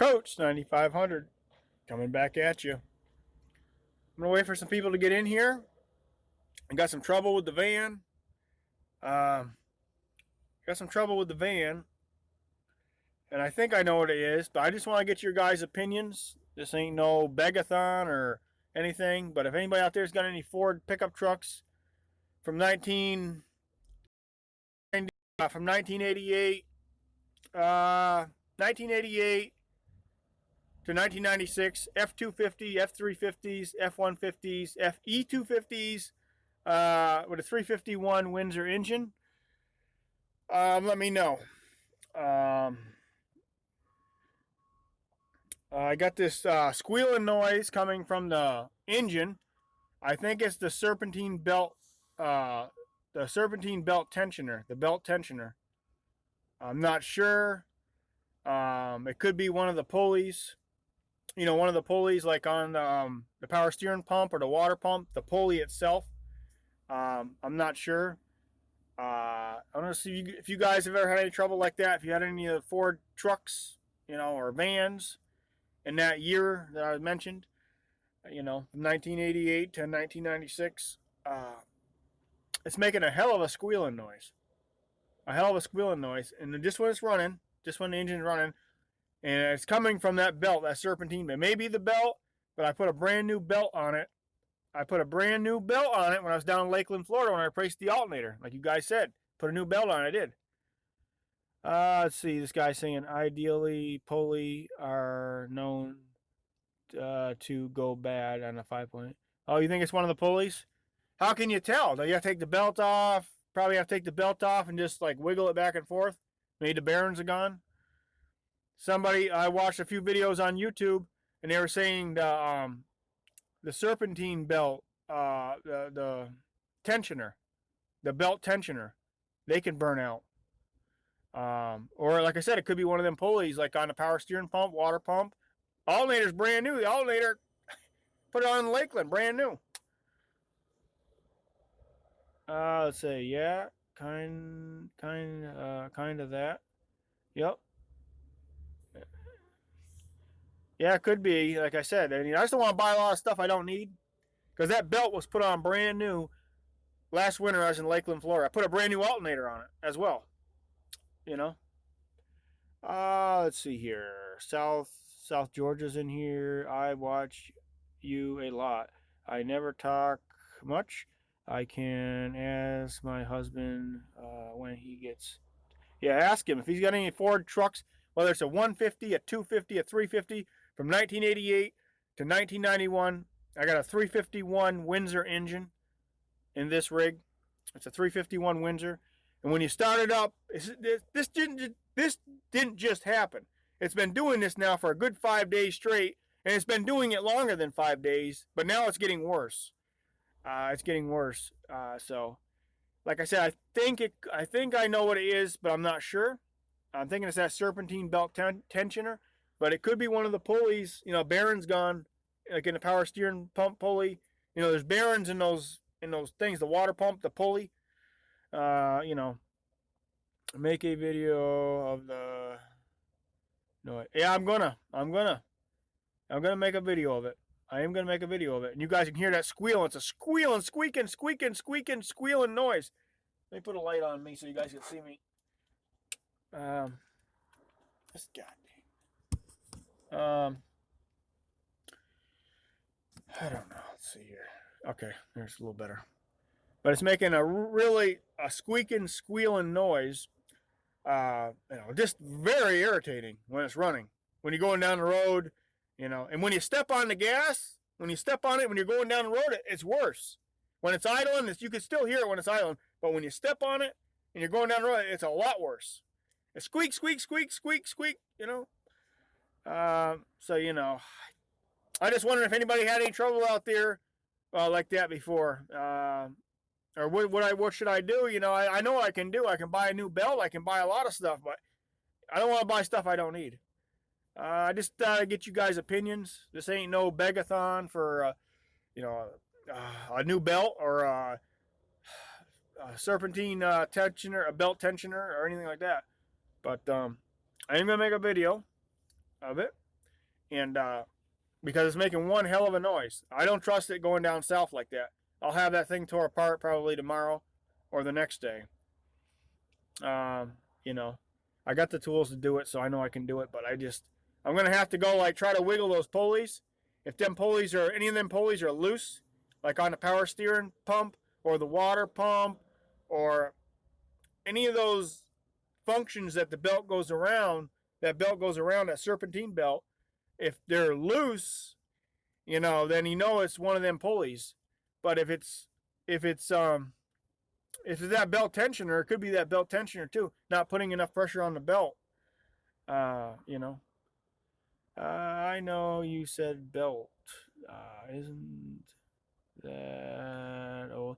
Coach 9500 coming back at you. I'm gonna wait for some people to get in here. I got some trouble with the van. Got some trouble with the van, and I think I know what it is, but I just want to get your guys' opinions. This ain't no begathon or anything, but if anybody out there's got any Ford pickup trucks from 1988, 1988 to 1996, F250, F350s, F150s, FE250s, with a 351 Windsor engine, let me know. I got this squealing noise coming from the engine. I think it's the serpentine belt tensioner, the belt tensioner. I'm not sure. It could be one of the pulleys. You know, one of the pulleys like on the power steering pump or the water pump, the pulley itself. I'm not sure. I don't know if you guys have ever had any trouble like that. If you had any of the Ford trucks, you know, or vans in that year that I mentioned, you know, from 1988 to 1996, it's making a hell of a squealing noise. A hell of a squealing noise. And just when it's running, just when the engine's running, and it's coming from that belt, that serpentine. It may be the belt, but I put a brand new belt on it. I put a brand new belt on it when I was down in Lakeland, Florida, when I replaced the alternator. Like you guys said, put a new belt on it. I did. Let's see. This guy's saying ideally pulley are known to go bad on a 5-point. Oh, you think it's one of the pulleys? How can you tell? Do you have to take the belt off? Probably have to take the belt off and just like wiggle it back and forth. Maybe the bearings are gone. I watched a few videos on YouTube, and they were saying the serpentine belt, the tensioner, the belt tensioner, they can burn out. Or like I said, it could be one of them pulleys, like on the power steering pump, water pump. Alternator's brand new. The alternator, put it on Lakeland, brand new. Let's say, yeah, kind of that. Yep. Yeah, it could be. Like I said, I mean, I just don't want to buy a lot of stuff I don't need, because that belt was put on brand new last winter. I was in Lakeland, Florida. I put a brand new alternator on it as well. You know. Let's see here. South Georgia's in here. I watch you a lot. I never talk much. I can ask my husband when he gets. Yeah, ask him if he's got any Ford trucks, whether it's a 150, a 250, a 350 from 1988 to 1991. I got a 351 Windsor engine in this rig. It's a 351 Windsor, and when you start it up, this didn't just happen. It's been doing this now for a good 5 days straight, and it's been doing it longer than 5 days. But now it's getting worse. It's getting worse. So, like I said, I think I know what it is, but I'm not sure. I'm thinking it's that serpentine belt tensioner, but it could be one of the pulleys. You know, bearings gone, like in the power steering pump pulley. You know, there's bearings in those things. The water pump, the pulley. You know, make a video of the. No, yeah, I'm gonna make a video of it. I am gonna make a video of it, and you guys can hear that squeal. It's a squealing, squeaking noise. Let me put a light on me so you guys can see me. This goddamn. I don't know. Let's see here. Okay, there's a little better. But it's making a squeaking, squealing noise. You know, just very irritating when it's running. When you're going down the road, you know, and when you step on the gas, when you step on it, when you're going down the road, it's worse. When it's idling, you can still hear it when it's idling, but when you step on it and you're going down the road, it's a lot worse. It's squeak, squeak, squeak, squeak, squeak, you know. So, you know, I just wondered if anybody had any trouble out there like that before. Or what should I do? You know, I know what I can do. I can buy a new belt. I can buy a lot of stuff, but I don't want to buy stuff I don't need. I just get you guys' opinions. This ain't no begathon for, you know, a new belt or a serpentine tensioner, a belt tensioner, or anything like that. But I am gonna make a video of it. and because it's making one hell of a noise. I don't trust it going down south like that. I'll have that thing tore apart probably tomorrow or the next day. You know, I got the tools to do it, so I know I can do it. But I'm gonna have to go like try to wiggle those pulleys. If any of them pulleys are loose, like on the power steering pump or the water pump or any of those functions that the belt goes around, that serpentine belt, if they're loose, then it's one of them pulleys. But if it's that belt tensioner, it could be that belt tensioner too, not putting enough pressure on the belt. I know you said belt. Isn't that old?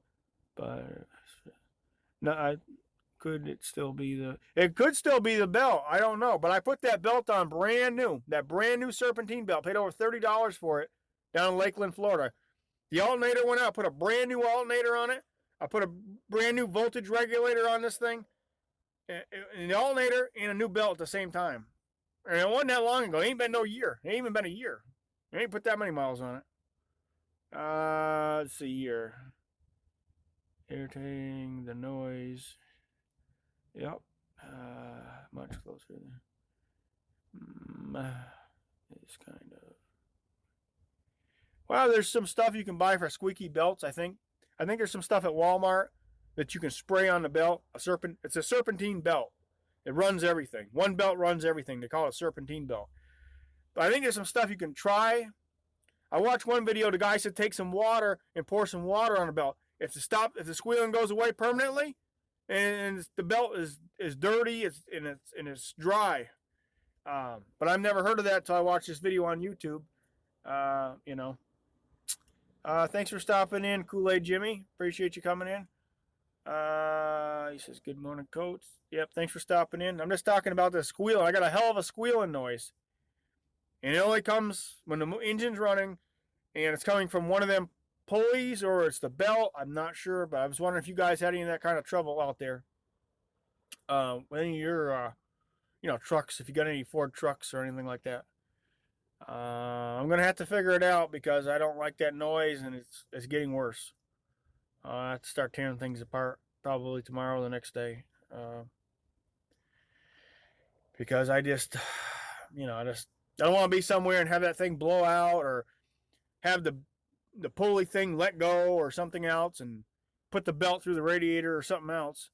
But no, could it still be the? It could still be the belt. I don't know, but I put that belt on brand new. That brand new serpentine belt. Paid over $30 for it down in Lakeland, Florida. The alternator went out. I put a brand new alternator on it. I put a brand new voltage regulator on this thing, and the alternator and a new belt at the same time. And it wasn't that long ago. It ain't been no year. It ain't even been a year. I ain't put that many miles on it. Let's see here. Irritating the noise. Yep. Much closer there. It's kind of. Well, there's some stuff you can buy for squeaky belts, I think. I think there's some stuff at Walmart that you can spray on the belt. It's a serpentine belt. It runs everything. One belt runs everything. They call it a serpentine belt. But I think there's some stuff you can try. I watched one video. The guy said take some water and pour some water on the belt. If the squealing goes away permanently, and the belt is dirty, it's dry. But I've never heard of that until I watched this video on YouTube. Thanks for stopping in, Kool-Aid Jimmy. Appreciate you coming in. He says, good morning, Coach. Yep, thanks for stopping in. I'm just talking about the squealing. I got a hell of a squealing noise. And it only comes when the engine's running and it's coming from one of them pulleys or it's the belt. I'm not sure, but I was wondering if you guys had any of that kind of trouble out there. With any of your, trucks, if you got any Ford trucks or anything like that. I'm going to have to figure it out because I don't like that noise and it's getting worse. I have to start tearing things apart probably tomorrow or the next day. Because I just, I don't want to be somewhere and have that thing blow out or have the pulley thing let go or something else and put the belt through the radiator or something else.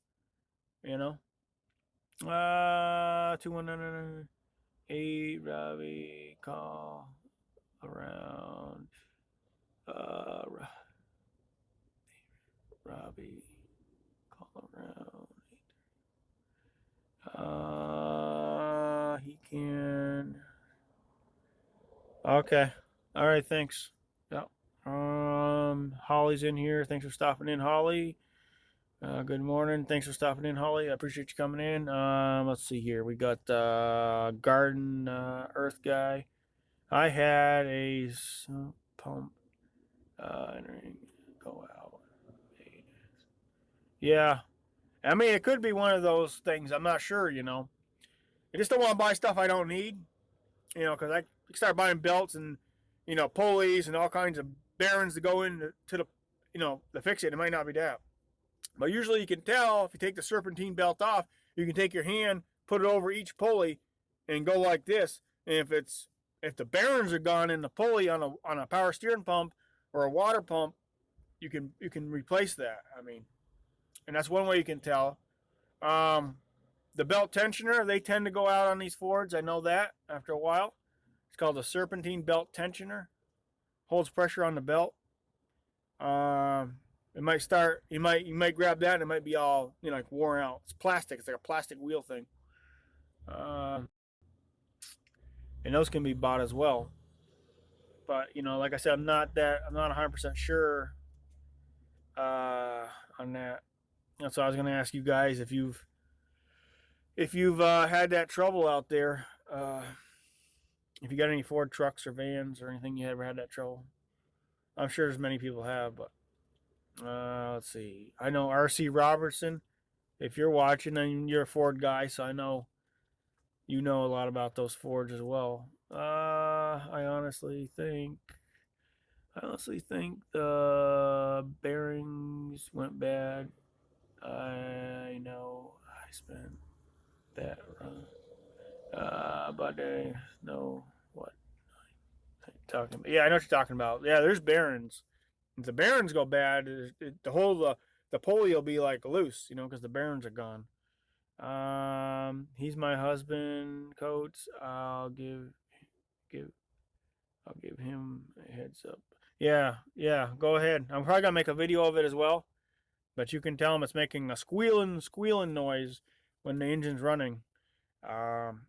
2198 Robbie call around Robbie call around he can. Okay. All right, thanks. Yep. Holly's in here. Thanks for stopping in, Holly. Good morning. Thanks for stopping in, Holly. I appreciate you coming in. Let's see here. We got Garden Earth Guy. I had a pump entering go out. Yeah. I mean, it could be one of those things. I'm not sure, I just don't want to buy stuff I don't need, because I start buying belts and, pulleys and all kinds of bearings to go in to the, to fix it. It might not be that. But usually you can tell if you take the serpentine belt off, you can take your hand, put it over each pulley, and go like this. And if the bearings are gone in the pulley on a power steering pump or a water pump, you can replace that. I mean, and that's one way you can tell. The belt tensioner, they tend to go out on these Fords. I know that after a while. It's called a serpentine belt tensioner. Holds pressure on the belt. It might start. You might grab that and it might be all like worn out. It's plastic. It's like a plastic wheel thing. And those can be bought as well. But like I said, I'm not 100% sure on that. So I was going to ask you guys if you've had that trouble out there. If you got any Ford trucks or vans or anything, you ever had that trouble? I'm sure there's many people have, but let's see. I know R.C. Robertson. If you're watching, and you're a Ford guy, so I know you know a lot about those Fords as well. I honestly think the bearings went bad. I know I spent that but no, what are you talking about? Yeah, I know what you're talking about. Yeah, there's bearings. If the bearings go bad, the whole the pulley will be like loose, because the bearings are gone. He's my husband, coach. Give I'll give him a heads up. Yeah, yeah, go ahead. I'm probably gonna make a video of it as well, but you can tell him it's making a squealing noise when the engine's running. Um,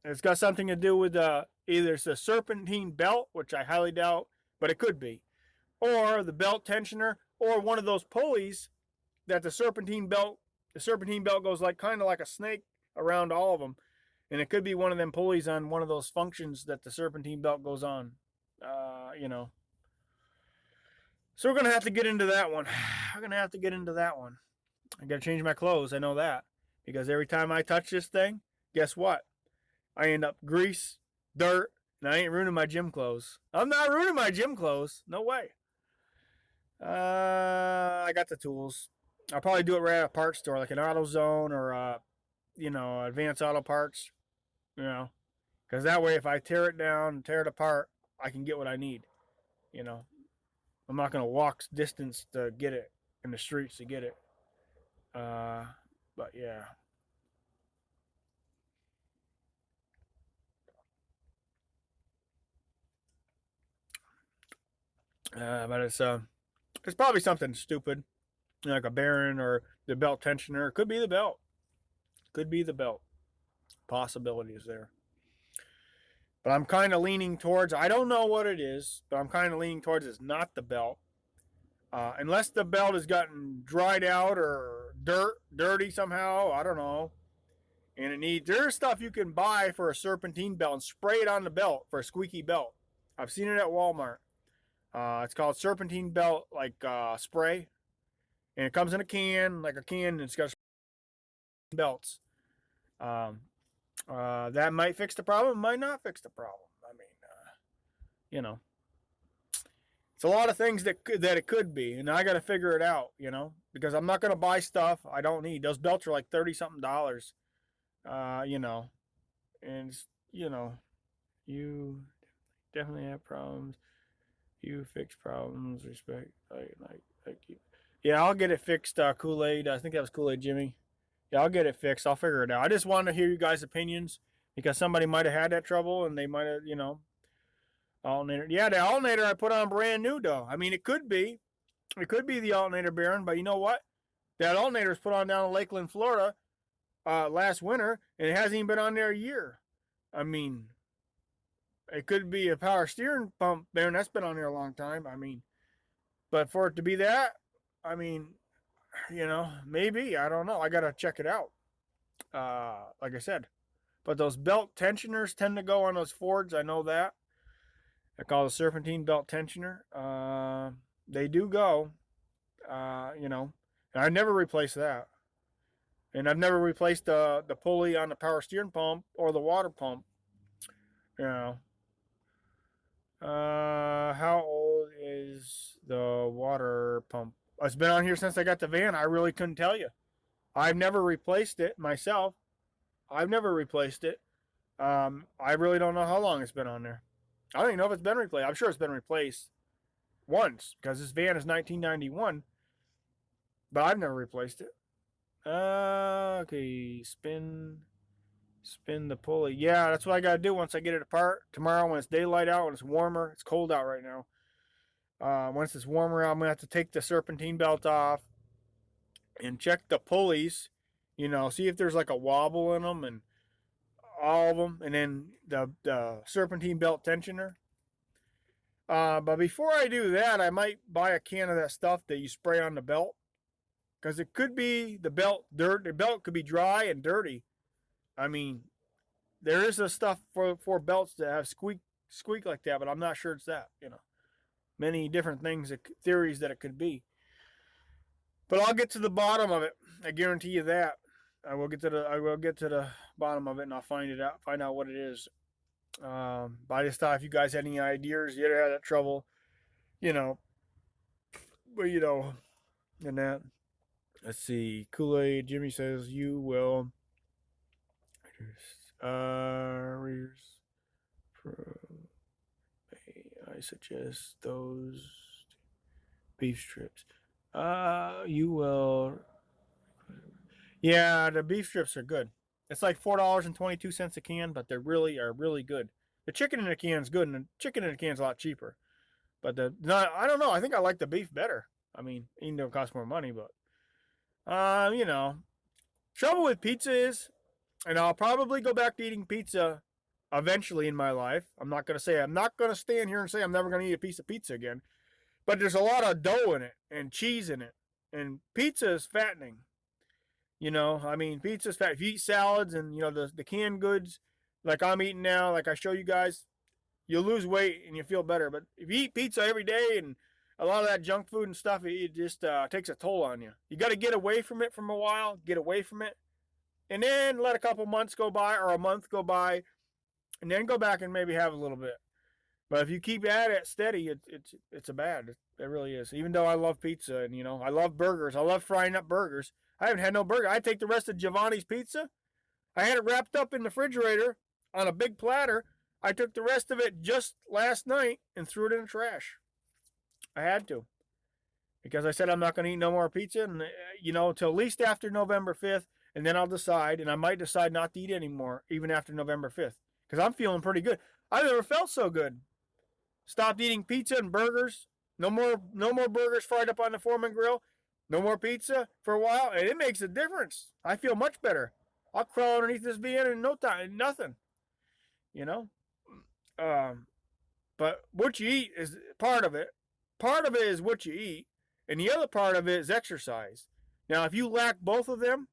it's got something to do with either it's a serpentine belt, which I highly doubt, but it could be, or the belt tensioner, or one of those pulleys that the serpentine belt. The serpentine belt goes like kind of like a snake around all of them, and it could be one of them pulleys on one of those functions that the serpentine belt goes on. So we're gonna have to get into that one. We're gonna have to get into that one. I gotta change my clothes. I know that because every time I touch this thing, guess what? I end up grease, dirt, and I ain't ruining my gym clothes. I'm not ruining my gym clothes. No way. I got the tools. I'll probably do it right at a parts store, like an AutoZone or Advanced Auto Parts. Because that way, if I tear it down, tear it apart, I can get what I need. I'm not gonna walk distance to get it in the streets to get it. But yeah. But it's probably something stupid, like a bearing or the belt tensioner. It could be the belt. Could be the belt. Possibilities there. But I'm kind of leaning towards. I don't know what it is, but I'm kind of leaning towards it's not the belt. Unless the belt has gotten dried out or dirty somehow. I don't know. And there's stuff you can buy for a serpentine belt and spray it on the belt for a squeaky belt. I've seen it at Walmart. It's called serpentine belt spray, and it comes in a can, like a can, and it's got belts. That might fix the problem, might not fix the problem. I mean, it's a lot of things that it could be, and I got to figure it out, because I'm not going to buy stuff I don't need. Those belts are like $30-something. And you definitely have problems. You fix problems, respect. I keep. Yeah, I'll get it fixed. Kool-Aid. I think that was Kool-Aid Jimmy. Yeah, I'll get it fixed. I'll figure it out. I just wanted to hear you guys' opinions because somebody might have had that trouble and they might have, alternator. Yeah, the alternator I put on brand new though. I mean, it could be the alternator bearing, but you know what? That alternator was put on down in Lakeland, Florida, last winter, and it hasn't even been on there a year. I mean, it could be a power steering pump bearing that's been on there a long time. I mean, but for it to be that, I mean, maybe, I don't know. I gotta check it out. Like I said, but those belt tensioners tend to go on those Fords. I know that. They're called a serpentine belt tensioner. They do go. And I never replaced that. And I've never replaced the pulley on the power steering pump or the water pump. How old is the water pump? It's been on here since I got the van. I really couldn't tell you. I've never replaced it myself. I've never replaced it. I really don't know how long it's been on there. I don't even know if it's been replaced. I'm sure it's been replaced once because this van is 1991, but I've never replaced it. Okay, spin the pulley. Yeah, that's what I gotta do once I get it apart. Tomorrow when it's daylight out, when it's warmer, it's cold out right now. Once it's warmer, I'm gonna have to take the serpentine belt off and check the pulleys. See if there's like a wobble in them and all of them, and then the serpentine belt tensioner. But before I do that, I might buy a can of that stuff that you spray on the belt, because it could be the belt dirt. The belt could be dry and dirty. I mean, there is a stuff for belts that have squeak like that, but I'm not sure it's that. Many different things, theories that it could be. But I'll get to the bottom of it. I guarantee you that. I will get to the bottom of it, and I'll find out what it is. But I just thought if you guys had any ideas, you ever had that trouble, you know, but and that. Let's see. Kool-Aid Jimmy says you will. Readers. I suggest those beef strips. You will. Yeah, the beef strips are good. It's like $4.22 a can, but they really are really good. The chicken in a can is good, and the chicken in a can is a lot cheaper. But I don't know. I think I like the beef better. I mean, even though it costs more money, but trouble with pizza is, and I'll probably go back to eating pizza eventually in my life. I'm not gonna stand here and say I'm never gonna eat a piece of pizza again. But there's a lot of dough in it and cheese in it, and pizza is fattening. I mean, pizza's fat. If you eat salads and the canned goods, like I'm eating now, like I show you guys, you lose weight and you feel better. But if you eat pizza every day and a lot of that junk food and stuff, it just takes a toll on you. You got to get away from it for a while, get away from it, and then let a couple months go by or a month go by, and then go back and maybe have a little bit. But if you keep at it steady, it's a bad. It really is. Even though I love pizza and I love burgers, I love frying up burgers. I haven't had no burger. I take the rest of Giovanni's pizza. I had it wrapped up in the refrigerator on a big platter. I took the rest of it just last night and threw it in the trash. I had to, because I said I'm not going to eat no more pizza, and till at least after November 5th, and then I'll decide, and I might decide not to eat anymore even after November 5th, because I'm feeling pretty good. I've never felt so good. Stopped eating pizza and burgers. No more burgers fried up on the Foreman grill. No more pizza for a while, and it makes a difference. I feel much better. I'll crawl underneath this van in no time. Nothing. You know? But what you eat is part of it. Part of it is what you eat, and the other part of it is exercise. Now, if you lack both of them,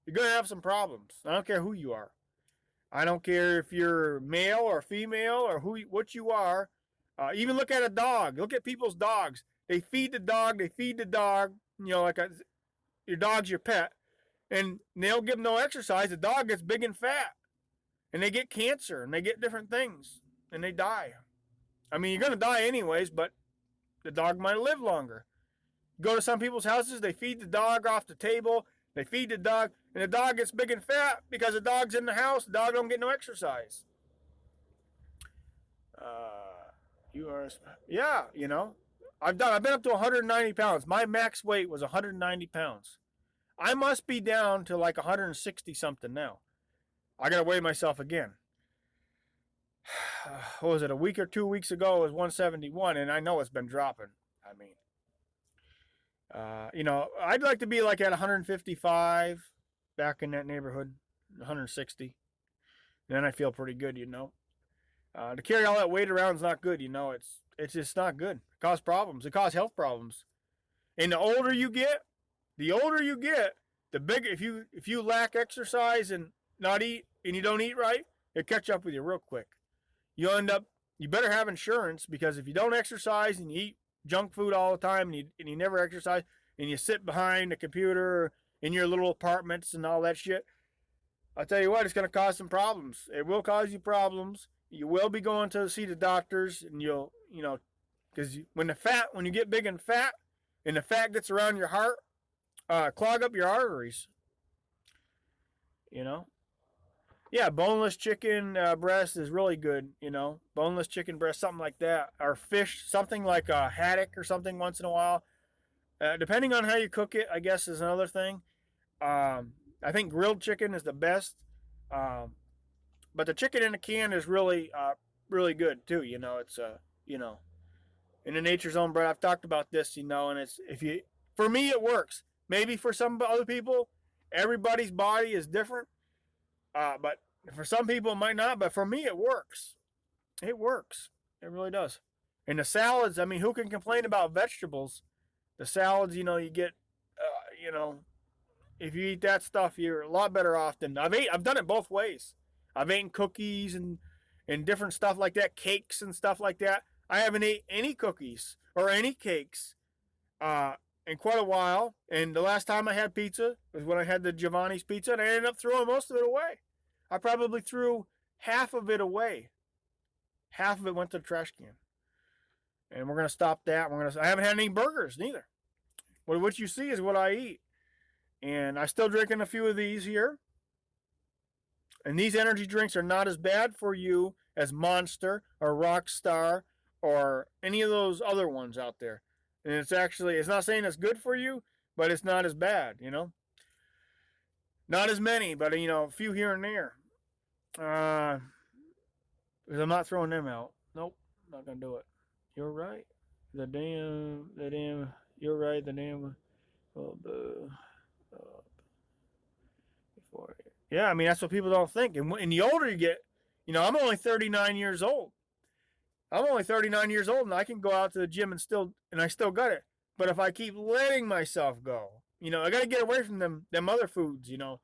you're going to have some problems. I don't care who you are. I don't care if you're male or female or what you are. Even look at a dog. Look at people's dogs. They feed the dog. Your dog's your pet. And they don't give them no exercise. The dog gets big and fat. And they get cancer. And they get different things. And they die. I mean, you're going to die anyways, but the dog might live longer. You go to some people's houses. They feed the dog off the table. They feed the dog. And the dog gets big and fat because the dog's in the house. The dog don't get no exercise. I've been up to 190 pounds. My max weight was 190 pounds. I must be down to like 160 something now. I gotta weigh myself again. What was it, a week or 2 weeks ago? It was 171, and I know it's been dropping. I mean, I'd like to be like at 155, back in that neighborhood, 160. Then I feel pretty good, To carry all that weight around is not good, It's just not good. It causes problems. It causes health problems. And the older you get, the bigger. If you lack exercise and not eat, and you don't eat right, it catch up with you real quick. You better have insurance, because if you don't exercise and you eat junk food all the time and you never exercise and you sit behind the computer in your little apartments and all that shit, I'll tell you what, it's going to cause some problems. It will cause you problems. You will be going to see the doctors, and because when you get big and fat, and the fat gets around your heart, clog up your arteries. Yeah, boneless chicken breast is really good. Boneless chicken breast, something like that, or fish, something like a haddock or something once in a while. Depending on how you cook it, I guess is another thing. I think grilled chicken is the best. But the chicken in a can is really, really good too. It's in the nature's own bread. I've talked about this, and for me, it works. Maybe for some other people, everybody's body is different. But for some people, it might not. But for me, it works. It works. It really does. And the salads, I mean, who can complain about vegetables? The salads, you get, if you eat that stuff, you're a lot better off than I've done it both ways. I've eaten cookies and different stuff like that, cakes and stuff like that. I haven't ate any cookies or any cakes in quite a while. And the last time I had pizza was when I had the Giovanni's pizza, and I ended up throwing most of it away. I probably threw half of it away. Half of it went to the trash can. And we're going to stop that. I haven't had any burgers neither. What you see is what I eat. And I'm still drinking a few of these here. And these energy drinks are not as bad for you as Monster or Rockstar or any of those other ones out there. And it's not saying it's good for you, but it's not as bad, you know. Not as many, but a few here and there. Because I'm not throwing them out. Nope, not gonna do it. You're right. You're right. Before. Yeah, I mean that's what people don't think. And the older you get, I'm only 39 years old. I'm only 39 years old, and I can go out to the gym and I still got it. But if I keep letting myself go, I got to get away from them other foods, and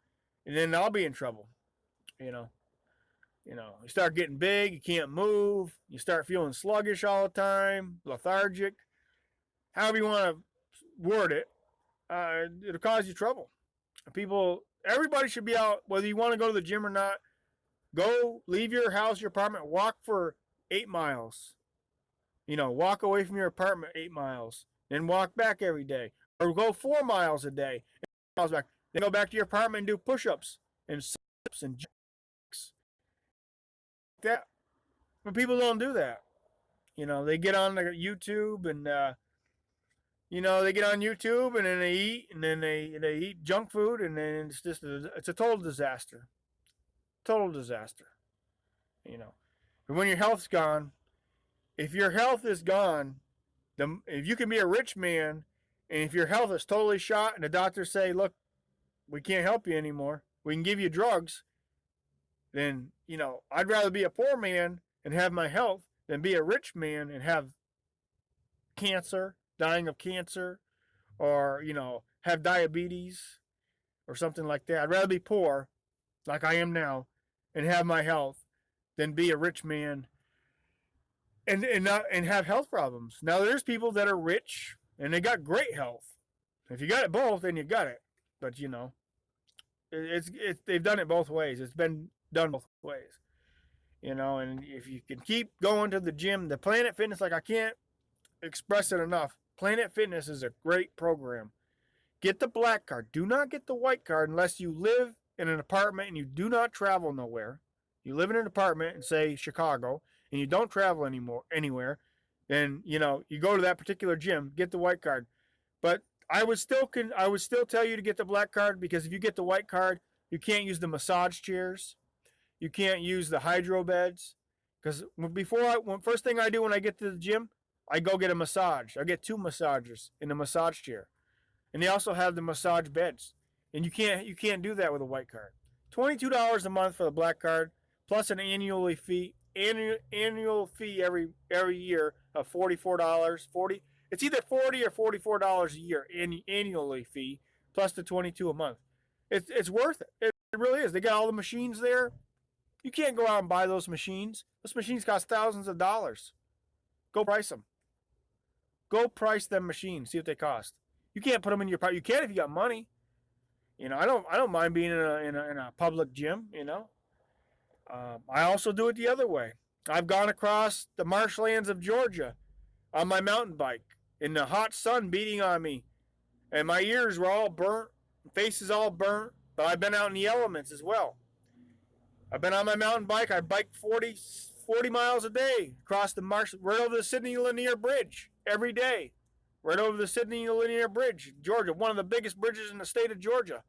then I'll be in trouble. You start getting big, you can't move, you start feeling sluggish all the time, lethargic. However you want to word it, it'll cause you trouble. Everybody should be out, whether you want to go to the gym or not. Leave your house, your apartment, walk for 8 miles. Walk away from your apartment 8 miles, then walk back every day, or go 4 miles a day, 8 miles back. Then go back to your apartment and do push-ups and sit-ups and jacks. That, but people don't do that. They get on YouTube and they get on YouTube and then they eat and then they eat junk food and then it's a total disaster. Total disaster. And when your health's gone, if your health is gone, if you can be a rich man and if your health is totally shot and the doctors say, look, we can't help you anymore, we can give you drugs, then, I'd rather be a poor man and have my health than be a rich man and have cancer, dying of cancer, or, have diabetes or something like that. I'd rather be poor, like I am now, and have my health than be a rich man and have health problems. Now, there's people that are rich and they got great health. If you got it both, then you got it. But, they've done it both ways. It's been done both ways. And if you can keep going to the gym, the Planet Fitness, like I can't express it enough. Planet Fitness is a great program. Get the black card. Do not get the white card unless you live in an apartment and you do not travel nowhere. You live in an apartment in, say, Chicago, and you don't travel anywhere, then, you go to that particular gym, get the white card. But I would still tell you to get the black card, because if you get the white card, you can't use the massage chairs. You can't use the hydro beds. Because first thing I do when I get to the gym, I go get a massage. I get 2 massagers in the massage chair. And they also have the massage beds. And you can't do that with a white card. $22 a month for the black card, plus an annual fee every year of $44. It's either $40 or $44 a year annually fee, plus the $22 a month. It's worth it. It really is. They got all the machines there. You can't go out and buy those machines. Those machines cost thousands of dollars. Go price them. Go price them machines. See what they cost. You can't put them in your pocket. You can if you got money. I don't mind being in a public gym. I also do it the other way. I've gone across the marshlands of Georgia on my mountain bike in the hot sun beating on me, and my ears were all burnt, face is all burnt. But I've been out in the elements as well. I've been on my mountain bike. I bike 40 miles a day across the marsh, right over the Sydney Linear Bridge every day. Right over the Sydney Linear Bridge, Georgia, one of the biggest bridges in the state of Georgia.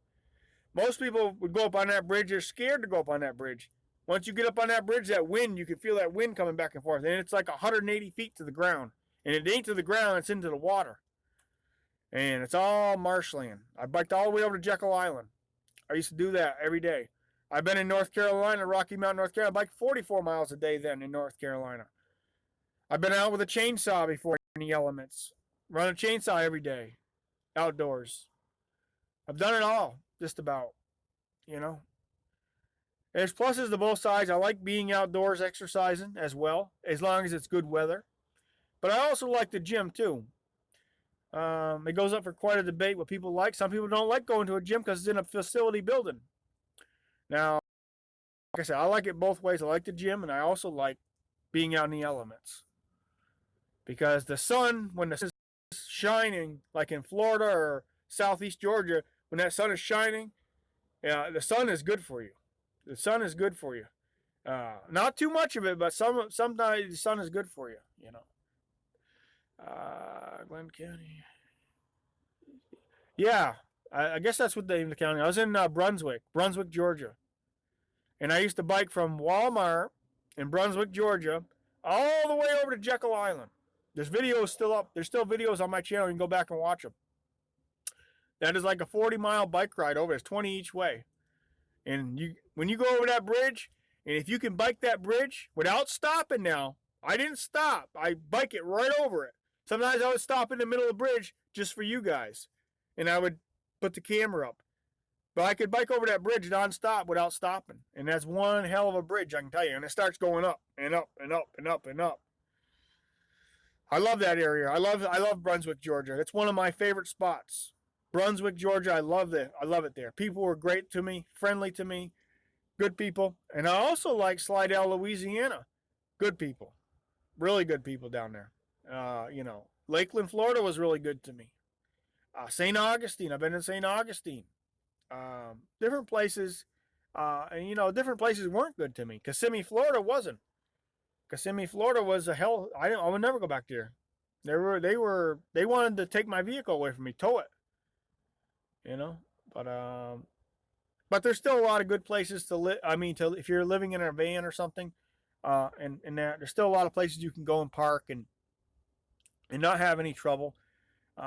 Most people would go up on that bridge. They're scared to go up on that bridge. Once you get up on that bridge, that wind, you can feel that wind coming back and forth. And it's like 180 feet to the ground. And it ain't to the ground, it's into the water. And it's all marshland. I biked all the way over to Jekyll Island. I used to do that every day. I've been in North Carolina, Rocky Mountain, North Carolina. I biked 44 miles a day then in North Carolina. I've been out with a chainsaw before in the elements. Run a chainsaw every day, outdoors. I've done it all, just about, There's pluses to both sides. I like being outdoors exercising as well, as long as it's good weather. But I also like the gym, too. It goes up for quite a debate what people like. Some people don't like going to a gym because it's in a facility building. Now, like I said, I like it both ways. I like the gym, and I also like being out in the elements. Because the sun, when the sun is shining, like in Florida or southeast Georgia, when that sun is shining, the sun is good for you. The sun is good for you. Not too much of it, but sometimes the sun is good for you. You know. Glenn County. Yeah, I guess that's what the name of the county. I was in Brunswick, Georgia, and I used to bike from Walmart in Brunswick, Georgia, all the way over to Jekyll Island. There's videos still up. There's still videos on my channel. You can go back and watch them. That is like a 40-mile bike ride over. It's 20 each way. And when you go over that bridge, and if you can bike that bridge without stopping now, I didn't stop. I bike it right over it. Sometimes I would stop in the middle of the bridge just for you guys. And I would put the camera up. But I could bike over that bridge nonstop without stopping. And that's one hell of a bridge, I can tell you. And it starts going up and up and up and up and up. I love that area. I love Brunswick, Georgia. It's one of my favorite spots. Brunswick, Georgia, I love it. I love it there. People were great to me, friendly to me, good people. And I also like Slidell, Louisiana. Good people. Really good people down there. Lakeland, Florida was really good to me. St. Augustine, I've been in St. Augustine. Different places, and different places weren't good to me. Kissimmee, Florida wasn't. Kissimmee, Florida was a hell. I would never go back there. They wanted to take my vehicle away from me, tow it. But there's still a lot of good places to live. I mean, if you're living in a van or something, and there's still a lot of places you can go and park and not have any trouble.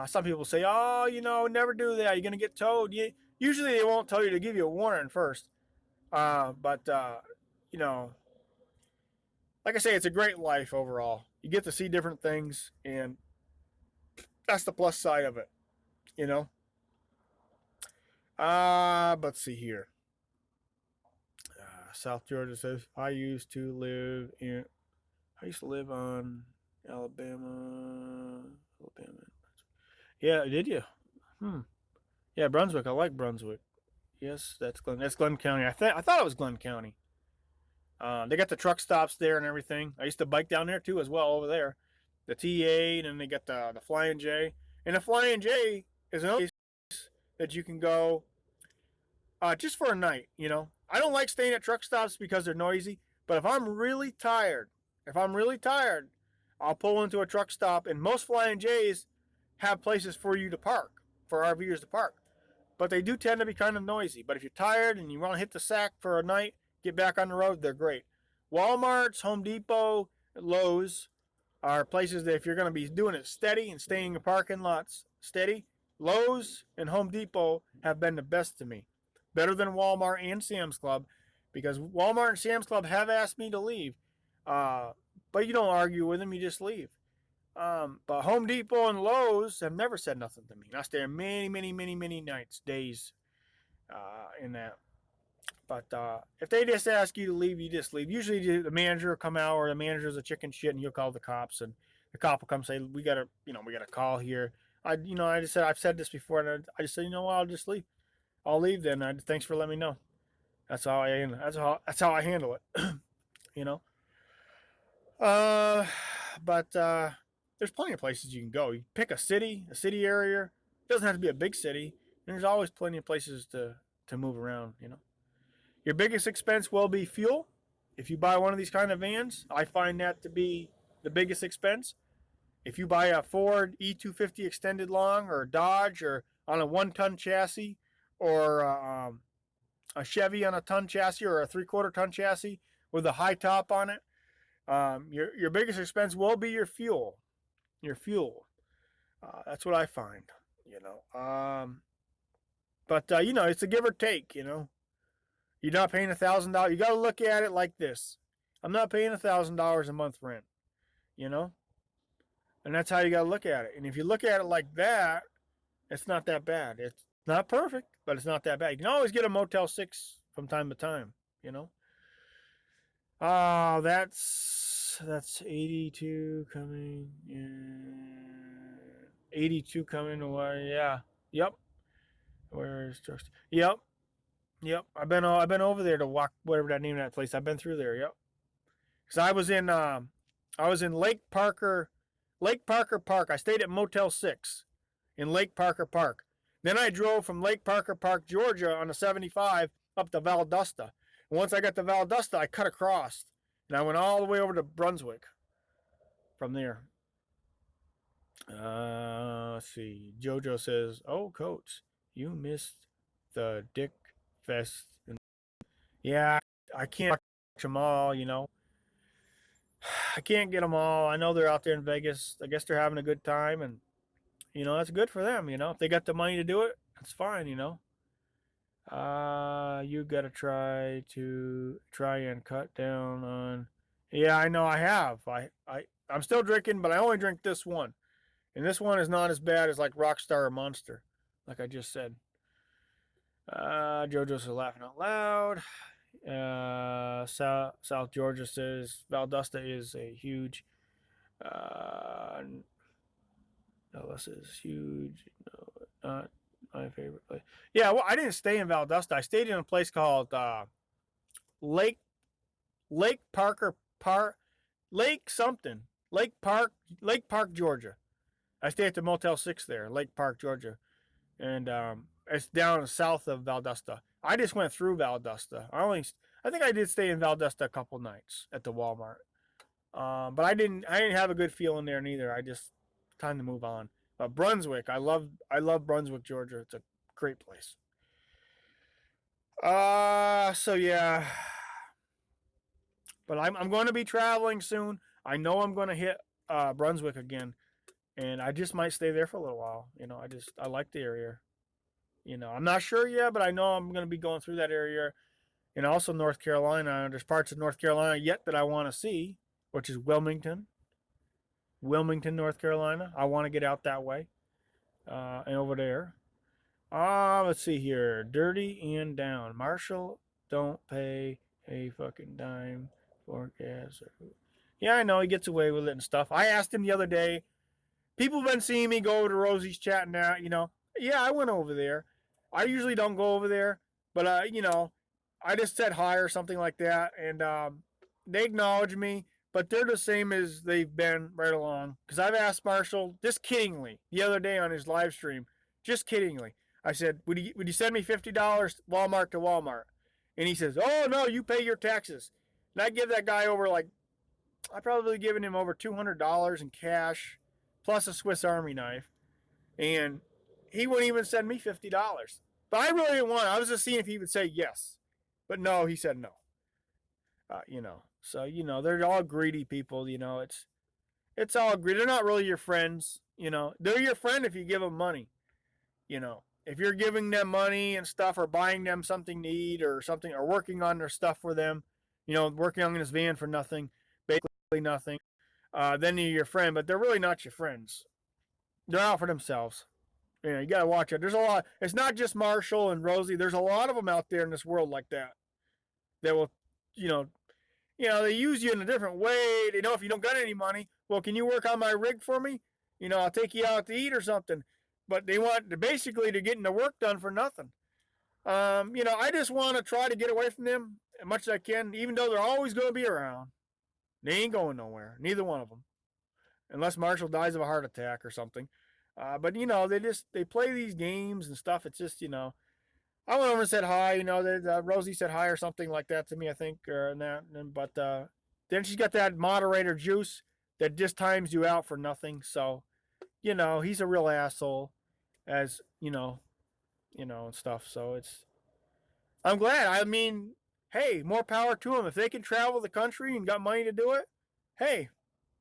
Some people say, oh, never do that. You're going to get towed. Usually they won't tell you to give you a warning first. But like I say, it's a great life overall. You get to see different things, and that's the plus side of it, Let's see here. South Georgia says, I used to live on Alabama. Yeah, did you? Yeah, Brunswick. I like Brunswick. Yes, that's Glenn County. I thought it was Glenn County. They got the truck stops there and everything. I used to bike down there too as well over there. The T8, and they got the Flying J. And the Flying J is another place that you can go just for a night, I don't like staying at truck stops because they're noisy, but if I'm really tired, I'll pull into a truck stop, and most Flying J's have places for you to park, for RVers to park. But they do tend to be kind of noisy. But if you're tired and you want to hit the sack for a night, get back on the road, they're great. Walmart's, Home Depot, Lowe's are places that if you're going to be doing it steady and staying in parking lots steady, Lowe's and Home Depot have been the best to me. Better than Walmart and Sam's Club, because Walmart and Sam's Club have asked me to leave. But you don't argue with them, you just leave. But Home Depot and Lowe's have never said nothing to me. And I stay there many nights, days in that. But if they just ask you to leave, you just leave. Usually the manager will come out, or the manager's a chicken shit, and he'll call the cops, and the cop will come say, we got a call here. I've said this before, and I just said, I'll just leave. I'll leave then. Thanks for letting me know. That's how I handle it. But there's plenty of places you can go. You pick a city area. It doesn't have to be a big city. There's always plenty of places to move around. Your biggest expense will be fuel. If you buy one of these kind of vans, I find that to be the biggest expense. If you buy a Ford E250 extended long, or a Dodge, or on a 1-ton chassis, or a Chevy on a ton chassis, or a 3/4 ton chassis with a high top on it, your biggest expense will be your fuel. That's what I find. But it's a give or take. You're not paying $1,000. You got to look at it like this: I'm not paying $1,000 a month rent. And that's how you got to look at it. And if you look at it like that, it's not that bad. It's not perfect, but it's not that bad. You can always get a Motel 6 from time to time, That's 82 coming. Yeah. 82 coming away. Yeah. Yep. Where's Trust? Yep. I've been over there to walk, whatever that name of that place. I've been through there. Yep. Because I was in I was in Lake Parker Park. I stayed at Motel 6 in Lake Parker Park. Then I drove from Lake Parker Park, Georgia on the 75 up to Valdosta. And once I got to Valdosta, I cut across and I went all the way over to Brunswick from there. Let's see. Jojo says, "Oh, Coach, you missed the Dick Fest." Yeah, I can't watch them all, you know. I can't get them all. I know they're out there in Vegas. I guess they're having a good time, and you know that's good for them. You know, if they got the money to do it, that's fine. You know. You gotta try and cut down on. Yeah, I know. I have. I'm still drinking, but I only drink this one, and this one is not as bad as like Rockstar or Monster, like I just said. JoJo's laughing out loud. South Georgia says Valdosta is a huge. Dallas is huge. No, not my favorite place. Yeah, well, I didn't stay in Valdosta. I stayed in a place called Lake Lake Parker Park Lake something Lake Park, Georgia. I stayed at the Motel 6 there, Lake Park, Georgia, and it's down south of Valdosta. I just went through Valdosta. I think I did stay in Valdosta a couple nights at the Walmart, but I didn't have a good feeling there neither. I just time to move on. But Brunswick, I love Brunswick, Georgia. It's a great place. So yeah, but I'm going to be traveling soon. I know I'm going to hit Brunswick again, and I just might stay there for a little while. You know, I like the area. You know, I'm not sure yet, but I know I'm going to be going through that area, and also North Carolina. There's parts of North Carolina yet that I want to see, which is Wilmington, North Carolina. I want to get out that way, and over there. Let's see here. Dirty and down. Marshall don't pay a fucking dime for gas. Yeah, I know he gets away with it and stuff. I asked him the other day. People have been seeing me go over to Rosie's chatting out. You know, yeah, I went over there. I usually don't go over there, but you know, I just said hi or something like that, and they acknowledge me. But they're the same as they've been right along. Because I've asked Marshall, just kiddingly, the other day on his live stream, just kiddingly. I said, would you send me $50 Walmart to Walmart? And he says, oh, no, you pay your taxes. And I give that guy over I probably given him over $200 in cash, plus a Swiss Army knife. And he wouldn't even send me $50. But I really didn't want it. I was just seeing if he would say yes. But no, he said no. You know, so, you know, they're all greedy people. You know, it's all greedy. They're not really your friends. You know, they're your friend if you give them money. You know, if you're giving them money and stuff or buying them something to eat or something or working on their stuff for them, you know, working on this van for nothing, basically nothing, then they're your friend, but they're really not your friends. They're out for themselves. You know, you got to watch it. There's a lot. It's not just Marshall and Rosie. There's a lot of them out there in this world like that will, you know, they use you in a different way. They know if you don't got any money, well, can you work on my rig for me? You know, I'll take you out to eat or something. But they want basically to getting the work done for nothing. You know, I just want to try to get away from them as much as I can, even though they're always going to be around. They ain't going nowhere, neither one of them, unless Marshall dies of a heart attack or something. But you know, they play these games and stuff. It's just, you know, I went over and said hi. You know, Rosie said hi or something like that to me, I think, but then she's got that moderator juice that just times you out for nothing. So, you know, he's a real asshole, as you know, and stuff. So I'm glad. I mean, hey, more power to them. If they can travel the country and got money to do it, hey,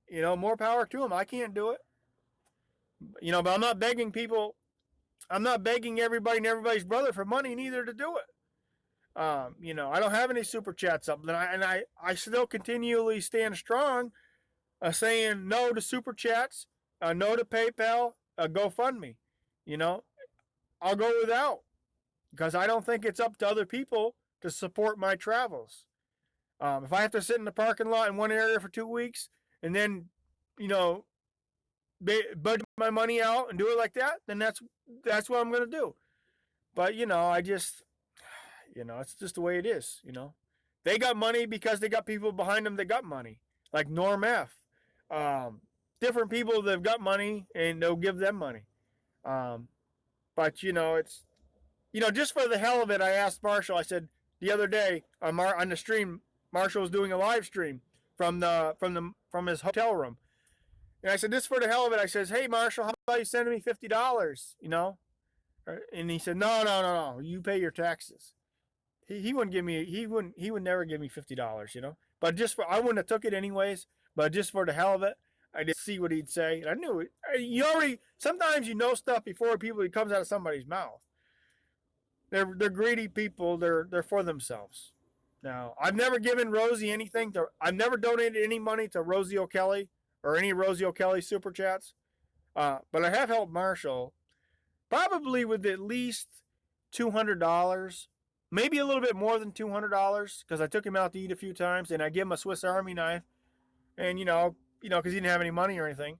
you know, more power to them. I can't do it. You know, but I'm not begging people. I'm not begging everybody and everybody's brother for money neither to do it. You know, I don't have any super chats up, and I still continually stand strong, saying no to super chats, no to PayPal, GoFundMe. You know, I'll go without because I don't think it's up to other people to support my travels. If I have to sit in the parking lot in one area for 2 weeks and then, you know, budget my money out and do it like that, then that's what I'm going to do. But, you know, you know, it's just the way it is, you know. They got money because they got people behind them that got money, like Norm F. Um, Different people that've got money and they'll give them money. Um, but it's just for the hell of it, I asked Marshall. I said the other day on the stream, Marshall was doing a live stream from his hotel room, and I said, "This for the hell of it." I says, "Hey Marshall, how about you sending me $50? And he said, "No, no, no, no. You pay your taxes." He wouldn't give me he would never give me $50. But just for I wouldn't have took it anyways. But just for the hell of it, I did see what he'd say. And I knew it. You already sometimes you know stuff before it comes out of somebody's mouth. They're greedy people. They're for themselves. Now I've never given Rosie anything. I've never donated any money to Rosie O'Kelly or any Rosie O'Kelly super chats. But I have helped Marshall probably with at least $200, maybe a little bit more than $200 because I took him out to eat a few times and I gave him a Swiss Army knife, and because he didn't have any money or anything,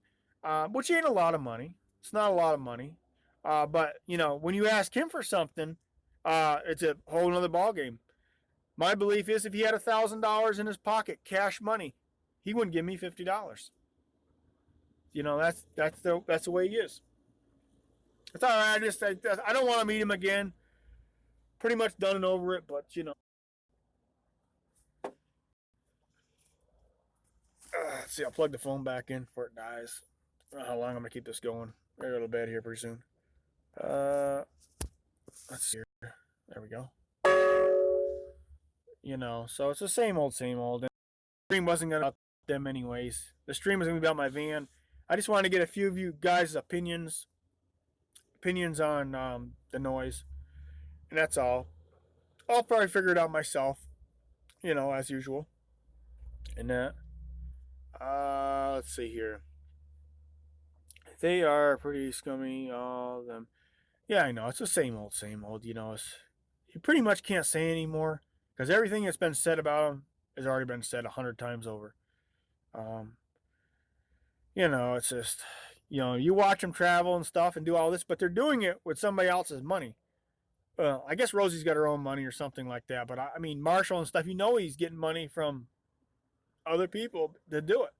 which ain't a lot of money. It's not a lot of money, but when you ask him for something, it's a whole other ball game. My belief is if he had $1,000 in his pocket, cash money, he wouldn't give me $50. That's the way he is. It's all right. I don't want to meet him again. Pretty much done and over it, but let's see. I'll plug the phone back in before it dies. I don't know how long I'm gonna keep this going. I go to bed here pretty soon. Uh, let's see here. There we go. So it's the same old, same old. And the stream wasn't gonna be about them anyways. The stream was gonna be about my van. I just wanted to get a few of you guys' opinions on the noise, and that's all. I'll probably figure it out myself, as usual. And let's see here. They are pretty scummy, all of them. Yeah, I know. It's the same old, same old. You pretty much can't say anymore because everything that's been said about them has already been said 100 times over. Um, it's just, you watch them travel and stuff and do all this, but they're doing it with somebody else's money. Well, I guess Rosie's got her own money or something like that. But I mean, Marshall and stuff, he's getting money from other people to do it.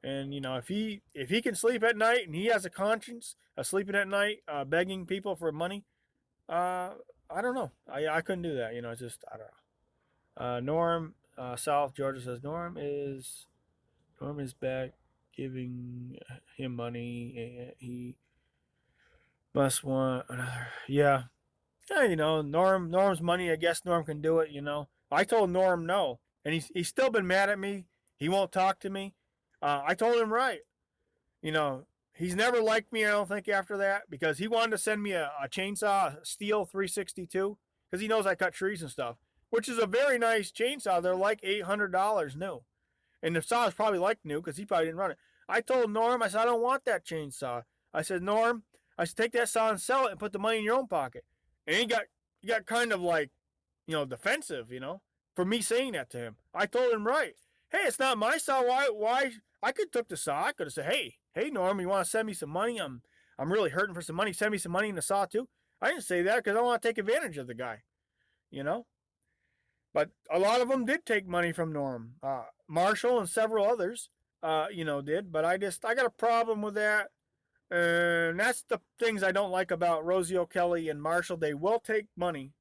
And if he can sleep at night and he has a conscience of sleeping at night, begging people for money, I don't know. I couldn't do that. It's just I don't know. Norm South Georgia says Norm is back giving him money. He must want another. Yeah, yeah. Norm's money. I guess Norm can do it. I told Norm no, and he's still been mad at me. He won't talk to me. I told him right. He's never liked me, I don't think, after that, because he wanted to send me a chainsaw, a Steel 362, because he knows I cut trees and stuff, which is a very nice chainsaw. They're like $800 new. And the saw is probably like new because he probably didn't run it. I told Norm, I said, I don't want that chainsaw. I said, Norm, I said, take that saw and sell it and put the money in your own pocket. And he got kind of like, defensive, for me saying that to him. I told him right. Hey, it's not my saw. Why? I could have took the saw. I could have said, hey, Norm, you want to send me some money? I'm really hurting for some money. Send me some money in the saw too. I didn't say that because I want to take advantage of the guy, you know. But a lot of them did take money from Norm. Marshall and several others, did. But I got a problem with that. And that's the things I don't like about Rosie O'Kelly and Marshall. They will take money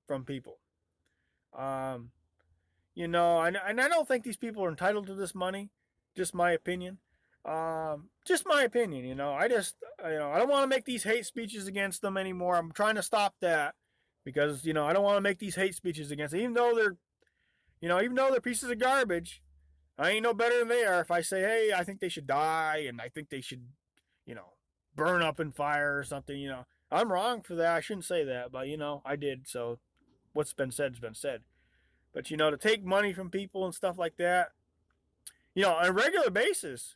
from people. Um, and I don't think these people are entitled to this money. Just my opinion. Just my opinion. I don't want to make these hate speeches against them anymore. I'm trying to stop that because I don't want to make these hate speeches against them, even though they're pieces of garbage. I ain't no better than they are. If I say, hey, I think they should die and I think they should, burn up in fire or something, I'm wrong for that. I shouldn't say that, but I did. So what's been said has been said. But to take money from people and stuff like that, on a regular basis,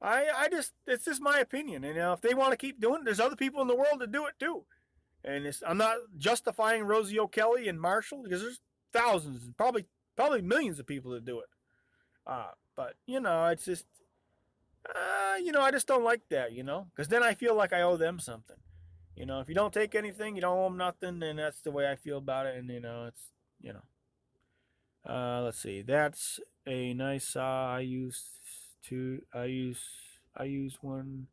it's just my opinion. And if they want to keep doing it, there's other people in the world that do it too. And I'm not justifying Rosie O'Kelly and Marshall because there's thousands, probably millions of people that do it. But it's just, I just don't like that, because then I feel like I owe them something. If you don't take anything, you don't owe them nothing, and that's the way I feel about it. And it's, let's see, that's a nice saw I used two. I use one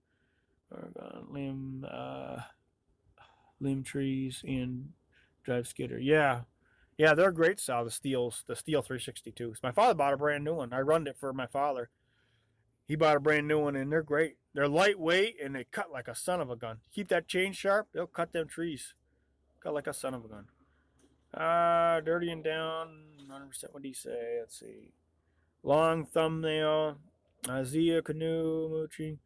limb trees and drive skidder. Yeah, yeah, they're great saw. The Steel 362s. My father bought a brand new one. I run it for my father. He bought a brand new one, and they're great. They're lightweight and they cut like a son of a gun. Keep that chain sharp, they'll cut them trees. Cut like a son of a gun. Dirty and down. 100%. What do you say? Let's see. Long thumbnail. Zia Canoe Mooching.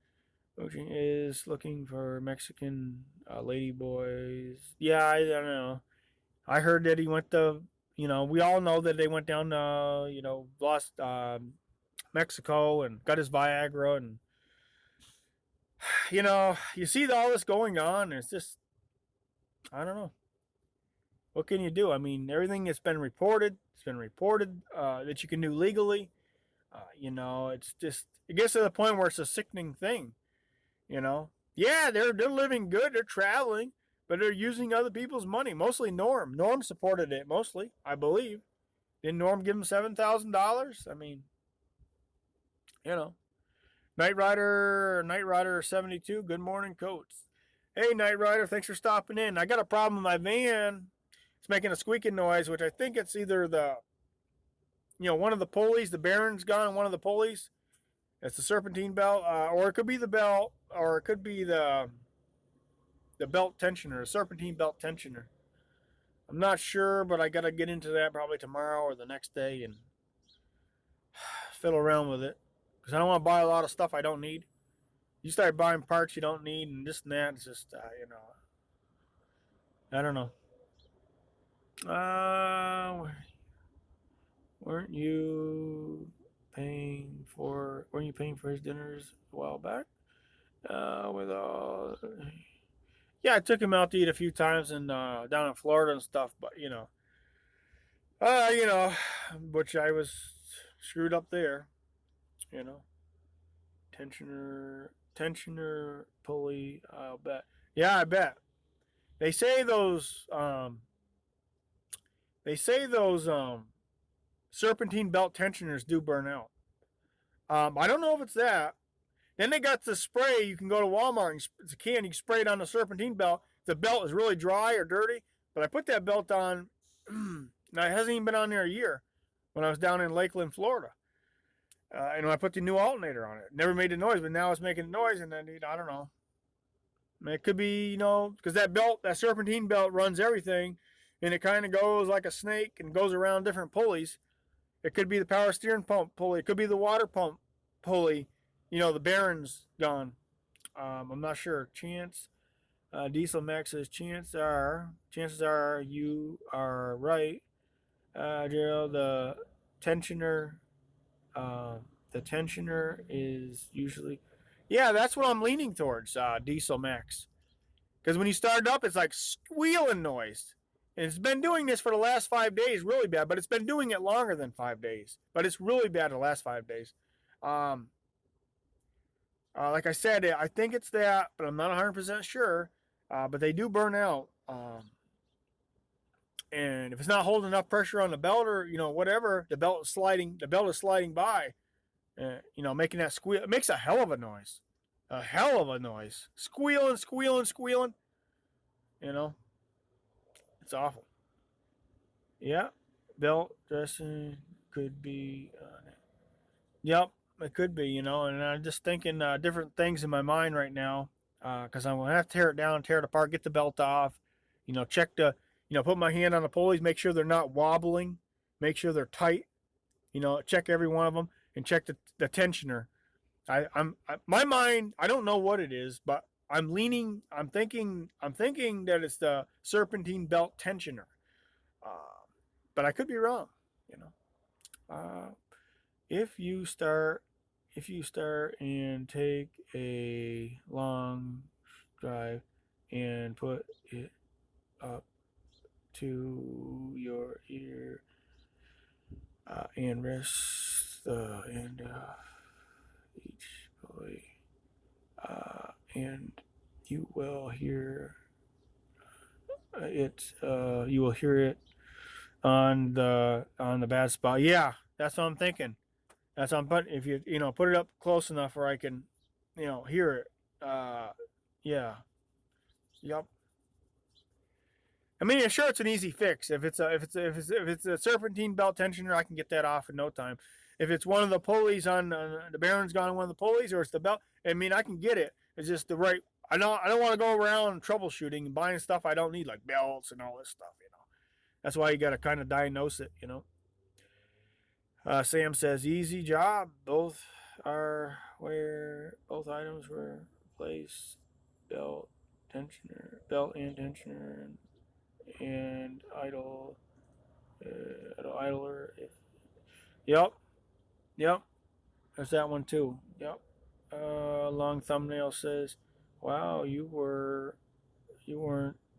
Mooching is looking for Mexican lady boys. Yeah, I don't know. I heard that he went to, we all know that they went down, lost Mexico and got his Viagra. And, you see all this going on. And it's just, I don't know. What can you do? I mean, everything that's been reported, it's been reported that you can do legally. It's just, it gets to the point where it's a sickening thing. Yeah, they're living good, they're traveling, but they're using other people's money. Mostly Norm. Norm supported it mostly, I believe. Didn't Norm give him $7,000? I mean, you know. Knight Rider 72. Good morning, Coach. Hey, Knight Rider, thanks for stopping in. I got a problem with my van. It's making a squeaking noise, which I think it's either one of the pulleys, the bearing's gone on one of the pulleys. It's the serpentine belt, or it could be the belt, or it could be the belt tensioner, the serpentine belt tensioner. I'm not sure, but I got to get into that probably tomorrow or the next day and fiddle around with it. Because I don't want to buy a lot of stuff I don't need. You start buying parts you don't need and this and that. It's just, I don't know. Weren't you paying for his dinners a while back? With all, yeah, I took him out to eat a few times and down in Florida and stuff, but you know, which I was screwed up there, you know. Tensioner pulley, I'll bet. Yeah, I bet. They say those serpentine belt tensioners do burn out. I don't know if it's that. Then they got the spray. You can go to Walmart and it's a can. You can spray it on the serpentine belt. The belt is really dry or dirty. But I put that belt on. Now it hasn't even been on there a year. When I was down in Lakeland, Florida, and when I put the new alternator on it, never made a noise, but now it's making a noise. And then I don't know. I mean, it could be because that serpentine belt runs everything, and it kind of goes like a snake and goes around different pulleys. It could be the power steering pump pulley. It could be the water pump pulley. The bearing's gone. I'm not sure. Diesel Max says chances are you are right. Gerald, tensioner, the tensioner is usually, yeah, that's what I'm leaning towards. Diesel Max, because when you start it up, it's like squealing noise. And it's been doing this for the last 5 days, really bad. But it's been doing it longer than 5 days. But it's really bad the last 5 days. Like I said, I think it's that, but I'm not 100% sure. But they do burn out. And if it's not holding enough pressure on the belt or whatever, the belt is sliding by. Making that squeal. It makes a hell of a noise. A hell of a noise. Squealing, squealing, squealing. It's awful. Yeah. Belt dressing could be. Yep. It could be, and I'm just thinking different things in my mind right now because I'm going to have to tear it down, tear it apart, get the belt off, check put my hand on the pulleys, make sure they're not wobbling, make sure they're tight, check every one of them and check the tensioner. My mind, I don't know what it is, but I'm thinking that it's the serpentine belt tensioner, but I could be wrong, If you start and take a long drive and put it up to your ear and rest the end of each pulley, and you will hear it. You will hear it on the bad spot. Yeah, that's what I'm thinking. That's on. But if you put it up close enough where I can, hear it. Yeah. Yep. I mean, yeah, sure, it's an easy fix. If it's a serpentine belt tensioner, I can get that off in no time. If it's one of the pulleys on the bearing's gone on one of the pulleys, or it's the belt, I mean, I can get it. It's just the right. I don't want to go around troubleshooting and buying stuff I don't need, like belts and all this stuff. That's why you got to kind of diagnose it. Sam says, easy job. Both are where both items were placed. Belt and tensioner, and idler. Yep, yep. There's that one too. Yep. Long thumbnail says, "Wow, you weren't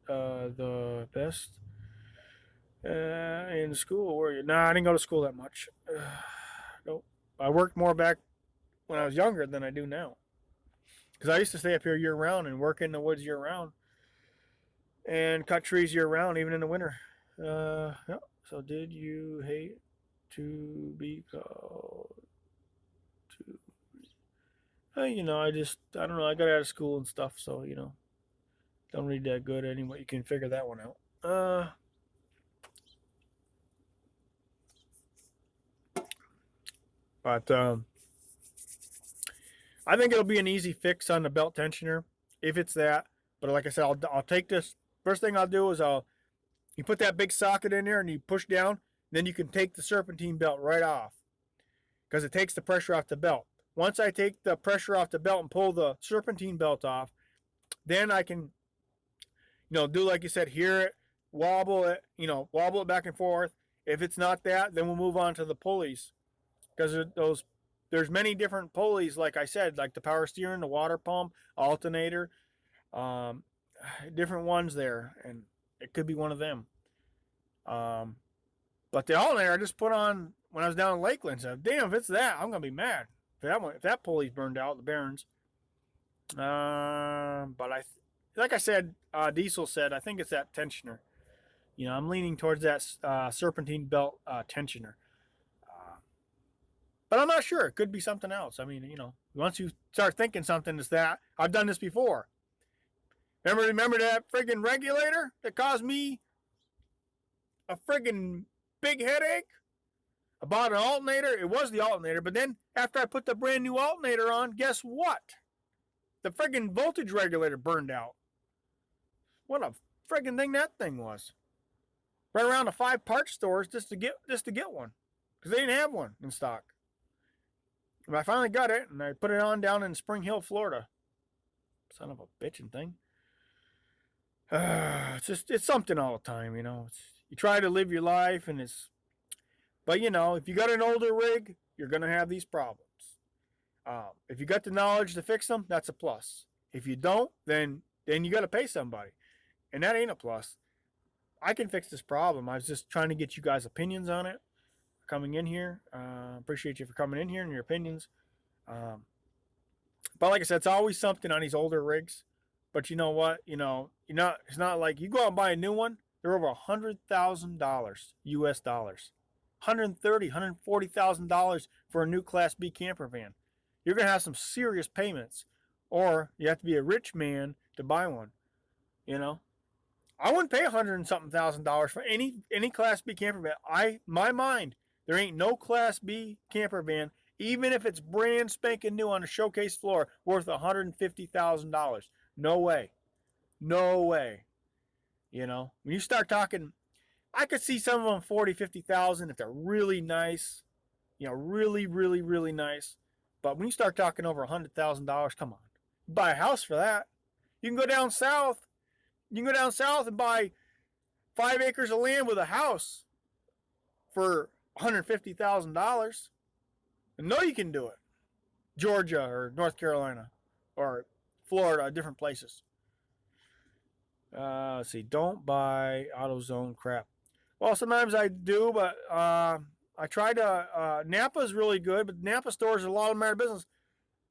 the best in school, were you?" Nah, I didn't go to school that much. Nope. I worked more back when I was younger than I do now. Because I used to stay up here year round and work in the woods year round and cut trees year round, even in the winter. Yeah. So, did you hate to be called to? I don't know. I got out of school and stuff, so don't read that good anyway. You can figure that one out. But I think it'll be an easy fix on the belt tensioner if it's that. But like I said, I'll take this. First thing I'll do is you put that big socket in there and you push down. Then you can take the serpentine belt right off because it takes the pressure off the belt. Once I take the pressure off the belt and pull the serpentine belt off, then I can, do like you said, hear it, wobble it back and forth. If it's not that, then we'll move on to the pulleys because there's many different pulleys, like I said, like the power steering, the water pump, alternator, different ones there, and it could be one of them. But the alternator I just put on when I was down in Lakeland. So, damn, if it's that, I'm gonna be mad. If that pulley's burned out, the bearings. But like I said, Diesel said, I think it's that tensioner. I'm leaning towards that serpentine belt tensioner. But I'm not sure. It could be something else. I mean, once you start thinking something is that, I've done this before. Remember that friggin' regulator that caused me a friggin' big headache? I bought an alternator. It was the alternator. But then after I put the brand new alternator on, guess what? The friggin' voltage regulator burned out. What a friggin' thing that thing was. Ran around to 5 parts stores just to get one. Because they didn't have one in stock. And I finally got it, and I put it on down in Spring Hill, Florida. Son of a bitchin' thing. It's something all the time, you try to live your life, but if you got an older rig, you're gonna have these problems. If you got the knowledge to fix them, that's a plus. If you don't, then you got to pay somebody, and that ain't a plus. I can fix this problem. I was just trying to get you guys' opinions on it. Coming in here, appreciate you for coming in here and your opinions. But like I said, it's always something on these older rigs. But you know what? It's not like you go out and buy a new one. They're over $100,000 US dollars, $140,000 for a new Class B camper van. You're gonna have some serious payments, or you have to be a rich man to buy one. I wouldn't pay $100 and something thousand for any Class B camper van. My mind, there ain't no Class B camper van, even if it's brand spanking new on a showcase floor, worth $150,000. No way. No way. When you start talking, I could see some of them 40, 50,000 if they're really nice. Really, really, really nice. But when you start talking over $100,000, come on. You buy a house for that. You can go down south. And buy 5 acres of land with a house for $150,000. And know you can do it. Georgia or North Carolina or Florida, different places. Let's see. Don't buy AutoZone crap. Well, sometimes I do, but I try to. Napa's really good, but Napa stores, a lot of them are out of business.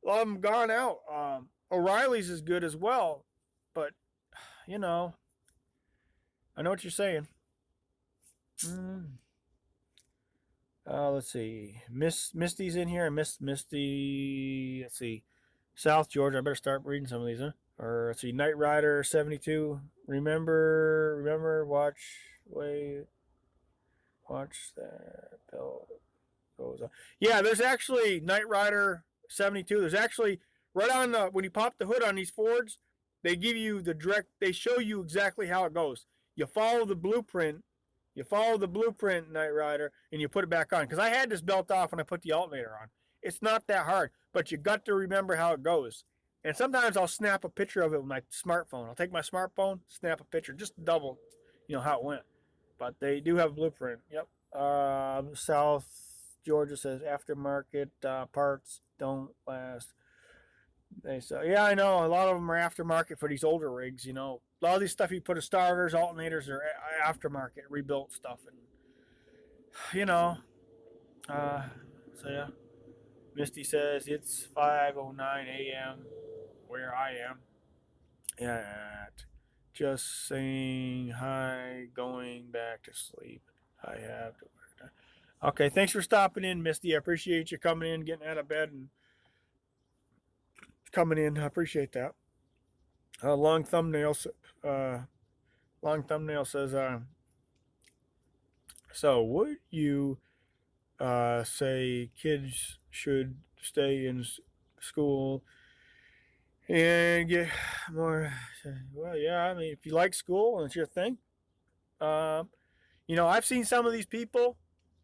A lot of them gone out. O'Reilly's is good as well, but I know what you're saying. Let's see. Misty's in here. Misty. Let's see. South Georgia. I better start reading some of these, huh? Or let's see. Knight Rider 72. Remember. Watch that bell goes on. Yeah, there's actually Knight Rider 72. There's actually right on the when you pop the hood on these Fords, they give you the direct. They show you exactly how it goes. You follow the blueprint. You follow the blueprint, Knight Rider, and you put it back on. Because I had this belt off when I put the alternator on. It's not that hard, but you got to remember how it goes. And sometimes I'll snap a picture of it with my smartphone. I'll take my smartphone, snap a picture, just double, how it went. But they do have a blueprint. Yep. South Georgia says aftermarket parts don't last. They say, yeah, I know. A lot of them are aftermarket for these older rigs. A lot of these stuff you put as starters, alternators, are aftermarket, rebuilt stuff, and you know. Uh, so yeah, Misty says it's 5:09 a.m. where I am. At just saying hi, going back to sleep. I have to work. Okay, thanks for stopping in, Misty. I appreciate you coming in, getting out of bed, and coming in. I appreciate that. Uh, long thumbnail. Uh, long thumbnail says, "So would you say kids should stay in school and get more?" Well, yeah. I mean, if you like school and it's your thing, um, I've seen some of these people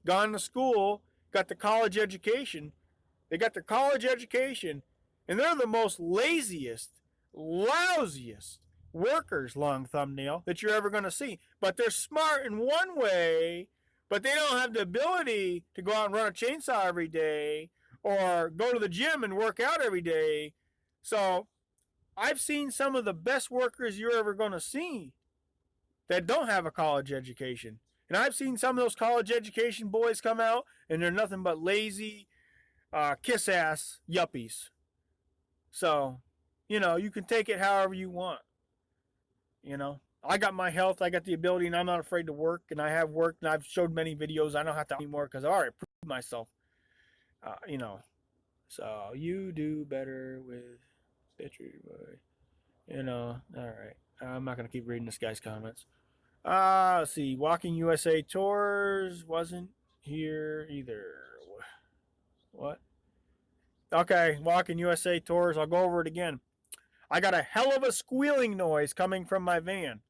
gone to school, got the college education. They got their college education, and they're the most laziest, lousiest workers, long thumbnail, that you're ever going to see. But they're smart in one way, but they don't have the ability to go out and run a chainsaw every day or go to the gym and work out every day. So I've seen some of the best workers you're ever going to see that don't have a college education. And I've seen some of those college education boys come out and they're nothing but lazy, kiss ass yuppies. So, you can take it however you want. I got my health, I got the ability, and I'm not afraid to work. And I have worked, and I've showed many videos. I don't have to anymore because I already proved myself. Uh, you know, so you do better with Bitchy Boy. All right. I'm not gonna keep reading this guy's comments. Let's see. Walking USA Tours wasn't here either. What? Okay, Walking USA Tours. I'll go over it again. I got a hell of a squealing noise coming from my van.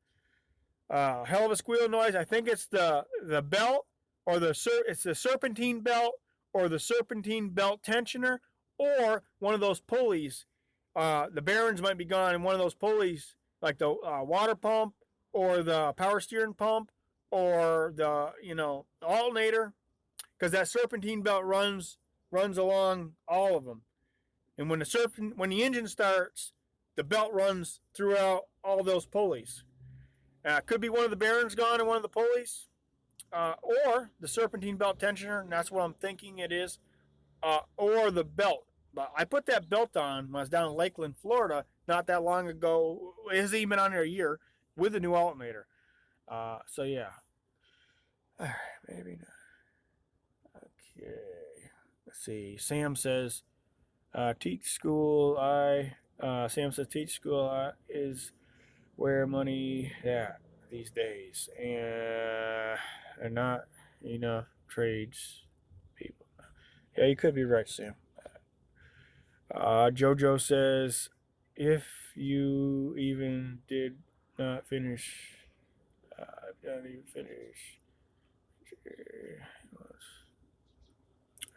Hell of a squealing noise. I think it's the belt or it's the serpentine belt or the serpentine belt tensioner or one of those pulleys. The bearings might be gone, and one of those pulleys, like the water pump or the power steering pump or the alternator, because that serpentine belt runs along all of them. And when the engine starts, the belt runs throughout all those pulleys. Could be one of the bearings gone and one of the pulleys, or the serpentine belt tensioner, and that's what I'm thinking it is, or the belt. But I put that belt on when I was down in Lakeland, Florida, not that long ago. It hasn't even been on there a year with a new alternator. So yeah. All right, maybe not. Okay. Let's see. Sam says, teach school. Sam says, teach school is where money at these days, and not enough trades people. Yeah, you could be right, Sam. Jojo says, if you even did not finish, didn't even finish.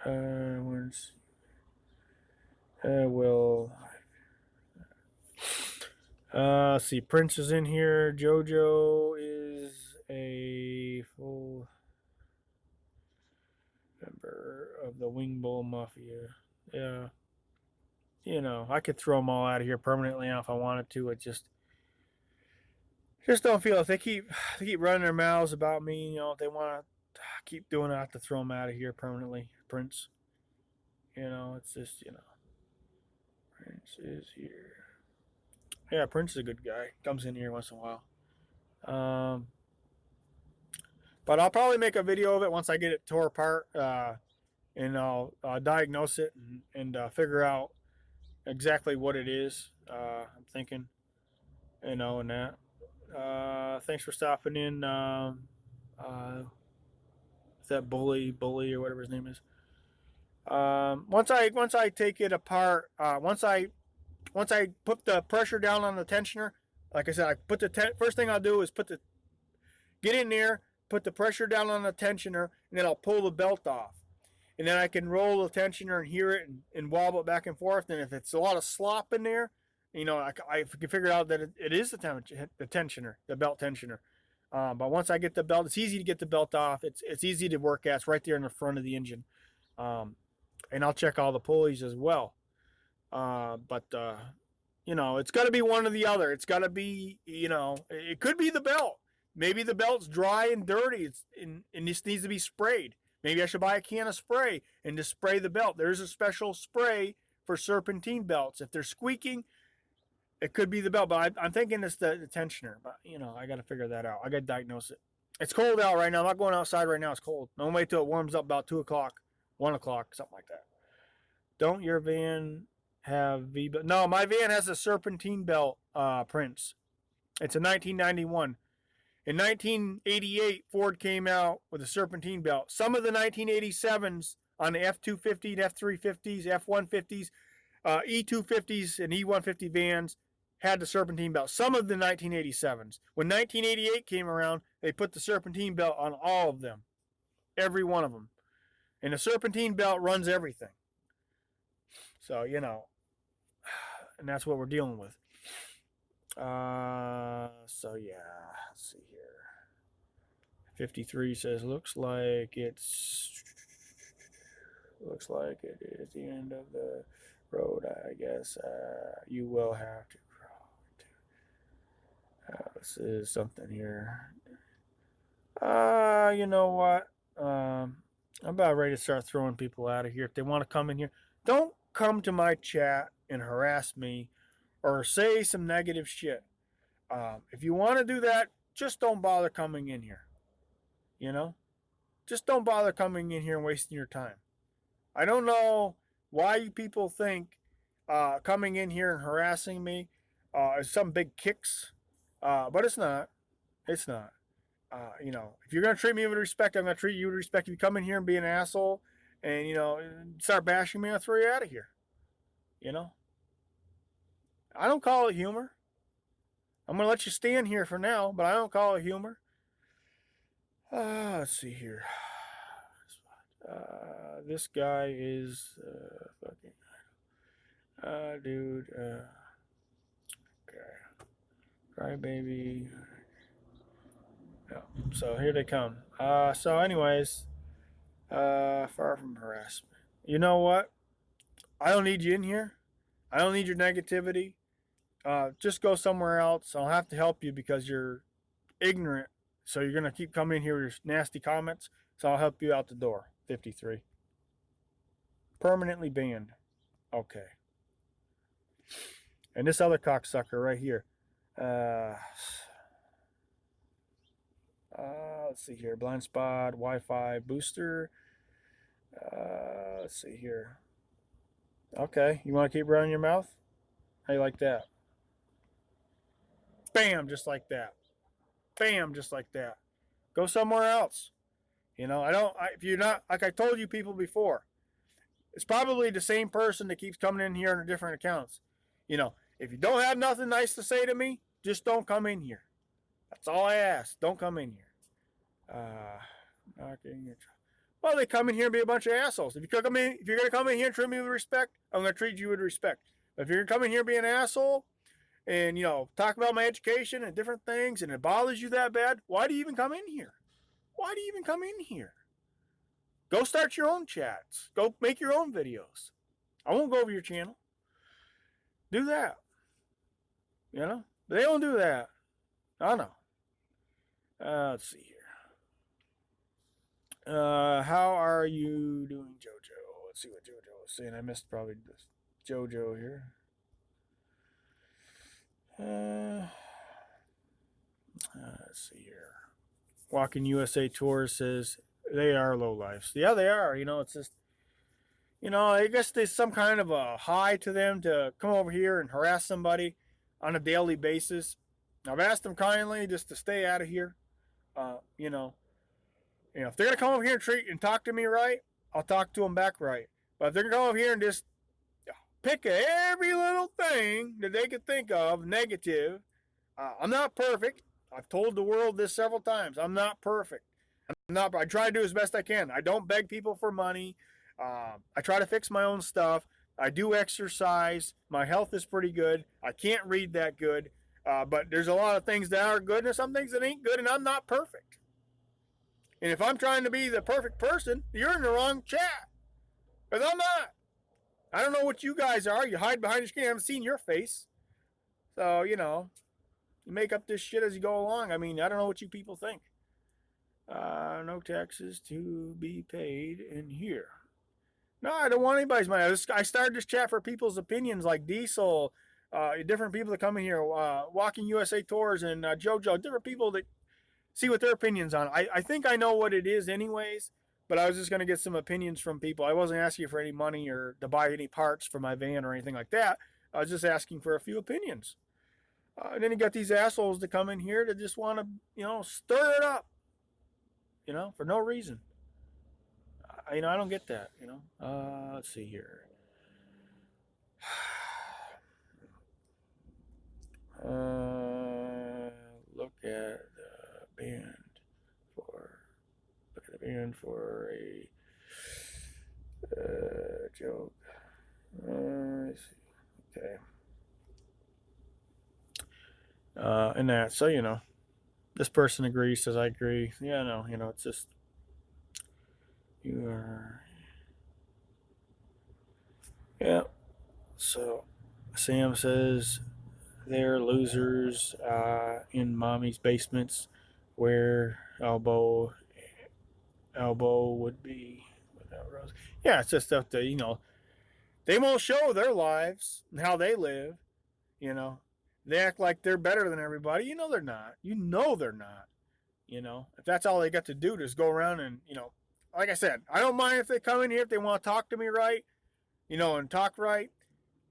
Once, well, see, Prince is in here. Jojo is a full member of the Wing Bull Mafia. Yeah. I could throw them all out of here permanently now if I wanted to. It just don't feel if they keep running their mouths about me. If they want to keep doing it, I have to throw them out of here permanently. Prince. It's just Prince is here. Yeah, Prince is a good guy. Comes in here once in a while. But I'll probably make a video of it once I get it tore apart, and I'll diagnose it and figure out exactly what it is. I'm thinking, and that. Thanks for stopping in. That bully or whatever his name is. Once I take it apart, once I put the pressure down on the tensioner, like I said, I put the first thing I'll do is get in there, put the pressure down on the tensioner, and then I'll pull the belt off. And then I can roll the tensioner and hear it and wobble it back and forth. And if it's a lot of slop in there, I can figure out that it is the tensioner, the belt tensioner. But once I get the belt, it's easy to get the belt off. It's easy to work at. It's right there in the front of the engine. And I'll check all the pulleys as well. But it's got to be one or the other. It's got to be, it could be the belt. Maybe the belt's dry and dirty. And this needs to be sprayed. Maybe I should buy a can of spray and just spray the belt. There's a special spray for serpentine belts. If they're squeaking, it could be the belt. But I'm thinking it's the tensioner. But, I got to figure that out. I got to diagnose it. It's cold out right now. I'm not going outside right now. It's cold. Don't wait till it warms up about 2 o'clock, 1 o'clock, something like that. Don't your van have V-belt? No, my van has a serpentine belt prints. It's a 1991. In 1988, Ford came out with a serpentine belt. Some of the 1987s on the F-250, F-350s, F-150s, E-250s, and E-150 vans had the serpentine belt. Some of the 1987s. When 1988 came around, they put the serpentine belt on all of them. Every one of them. And the serpentine belt runs everything. So, and that's what we're dealing with. So yeah, let's see here. 53 says, looks like it is the end of the road, I guess. You will have to this is something here. You know what? I'm about ready to start throwing people out of here. If they want to come in here, don't come to my chat and harass me or say some negative shit. If you want to do that, just don't bother coming in here. Just don't bother coming in here and wasting your time. I don't know why you people think coming in here and harassing me is some big kicks, but it's not. It's not. If you're going to treat me with respect, I'm going to treat you with respect. If you come in here and be an asshole and, start bashing me, I'll throw you out of here. I don't call it humor. I'm going to let you stand here for now, but I don't call it humor. Let's see here. This guy is fucking dude. Okay. Crybaby. Yeah. So here they come. So anyways, far from harassment. You know what? I don't need you in here. I don't need your negativity. Just go somewhere else. I'll have to help you because you're ignorant. So you're going to keep coming in here with your nasty comments. So I'll help you out the door. 53. Permanently banned. Okay. And this other cocksucker right here. Let's see here. Blind spot, Wi-Fi booster. Let's see here. Okay. You want to keep running your mouth? How you like that? Bam, just like that. Bam, just like that. Go somewhere else. If you're not, like I told you people before, it's probably the same person that keeps coming in here under different accounts. If you don't have nothing nice to say to me, just don't come in here. That's all I ask. Don't come in here. Well, they come in here and be a bunch of assholes. If you're going to come in here and treat me with respect, I'm going to treat you with respect. But if you're going to come in here and be an asshole and, talk about my education and different things and it bothers you that bad, why do you even come in here? Why do you even come in here? Go start your own chats. Go make your own videos. I won't go over your channel. Do that. They don't do that. I know. Let's see here. How are you doing, JoJo? Let's see what JoJo was saying. I missed probably this JoJo here. Let's see here. Walking USA Tours says they are low lives. Yeah, they are. It's just, I guess there's some kind of a high to them to come over here and harass somebody on a daily basis. I've asked them kindly just to stay out of here. Uh, you know, if they're gonna come over here and treat and talk to me right, I'll talk to them back right. But if they're gonna come over here and just pick every little thing that they could think of negative, I'm not perfect. I've told the world this several times. I'm not perfect. I try to do as best I can. I don't beg people for money. I try to fix my own stuff. I do exercise. My health is pretty good. I can't read that good. But there's a lot of things that are good and there's some things that ain't good, and I'm not perfect. And if I'm trying to be the perfect person, you're in the wrong chat. Because I'm not. I don't know what you guys are. You hide behind your screen. I haven't seen your face. So, you make up this shit as you go along. I mean, I don't know what you people think. No taxes to be paid in here. No, I don't want anybody's money. I started this chat for people's opinions, like Diesel, different people that come in here, Walking USA Tours, and JoJo, different people that see what their opinions on. I think I know what it is anyways, but I was just going to get some opinions from people. I wasn't asking for any money or to buy any parts for my van or anything like that. I was just asking for a few opinions. And then you got these assholes that come in here that just want to, stir it up, for no reason. I don't get that, let's see here. Look at the band for a joke. Let's see. Okay. And that, so, this person agrees, says I agree. Yeah, no, it's just, you are, yeah. So, Sam says they're losers in mommy's basements where elbow would be. Yeah, it's just stuff that, they won't show their lives and how they live. They act like they're better than everybody. They're not. They're not. If that's all they got to do, just go around and, like I said, I don't mind if they come in here if they want to talk to me right, and talk right.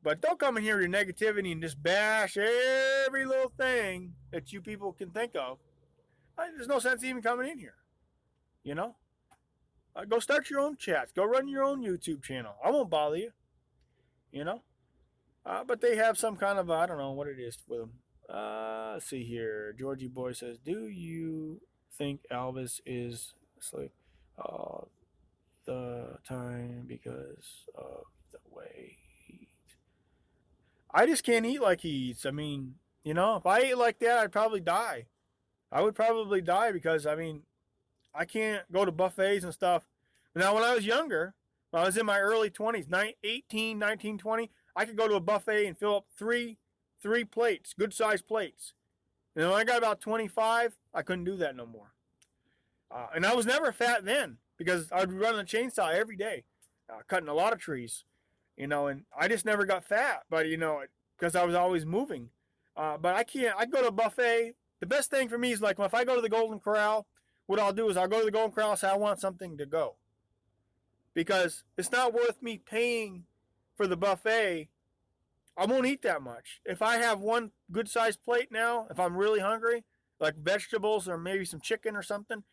But don't come in here with your negativity and just bash every little thing that you people can think of. There's no sense even coming in here. Go start your own chats. Go run your own YouTube channel. I won't bother you. But they have some kind of, I don't know what it is with them. Let's see here. Georgie Boy says, do you think Elvis is asleep all the time because of the way he eats? I just can't eat like he eats. I mean, if I ate like that, I'd probably die. I would probably die because, I can't go to buffets and stuff. Now, when I was younger, when I was in my early 20s, 18, 19, 20, I could go to a buffet and fill up three plates, good-sized plates. And when I got about 25, I couldn't do that no more. And I was never fat then because I would run a chainsaw every day, cutting a lot of trees, and I just never got fat, but, because I was always moving. But I can't. I go to a buffet. The best thing for me is like if I go to the Golden Corral, what I'll do is I'll go to the Golden Corral and say I want something to go. Because it's not worth me paying for the buffet. I won't eat that much. If I have one good-sized plate now, if I'm really hungry, like vegetables or maybe some chicken or something,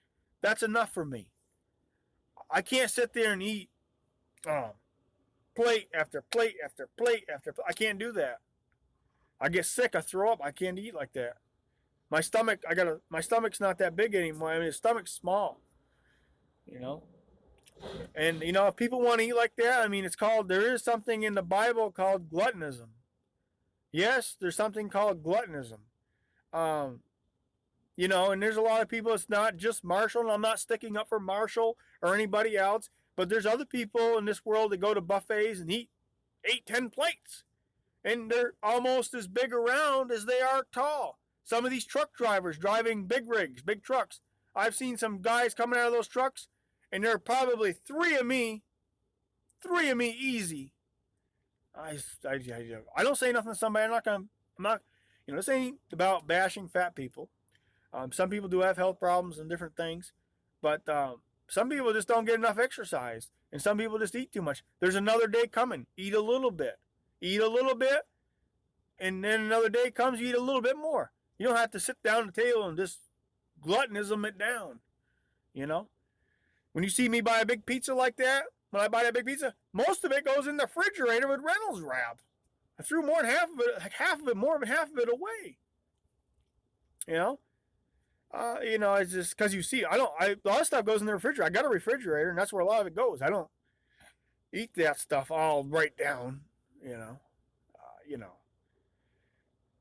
that's enough for me. I can't sit there and eat plate after plate after plate after plate. I can't do that. I get sick. I throw up. I can't eat like that. My stomach's not that big anymore. I mean, the stomach's small. And, if people want to eat like that, there is something in the Bible called gluttonism. Yes, there's something called gluttonism. And there's a lot of people, it's not just Marshall, and I'm not sticking up for Marshall or anybody else, but there's other people in this world that go to buffets and eat 8-10 plates. And they're almost as big around as they are tall. Some of these truck drivers driving big rigs, big trucks. I've seen some guys coming out of those trucks, and there are probably three of me easy. I don't say nothing to somebody. I'm not, this ain't about bashing fat people. Some people do have health problems and different things, but some people just don't get enough exercise, and some people just eat too much. There's another day coming. Eat a little bit. Eat a little bit, and then another day comes, you eat a little bit more. You don't have to sit down at the table and just gluttonism it down, you know? When you see me buy a big pizza like that, when I buy that big pizza, most of it goes in the refrigerator with Reynolds wrap. I threw more than more than half of it away. You know? It's just because you see, a lot of stuff goes in the refrigerator. I got a refrigerator, and that's where a lot of it goes. I don't eat that stuff all right down, you know. You know.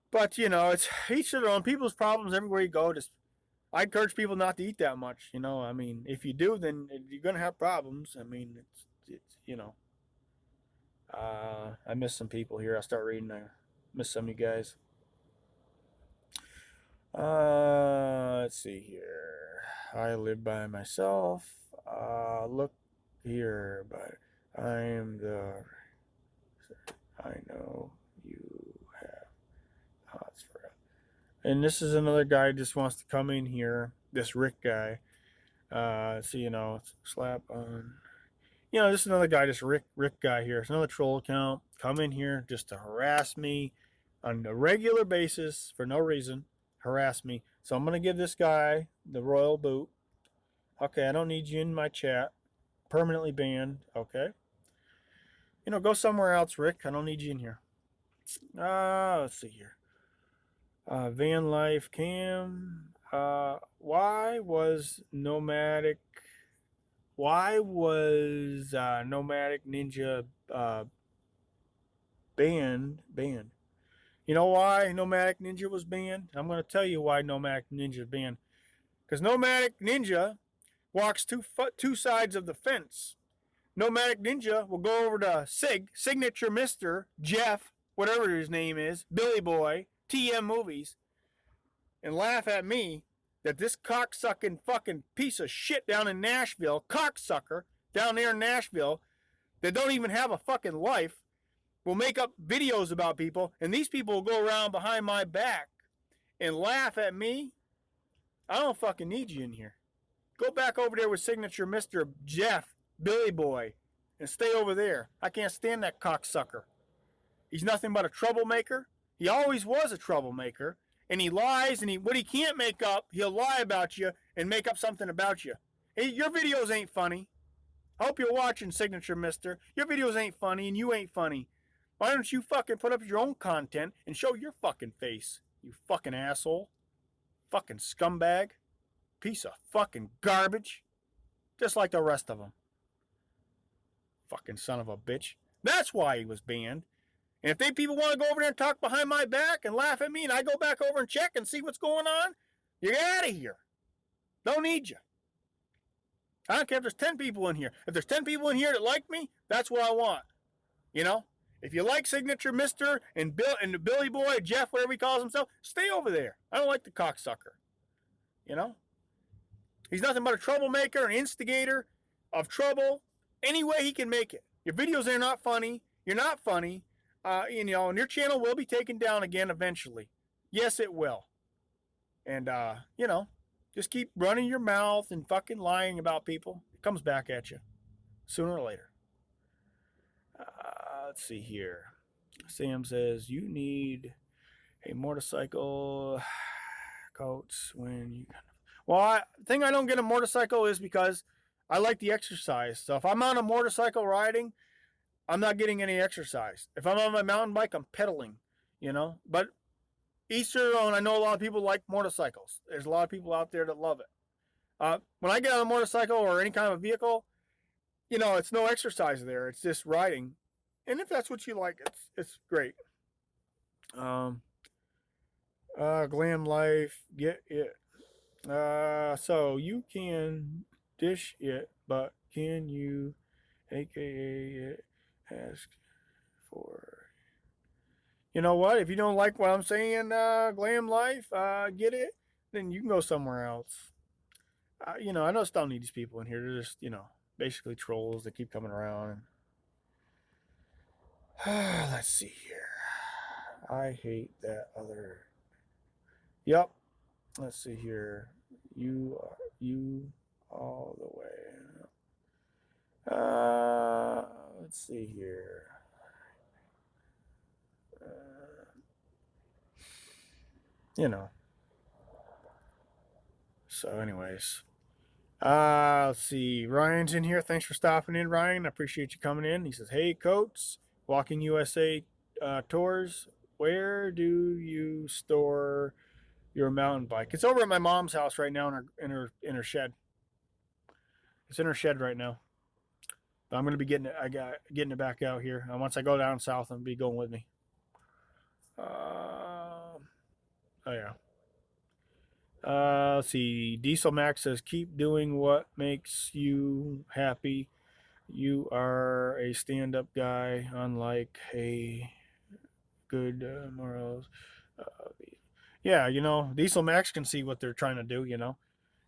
But, it's each of their own. People's problems everywhere you go. Just, I encourage people not to eat that much, I mean, if you do, then you're going to have problems. I mean, I miss some people here. I'll start reading. I miss some of you guys. Let's see here. I live by myself. Look here, but I am the. I know you have thoughts for it. And this is another guy who just wants to come in here. This Rick guy. Slap on. This is another guy, this Rick guy here. It's another troll account. Come in here just to harass me on a regular basis for no reason. Harass me. So I'm going to give this guy the royal boot. Okay, I don't need you in my chat. Permanently banned. Okay. Go somewhere else, Rick. I don't need you in here. Let's see here. Van Life Cam. Why was Nomadic Ninja banned? You know why Nomadic Ninja was banned? I'm going to tell you why Nomadic Ninja is banned. Because Nomadic Ninja walks two sides of the fence. Nomadic Ninja will go over to Signature Mr. Jeff, whatever his name is, Billy Boy, TM Movies, and laugh at me that this cocksucking fucking piece of shit down in Nashville, cocksucker down there in Nashville, that don't even have a fucking life, will make up videos about people, and these people will go around behind my back and laugh at me. I don't fucking need you in here. Go back over there with Signature Mr. Jeff, Billy Boy, and stay over there. I can't stand that cocksucker. He's nothing but a troublemaker. He always was a troublemaker. And he lies, and what he can't make up, he'll lie about you and make up something about you. Hey, your videos ain't funny. I hope you're watching, Signature Mister. Your videos ain't funny, and you ain't funny. Why don't you fucking put up your own content and show your fucking face, you fucking asshole. Fucking scumbag. Piece of fucking garbage. Just like the rest of them. Fucking son of a bitch. That's why he was banned. And if people want to go over there and talk behind my back and laugh at me, and I go back over and check and see what's going on, you get out of here. Don't need you. I don't care if there's 10 people in here. If there's 10 people in here that like me, that's what I want. If you like Signature Mister and Billy Boy, Jeff, whatever he calls himself, stay over there. I don't like the cocksucker. He's nothing but a troublemaker, an instigator of trouble. Any way he can make it. Your videos are not funny. You're not funny. And your channel will be taken down again eventually. Yes, it will. And, just keep running your mouth and fucking lying about people. It comes back at you sooner or later. Let's see here. Sam says, you need a motorcycle coach when you... Well, the thing I don't get a motorcycle is because I like the exercise. So if I'm on a motorcycle riding, I'm not getting any exercise. If I'm on my mountain bike, I'm pedaling, But each their own. I know a lot of people like motorcycles. There's a lot of people out there that love it. When I get on a motorcycle or any kind of vehicle, it's no exercise there. It's just riding. And if that's what you like, it's great. Glam Life, get it. So you can dish it, but can you, aka, ask for... You know what? If you don't like what I'm saying, Glam Life, get it, then you can go somewhere else. I just don't need these people in here. They're just, basically trolls that keep coming around. Let's see here. I hate that other... Yep. Let's see here. You all the way. Let's see here. Uh, you know. So, anyways, let's see. Ryan's in here. Thanks for stopping in, Ryan. I appreciate you coming in. He says, "Hey, Coates, Walking USA tours. Where do you store your mountain bike?" It's over at my mom's house right now in her shed. It's in her shed right now. But I'm gonna be getting it back out here. And once I go down south, I'm gonna be going with me. Oh yeah. Let's see. Diesel Max says, "Keep doing what makes you happy. You are a stand-up guy, unlike a good morals." Uh, yeah, Diesel Max can see what they're trying to do.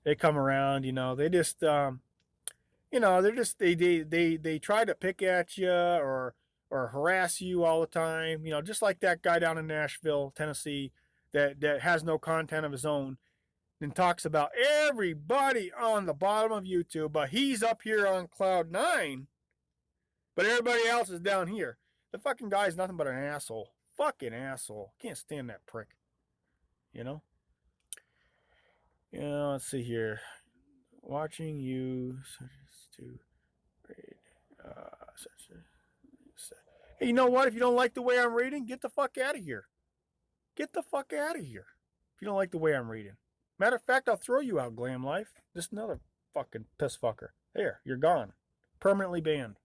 They come around. They just they're just they try to pick at you or harass you all the time. Just like that guy down in Nashville, Tennessee, that has no content of his own and talks about everybody on the bottom of YouTube, but he's up here on cloud nine, but everybody else is down here. The fucking guy's nothing but an asshole. Fucking asshole. Can't stand that prick. You know? Let's see here. Watching you to read. Hey, you know what? If you don't like the way I'm reading, get the fuck out of here. Get the fuck out of here. If you don't like the way I'm reading. Matter of fact, I'll throw you out, Glam Life. Just another fucking piss fucker. There, you're gone. Permanently banned.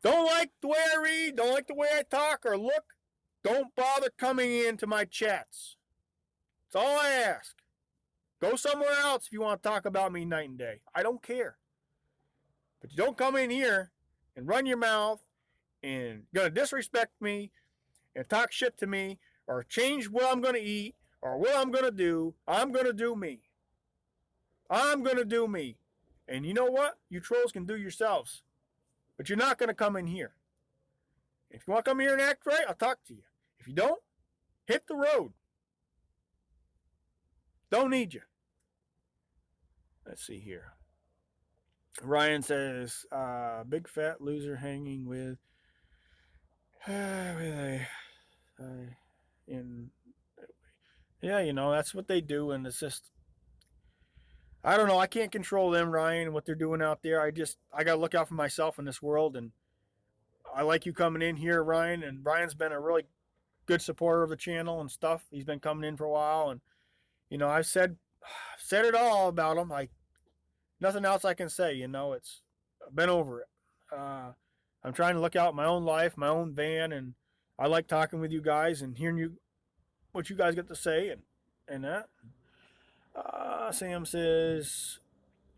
Don't like the way I read, don't like the way I talk or look, don't bother coming into my chats. That's all I ask. Go somewhere else if you want to talk about me night and day. I don't care. But you don't come in here and run your mouth and gonna disrespect me and talk shit to me or change what I'm gonna eat or what I'm gonna do. I'm gonna do me. I'm gonna do me. And you know what? You trolls can do yourselves. But you're not gonna come in here. If you want to come here and act right, I'll talk to you. If you don't, hit the road. Don't need you. Let's see here. Ryan says, big fat loser hanging with a in yeah, that's what they do, and it's just I don't know. I can't control them, Ryan, and what they're doing out there. I gotta look out for myself in this world, and I like you coming in here, Ryan. And Ryan's been a really good supporter of the channel and stuff. He's been coming in for a while, and I've said it all about him. Nothing else I can say. I've been over it. I'm trying to look out my own life, my own van, and I like talking with you guys and hearing what you guys get to say and that. Sam says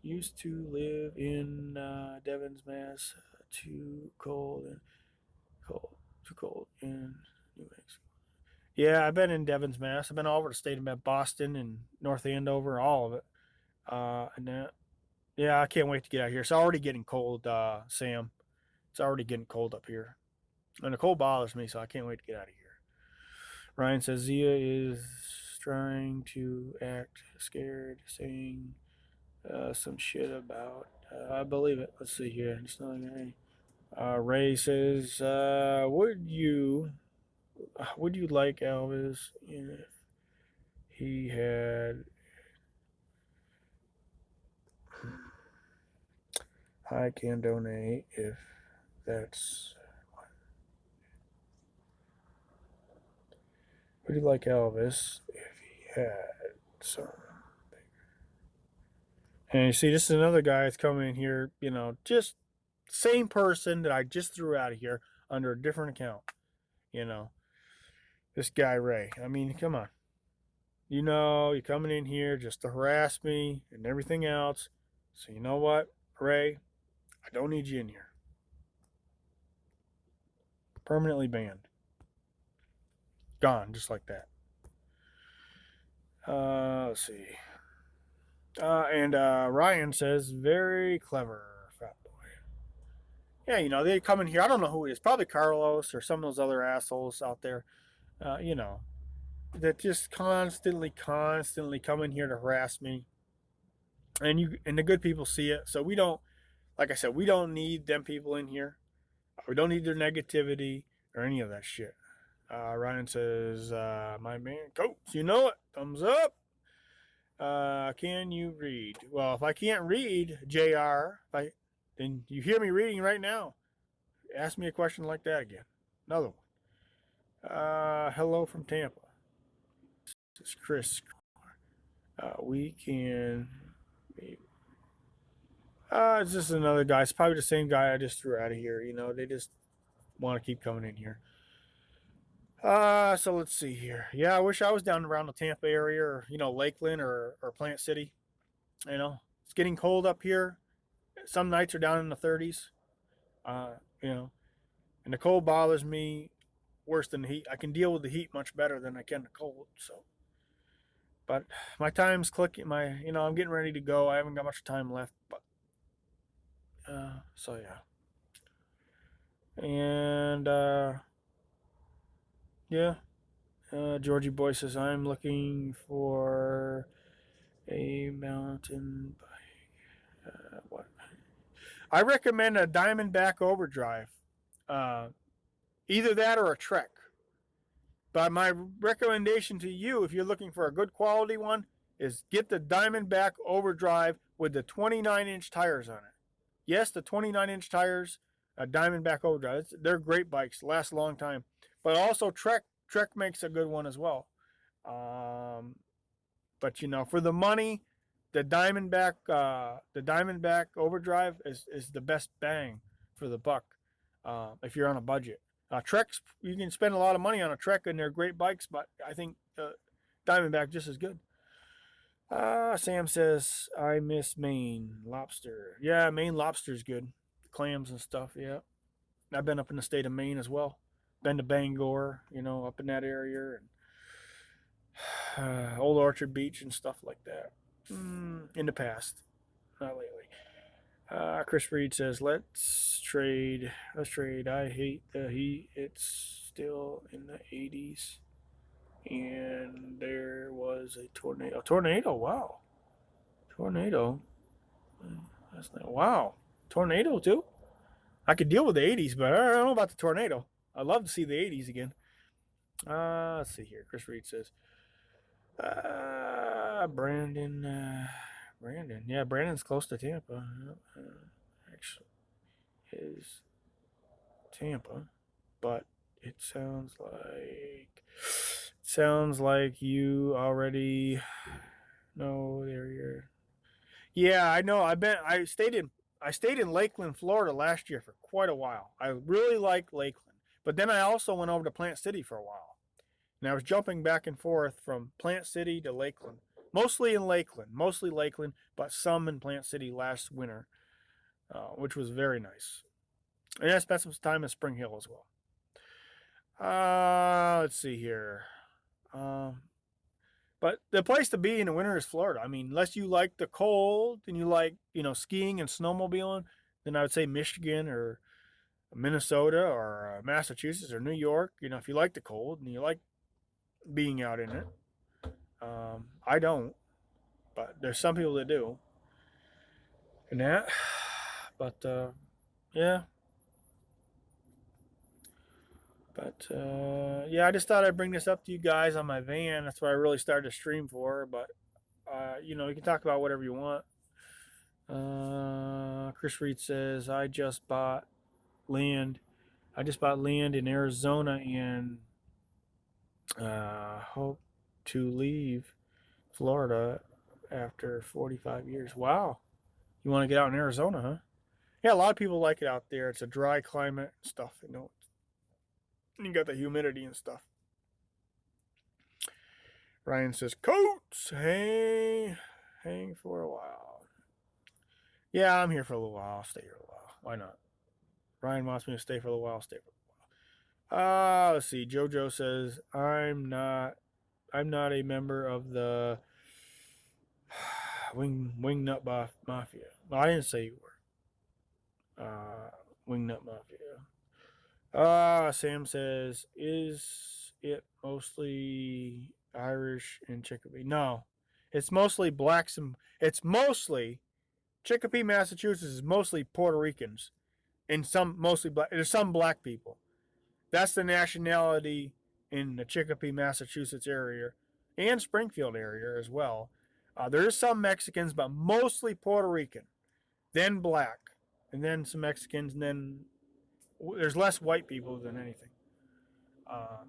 used to live in Devon's, Mass. Too cold too cold in New Mexico. Yeah, I've been in Devon's, Mass. I've been all over the state of Boston and North Andover, all of it. And that, yeah, I can't wait to get out here. It's already getting cold, Sam. It's already getting cold up here. And the cold bothers me, so I can't wait to get out of here. Ryan says Zia is trying to act scared, saying some shit about. I believe it. Let's see here. It's not like Ray says, would you like Elvis if he had? I can donate if that's. Would you like Elvis if he had some? And you see, this is another guy that's coming in here, just same person that I just threw out of here under a different account. This guy, Ray. I mean, come on. You're coming in here just to harass me and everything else. So, you know what, Ray? I don't need you in here. Permanently banned. Gone, just like that. Let's see. And Ryan says, very clever, fat boy. Yeah, they come in here. I don't know who it is. Probably Carlos or some of those other assholes out there. Uh, you know, that just constantly come in here to harass me. And the good people see it. So we don't, like I said, we don't need them people in here. We don't need their negativity or any of that shit. Ryan says, my man, Coach, you know it. Thumbs up. Can you read? Well, if I can't read, JR, then you hear me reading right now. Ask me a question like that again. Another one. Hello from Tampa. This is Chris. We can. It's just another guy. It's probably the same guy I just threw out of here. You know, they just want to keep coming in here. So let's see here. Yeah, I wish I was down around the Tampa area, or Lakeland or Plant City. You know, it's getting cold up here. Some nights are down in the 30s. Uh, you know, and the cold bothers me worse than the heat. I can deal with the heat much better than I can the cold. So, but my time's clicking. I'm getting ready to go. I haven't got much time left. But so yeah, and yeah. Georgie Boy says I'm looking for a mountain bike. What? I recommend a Diamondback Overdrive. Uh, Either that or a Trek. But my recommendation to you, if you're looking for a good quality one, is get the Diamondback Overdrive with the 29-inch tires on it. Yes, the 29-inch tires, Diamondback Overdrive. They're great bikes, last a long time. But also Trek makes a good one as well. Um, but for the money, the Diamondback Overdrive is the best bang for the buck. If you're on a budget. Treks, you can spend a lot of money on a Trek, and they're great bikes, but I think Diamondback just as good. Sam says, I miss Maine lobster. Yeah, Maine lobster's good. Clams and stuff, yeah. I've been up in the state of Maine as well. Been to Bangor, up in that area, and Old Orchard Beach and stuff like that. In the past, not lately. Chris Reed says, Let's trade. I hate the heat. It's still in the 80s. And there was a tornado. Wow. Tornado. That's not, wow. Tornado, too? I could deal with the 80s, but I don't know about the tornado. I'd love to see the 80s again. Let's see here. Chris Reed says, Brandon. Yeah, Brandon's close to Tampa. Actually, is Tampa, but it sounds like you already know the area. Yeah, I know. I stayed in Lakeland, Florida last year for quite a while. I really liked Lakeland, but then I also went over to Plant City for a while, and I was jumping back and forth from Plant City to Lakeland, mostly Lakeland, but some in Plant City last winter, which was very nice. And I spent some time in Spring Hill as well. Let's see here. But the place to be in the winter is Florida. I mean, unless you like the cold and you like, skiing and snowmobiling, then I would say Michigan or Minnesota or Massachusetts or New York. If you like the cold and you like being out in it. I don't, but there's some people that do. And that, but yeah. But yeah, I just thought I'd bring this up to you guys on my van. That's what I really started to stream for. But you can talk about whatever you want. Chris Reed says, I just bought land. In Arizona and hope to leave Florida after 45 years. Wow. You want to get out in Arizona, huh? Yeah, a lot of people like it out there. It's a dry climate and stuff, You got the humidity and stuff. Ryan says, Coats, hang for a while. Yeah, I'm here for a little while. I'll stay here a while. Why not? Ryan wants me to stay for a little while. I'll stay for a while. Let's see. JoJo says, I'm not a member of the Wingnut Mafia. Well, I didn't say you were. Wingnut Mafia. Sam says, is it mostly Irish in Chicopee. No, it's mostly blacks and it's mostly Chicopee, Massachusetts is mostly Puerto Ricans and some mostly black. There's some black people. That's the nationality in the Chicopee, Massachusetts area and Springfield area as well. There's some Mexicans, but mostly Puerto Rican, then black, and then some Mexicans, and then there's less white people than anything. Uh,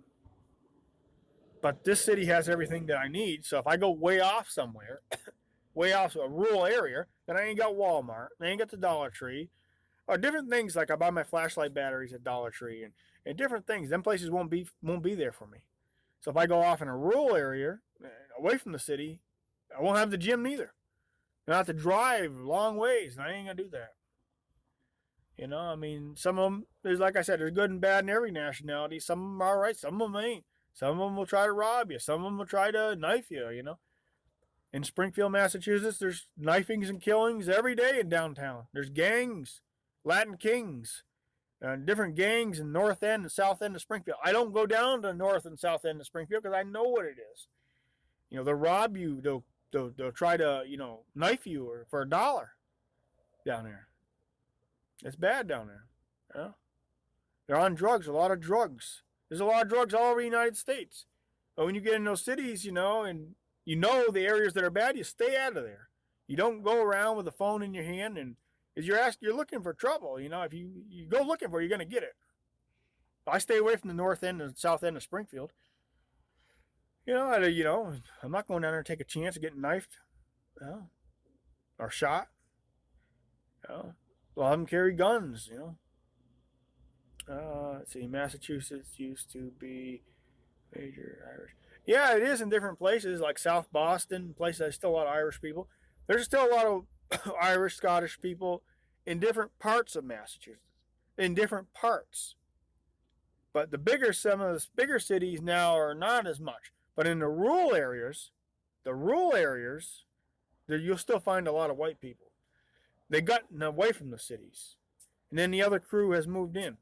but this city has everything that I need. So if I go way off somewhere, way off a rural area, then I ain't got Walmart, I ain't got the Dollar Tree, or different things like I buy my flashlight batteries at Dollar Tree and different things. Them places won't be there for me. So if I go off in a rural area, away from the city, I won't have the gym neither. I have to drive long ways, and I ain't gonna do that. You know, I mean, some of them, there's like I said, there's good and bad in every nationality. Some of them are all right, some of them ain't. Some of them will try to rob you, some of them will try to knife you, you know. In Springfield, Massachusetts, there's knifings and killings every day in downtown. There's gangs, Latin Kings, different gangs in North End and South End of Springfield. I don't go down to North and South End of Springfield because I know what it is. You know, they'll rob you, they'll try to, you know, knife you or for $1 down there. It's bad down there. Yeah. They're on drugs, a lot of drugs. There's a lot of drugs all over the United States. But when you get in those cities, you know, and you know the areas that are bad, you stay out of there. You don't go around with a phone in your hand and if you're looking for trouble, you know, if you go looking for it, you're going to get it. I stay away from the north end and south end of Springfield. You know, I'm not going down there to take a chance of getting knifed, you know, or shot. You know, a lot of them carry guns, you know. Let's see, Massachusetts used to be major Irish. Yeah, it is in different places like South Boston, places there's still a lot of Irish people. There's still a lot of Irish, Scottish people in different parts of Massachusetts, in different parts. But some of the bigger cities now are not as much. But in the rural areas, you'll still find a lot of white people. They gotten away from the cities, and then the other crew has moved in.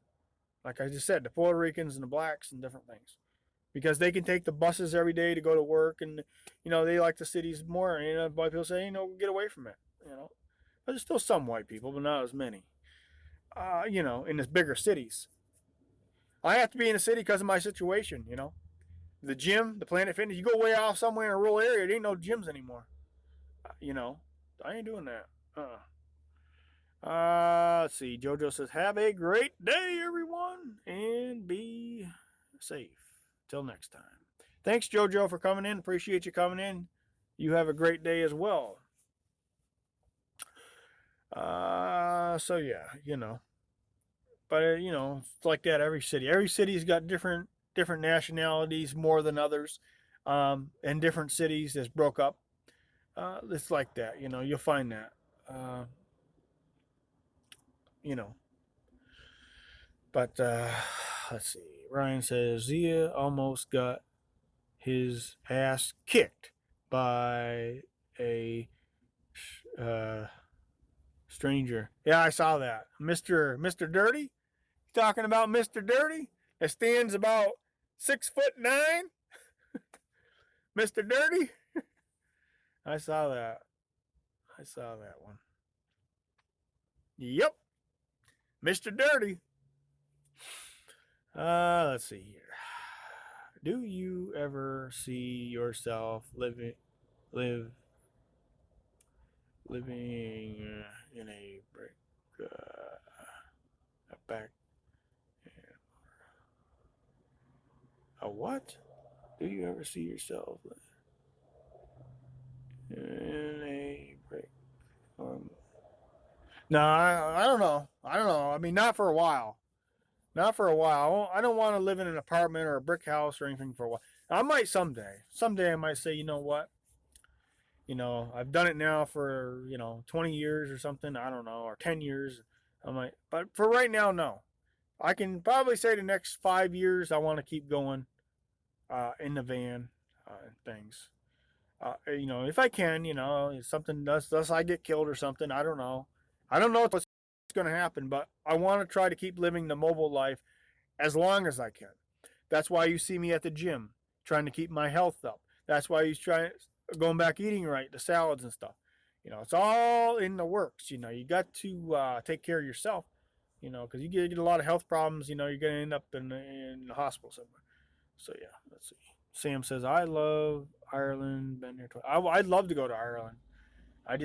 Like I just said, the Puerto Ricans and the blacks and different things, because they can take the buses every day to go to work, and you know they like the cities more. And you know, white people say, you know, get away from it. You know, but there's still some white people, but not as many. You know, in the bigger cities. I have to be in a city because of my situation. You know, the gym, the Planet Fitness. You go way off somewhere in a rural area, there ain't no gyms anymore. You know, I ain't doing that. Let's see. JoJo says, have a great day, everyone, and be safe. Till next time. Thanks, JoJo, for coming in. Appreciate you coming in. You have a great day as well. So yeah, you know. But you know, it's like that every city. Every city's got different nationalities more than others. And different cities that's broke up. It's like that, you know, you'll find that. You know. But let's see. Ryan says Zia almost got his ass kicked by a stranger. Yeah, I saw that. Mr. Dirty? Talking about Mr. Dirty? That stands about 6'9"? Mr. Dirty? I saw that. I saw that one. Yep. Mr. Dirty. Let's see here. Do you ever see yourself living in a brick a back a what? Do you ever see yourself in a brick? No, I don't know. I don't know. I mean, not for a while. Not for a while. I don't want to live in an apartment or a brick house or anything for a while. I might someday. Someday I might say, you know what? You know, I've done it now for, you know, 20 years or something. I don't know, or 10 years. I might, but for right now, no. I can probably say the next 5 years I want to keep going in the van and things. You know, if I can, you know, if something does I get killed or something. I don't know. I don't know what's going to happen, but I want to try to keep living the mobile life as long as I can. That's why you see me at the gym, trying to keep my health up. That's why he's trying going back eating right, the salads and stuff. It's all in the works. You got to take care of yourself. Because you get a lot of health problems. You're gonna end up in the hospital somewhere. So yeah, let's see. Sam says I love Ireland. Been there twice. I'd love to go to Ireland. I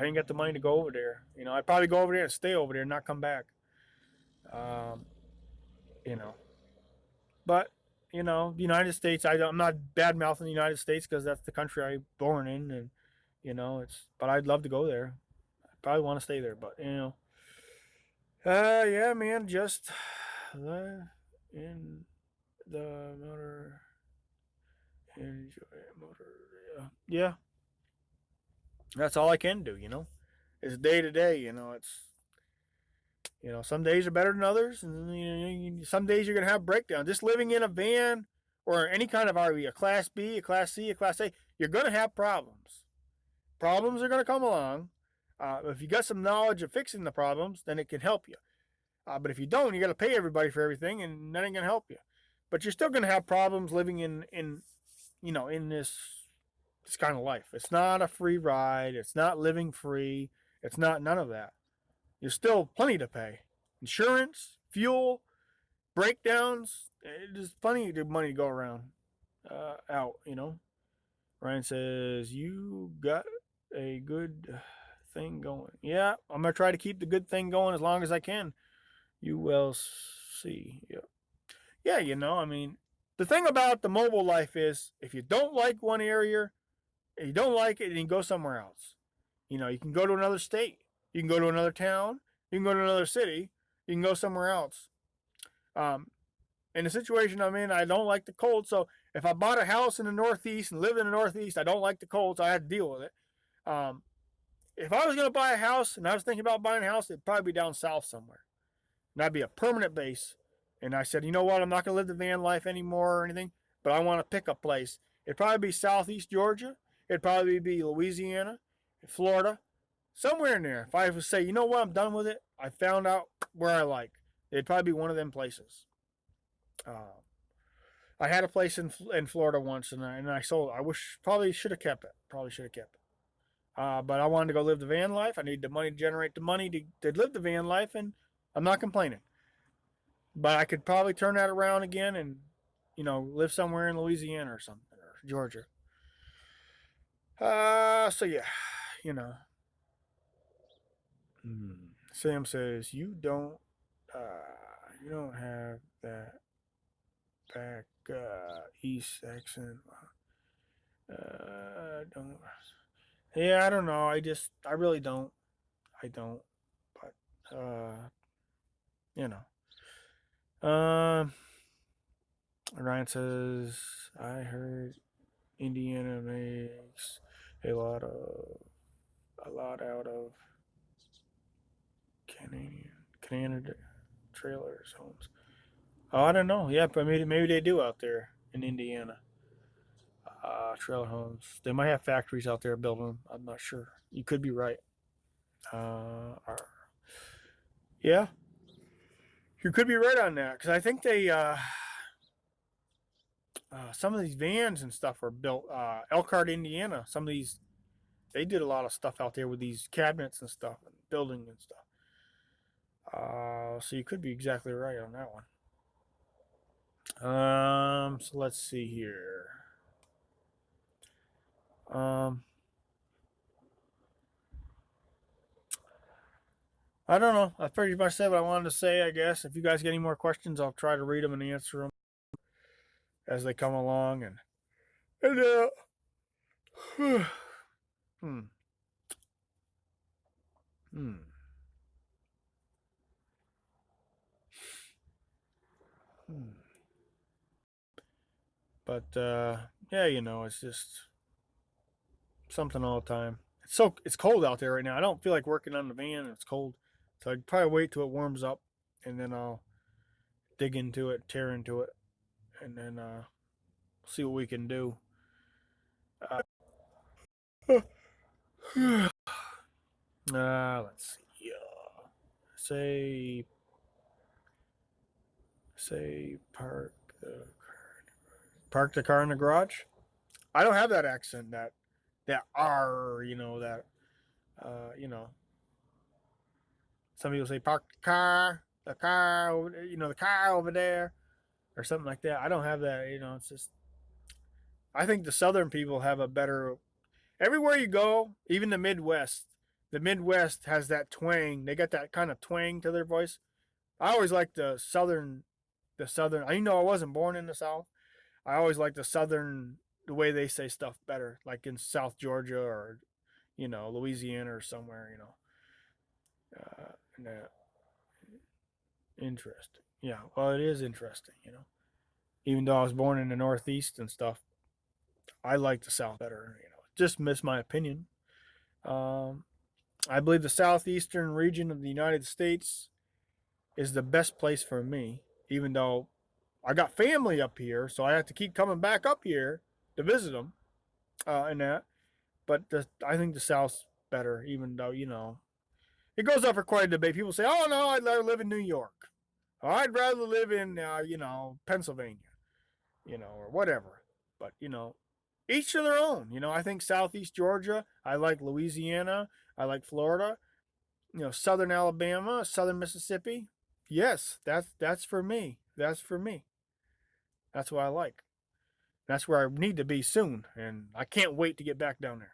ain't got the money to go over there. I'd probably go over there and stay over there and not come back. Um, you know, but the United States. I'm not bad mouthing the United States because that's the country I was born in, and it's. But I'd love to go there. I probably want to stay there, but yeah, man, just in the motor, enjoy motor. Yeah, that's all I can do. It's day to day. Some days are better than others, and some days you're gonna have breakdown. Just living in a van or any kind of RV, a Class B, a Class C, a Class A, you're gonna have problems. Problems are gonna come along. If you got some knowledge of fixing the problems, then it can help you. But if you don't, you got to pay everybody for everything, and that ain't gonna help you. But you're still gonna have problems living in this kind of life. It's not a free ride. It's not living free. It's not none of that. There's still plenty to pay. Insurance, fuel, breakdowns. There's plenty of money to go around. Out. Ryan says you got a good thing going. Yeah, I'm gonna try to keep the good thing going as long as I can. You will see. Yeah. Yeah, I mean, the thing about the mobile life is if you don't like one area, if you don't like it, then you go somewhere else. You can go to another state. You can go to another town. You can go to another city. You can go somewhere else. Um, in the situation I'm in, I don't like the cold. So if I bought a house in the Northeast and lived in the Northeast, I don't like the cold, so I had to deal with it. If I was going to buy a house and I was thinking about buying a house, it'd probably be down south somewhere. And that'd be a permanent base. And I said, you know what? I'm not going to live the van life anymore or anything, but I want to pick a place. It'd probably be southeast Georgia. It'd probably be Louisiana, Florida, somewhere in there. If I was to say, you know what? I'm done with it. I found out where I like. It'd probably be one of them places. I had a place in Florida once, and I sold it. I probably should have kept it. Probably should have kept it. But I wanted to go live the van life. I need the money to generate the money to live the van life, and I'm not complaining. But I could probably turn that around again and, live somewhere in Louisiana or something, or Georgia. So yeah, you know. Sam says you don't have that back east accent. Don't. Yeah, I don't know. I really don't. I don't. But you know. Ryan says I heard Indiana makes a lot out of Canada trailers homes. Oh, I don't know. Yeah, but maybe they do out there in Indiana. Trailer homes. They might have factories out there building them. I'm not sure. You could be right. Yeah, you could be right on that because I think they some of these vans and stuff were built Elkhart, Indiana. Some of these they did a lot of stuff out there with these cabinets and stuff and building and stuff. So you could be exactly right on that one. So let's see here. I don't know. I pretty much said what I wanted to say, I guess. If you guys get any more questions, I'll try to read them and answer them as they come along. And hmm. Hmm. Hmm. But yeah, it's just something all the time. It's cold out there right now. I don't feel like working on the van and it's cold. So I'd probably wait till it warms up and then I'll dig into it, tear into it, and then see what we can do. Let's see. Say say park the car in the garage. I don't have that accent, that R, you know, that you know, some people say park the car, you know, the car over there, or something like that. I don't have that, you know. It's just I think the Southern people have a better. Everywhere you go, even the Midwest. The Midwest has that twang. They got that kind of twang to their voice. I always like the Southern. I know I wasn't born in the South. I always like the Southern, the way they say stuff better, like in South Georgia or you know Louisiana or somewhere. You know, interesting. Yeah, well, it is interesting. You know, even though I was born in the Northeast and stuff, I like the South better. You know, just miss my opinion. Um, I believe the southeastern region of the United States is the best place for me, even though I got family up here, so I have to keep coming back up here to visit them and that. But I think the South's better, even though, you know, it goes up for quite a debate. People say, oh, no, I'd rather live in New York. Or I'd rather live in, you know, Pennsylvania, you know, or whatever. But, you know, each to their own. You know, I think Southeast Georgia, I like Louisiana, I like Florida, you know, Southern Alabama, Southern Mississippi. Yes, that's for me. That's for me. That's what I like. That's where I need to be soon, and I can't wait to get back down there.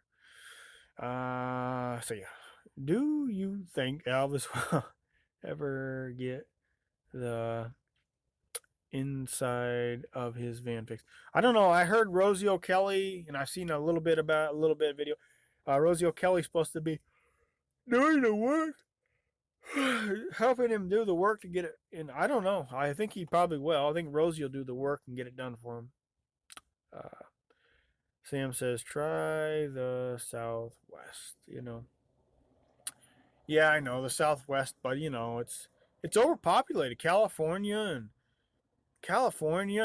So yeah, do you think Elvis will ever get the inside of his van fixed? I don't know. I heard Rosie O'Kelly, and I've seen a little bit of video. Rosie O'Kelly's supposed to be doing the work, helping him do the work to get it in. I don't know. I think he probably will. I think Rosie will do the work and get it done for him. Uh, Sam says, try the Southwest, you know. Yeah, I know the Southwest, but you know, it's overpopulated. California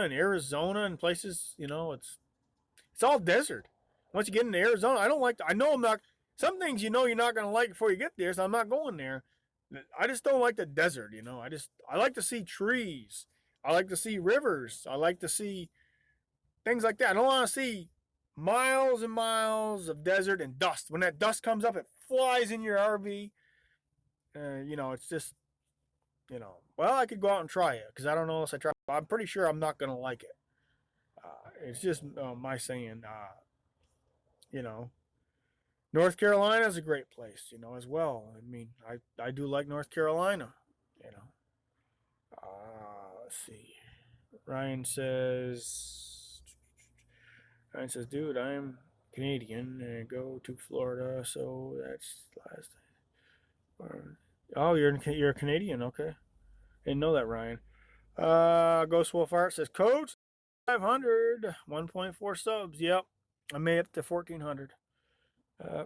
and Arizona and places, you know, it's all desert. Once you get into Arizona, I don't like I know I'm not some things you know you're not gonna like before you get there, so I'm not going there. I just don't like the desert, you know. I like to see trees. I like to see rivers. I like to see things like that. I don't want to see miles and miles of desert and dust. When that dust comes up, it flies in your RV. You know, it's just, you know, well, I could go out and try it because I don't know unless I try. I'm pretty sure I'm not going to like it. It's just my saying, you know, North Carolina is a great place, you know, as well. I mean, I do like North Carolina, you know. Let's see. Ryan says, Ryan says, dude, I'm Canadian and go to Florida, so that's last. Oh, you're a Canadian, okay. Didn't know that, Ryan. Ghost Wolf Art says, Coach 500, 1.4 subs. Yep, I made it to 1400. Uh,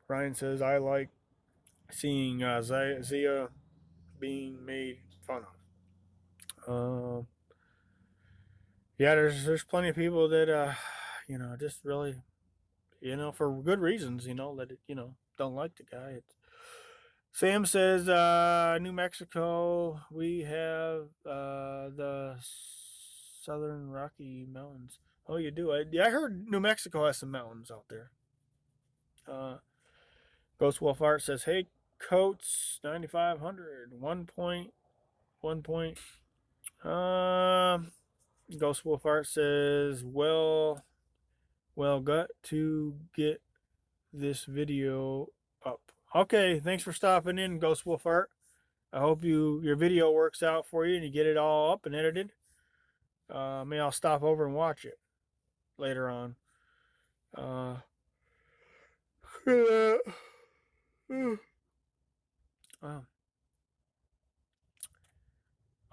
Ryan says, I like seeing Zia being made fun of. Yeah, there's plenty of people that you know, just really, you know, for good reasons, you know, that you know don't like the guy. Sam says, New Mexico, we have the Southern Rocky Mountains. Oh, you do? I heard New Mexico has some mountains out there. Uh, Ghost Wolf Art says, hey, Coats 9500, 1.1 point. Ghost Wolf Art says, well, got to get this video up. Okay, thanks for stopping in, Ghost Wolf Art. I hope your video works out for you and you get it all up and edited. Maybe I'll stop over and watch it later on. Oh,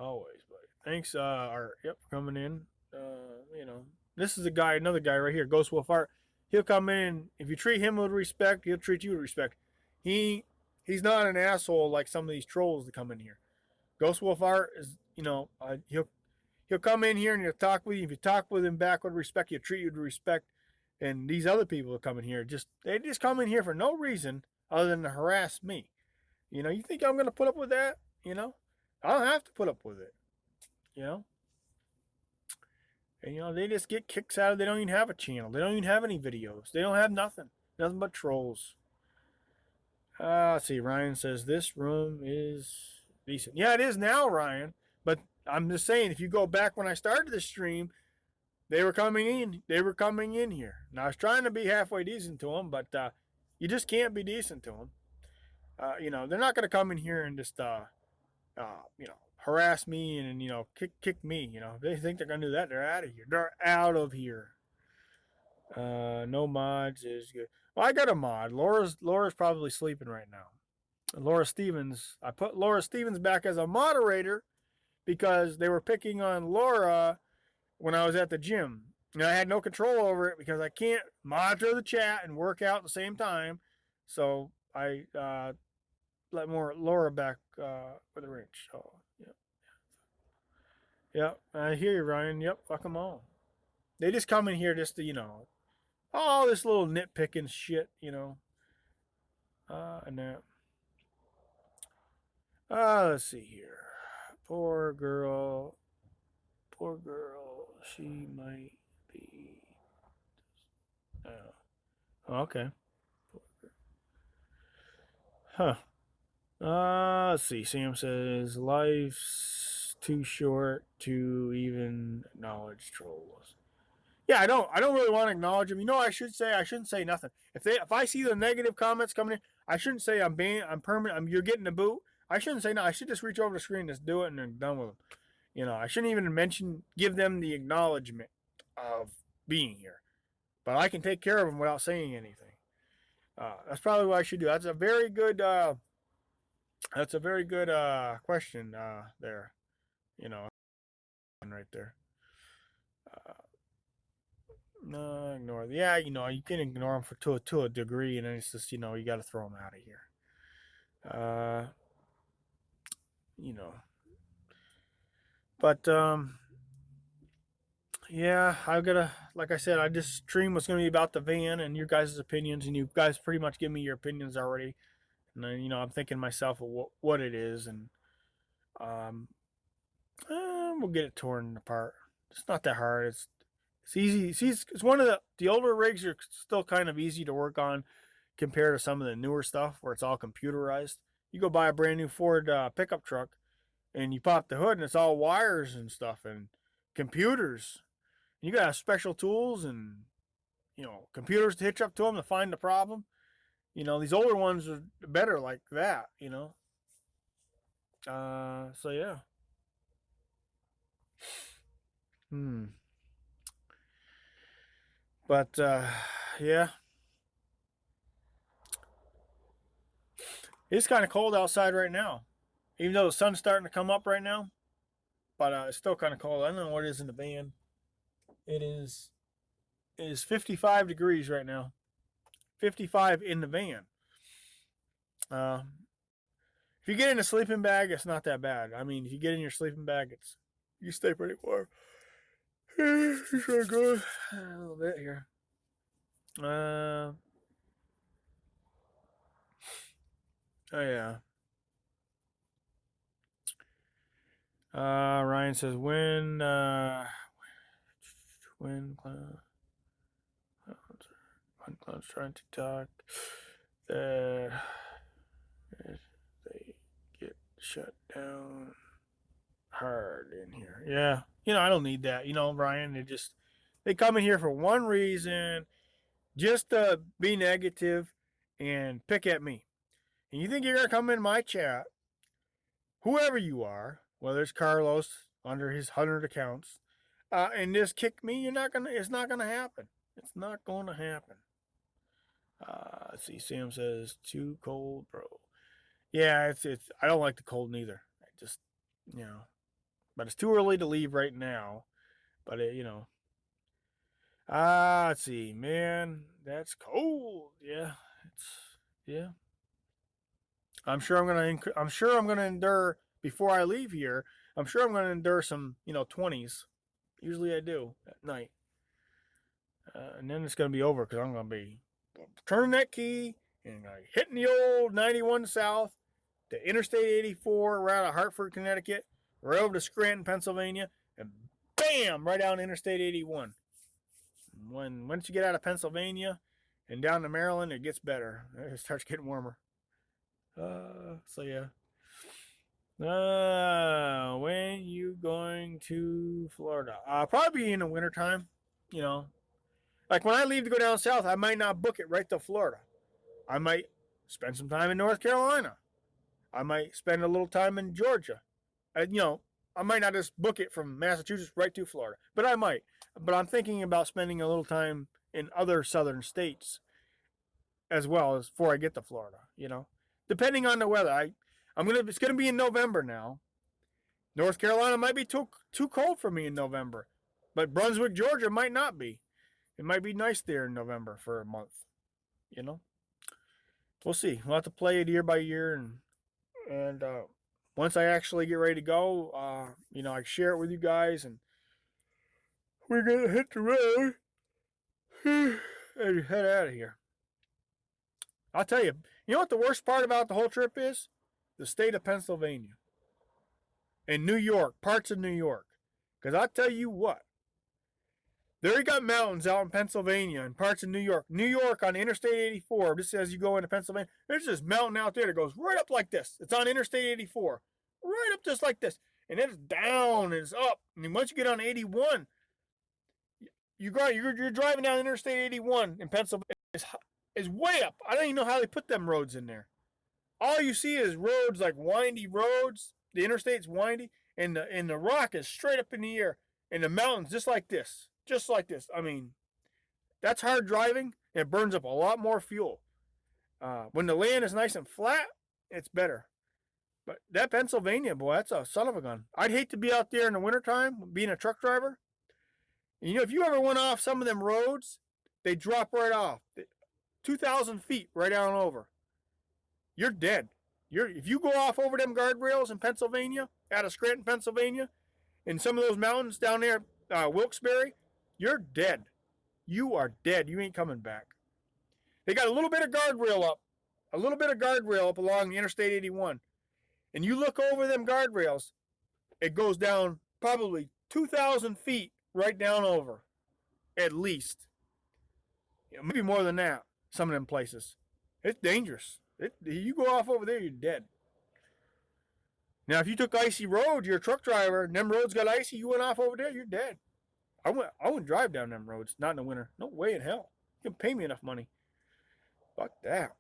always, buddy. Thanks, Art. Yep, for coming in. You know, this is another guy right here, Ghost Wolf Art. He'll come in. If you treat him with respect, he'll treat you with respect. He's not an asshole like some of these trolls that come in here. Ghost Wolf Art is, you know, he'll come in here and he'll talk with you. If you talk with him back with respect, he'll treat you with respect. And these other people that come in here they just come in here for no reason other than to harass me. You know, you think I'm gonna put up with that? You know, I don't have to put up with it. You know, And, you know, they just get kicks out of it. They don't even have a channel. They don't even have any videos. They don't have nothing. Nothing but trolls. Let's see. Ryan says this room is decent. Yeah, it is now, Ryan. But I'm just saying, if you go back when I started the stream, they were coming in. They were coming in here. And I was trying to be halfway decent to them, but you just can't be decent to them. You know, they're not going to come in here and just, you know, harass me and, you know, kick me. You know, if they think they're going to do that, they're out of here. They're out of here. No mods is good. Well, I got a mod. Laura's probably sleeping right now. Laura Stevens. I put Laura Stevens back as a moderator because they were picking on Laura when I was at the gym. And I had no control over it because I can't monitor the chat and work out at the same time. So I let Laura back with a wrench. So, yeah. Yeah, I hear you, Ryan. Yep, fuck them all. They just come in here just to, you know, all this little nitpicking shit, you know. And that. Let's see here. Poor girl. Poor girl. She might be. Okay. Huh. Let's see. Sam says life's too short to even acknowledge trolls. Yeah, I don't really want to acknowledge them. You know, I shouldn't say nothing. If I see the negative comments coming in, I shouldn't say I'm permanent. You're getting a boot. I shouldn't say no. I should just reach over the screen, and just do it, and then done with them. You know, I shouldn't even give them the acknowledgement of being here. But I can take care of them without saying anything. That's probably what I should do. That's a very good question there. You know, right there. No, ignore. Yeah, you know, you can ignore them to a degree, and then it's just, you know, you got to throw them out of here. You know, but yeah, I've got to, like I said, this stream was going to be about the van and your guys' opinions, and you guys pretty much give me your opinions already. And then, you know, I'm thinking myself of what it is, and we'll get it torn apart. It's not that hard. It's easy. See, it's one of the older rigs are still kind of easy to work on compared to some of the newer stuff where it's all computerized. You go buy a brand new Ford pickup truck, and you pop the hood, and it's all wires and stuff and computers. You got special tools and, you know, computers to hitch up to them to find the problem. You know, these older ones are better like that. You know. So yeah. But yeah, it's kind of cold outside right now, even though the sun's starting to come up right now. But it's still kind of cold. I don't know what it is in the van. It is 55 degrees right now. 55 in the van. If you get in a sleeping bag, it's not that bad. I mean, if you get in your sleeping bag, you stay pretty warm. Just gonna go a little bit here. Oh yeah. Ryan says when clown's trying to talk that they get shut down hard in here. Yeah, you know, I don't need that. You know, Ryan, they come in here for one reason, just to be negative and pick at me. And you think you're gonna come in my chat, whoever you are, whether it's Carlos under his 100 accounts, and just kick me? It's not gonna happen. It's not gonna happen. Let's see. Sam says too cold, bro. Yeah, it's. I don't like the cold neither. I just, you know, but it's too early to leave right now. But you know, let's see, man, that's cold. Yeah, yeah. I'm sure I'm gonna endure before I leave here. I'm sure I'm gonna endure some, you know, 20s. Usually I do at night, and then it's gonna be over because I'm gonna be turning that key and hitting the old 91 south to Interstate 84 right out of Hartford, Connecticut, right over to Scranton, Pennsylvania, and bam! bam, right down Interstate 81. Once you get out of Pennsylvania and down to Maryland, it gets better. It starts getting warmer. So yeah. When you going to Florida? Probably in the wintertime. You know, like when I leave to go down south, I might not book it right to Florida. I might spend some time in North Carolina. I might spend a little time in Georgia. I might not just book it from Massachusetts right to Florida, but I might. But I'm thinking about spending a little time in other southern states as well as before I get to Florida. Depending on the weather. It's gonna be in November now. North Carolina might be too cold for me in November, but Brunswick, Georgia might not be. It might be nice there in November for a month. We'll see. We'll have to play it year by year, and once I actually get ready to go, I share it with you guys, and we're gonna hit the road and head out of here. I'll tell you. You know what the worst part about the whole trip is? The state of Pennsylvania and New York, parts of New York. Because I'll tell you what, there you got mountains out in Pennsylvania and parts of New York. New York on Interstate 84, just as you go into Pennsylvania, there's this mountain out there that goes right up like this. It's on Interstate 84, right up just like this. And then it's down and it's up. And once you get on 81, you're driving down Interstate 81 in Pennsylvania. It's way up. I don't even know how they put them roads in there. All you see is roads, like windy roads. The interstate's windy, and the rock is straight up in the air. And the mountains just like this. Just like this. I mean, that's hard driving. It burns up a lot more fuel. When the land is nice and flat, it's better. But that Pennsylvania, boy, that's a son of a gun. I'd hate to be out there in the wintertime being a truck driver. And, if you ever went off some of them roads, they drop right off. 2,000 feet right down over. You're dead. If you go off over them guardrails in Pennsylvania, out of Scranton, Pennsylvania, in some of those mountains down there, Wilkes-Barre, you're dead. You are dead. You ain't coming back. They got a little bit of guardrail up along the Interstate 81. And you look over them guardrails, it goes down probably 2,000 feet right down over, at least. Maybe more than that, some of them places. It's dangerous. You go off over there, you're dead. Now, if you took icy roads, you're a truck driver, and them roads got icy, you went off over there, you're dead. I wouldn't drive down them roads, not in the winter. No way in hell. You can pay me enough money. Fuck that.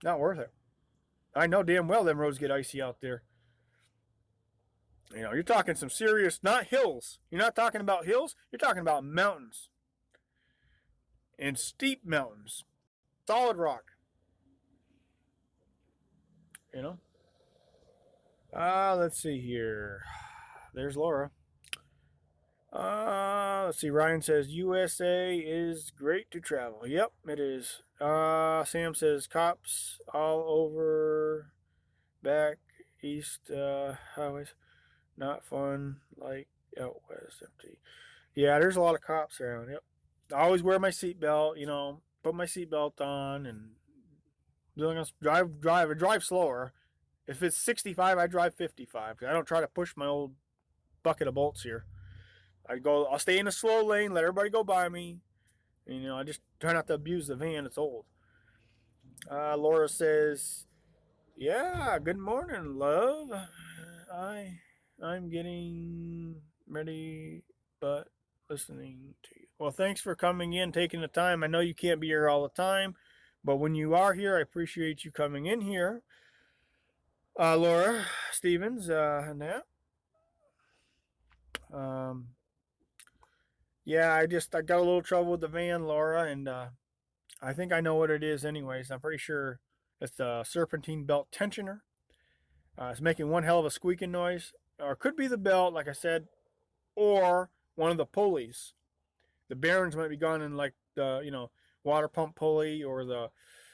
Not worth it. I know damn well them roads get icy out there. You're talking some serious, not hills. You're not talking about hills. You're talking about mountains. And steep mountains. Solid rock. Let's see here. There's Laura. Let's see. Ryan says USA is great to travel. Yep, it is. Sam says cops all over back east highways. Not fun like out west. Empty. Yeah, there's a lot of cops around. Yep. I always wear my seatbelt. Put my seatbelt on and drive slower. If it's 65, I drive 55. I don't try to push my old bucket of bolts here. I'll stay in a slow lane, let everybody go by me. And, I just try not to abuse the van. It's old. Laura says, yeah, good morning, love. I'm getting ready, but listening to you. Well, thanks for coming in, taking the time. I know you can't be here all the time, but when you are here, I appreciate you coming in here. Laura Stevens, and that. Yeah, I got a little trouble with the van, Laura, and I think I know what it is anyways. I'm pretty sure it's the serpentine belt tensioner. It's making one hell of a squeaking noise. Or it could be the belt, like I said, or one of the pulleys. The bearings might be gone in like the, water pump pulley or the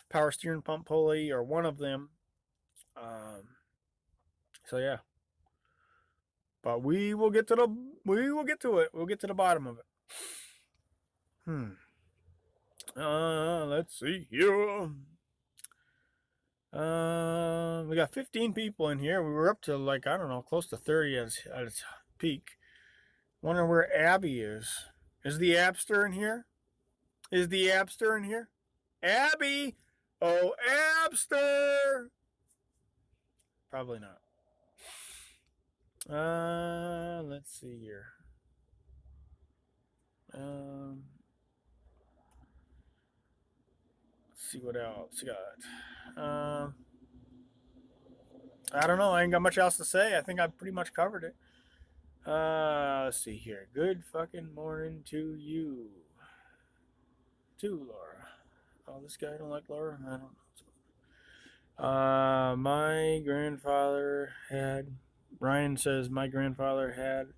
power steering pump pulley or one of them. So yeah. But we will get to it. We'll get to the bottom of it. Let's see here. We got 15 people in here. We were up to close to 30 as peek. Wonder where Abby is. Is the Abster in here? Is the Abster in here? Abby! Oh, Abster! Probably not. Let's see here. Let's see what else we got. I don't know. I ain't got much else to say. I think I pretty much covered it. Let's see here. Good fucking morning to you. To Laura. Oh, this guy don't like Laura? I don't know. My grandfather had. Brian says my grandfather had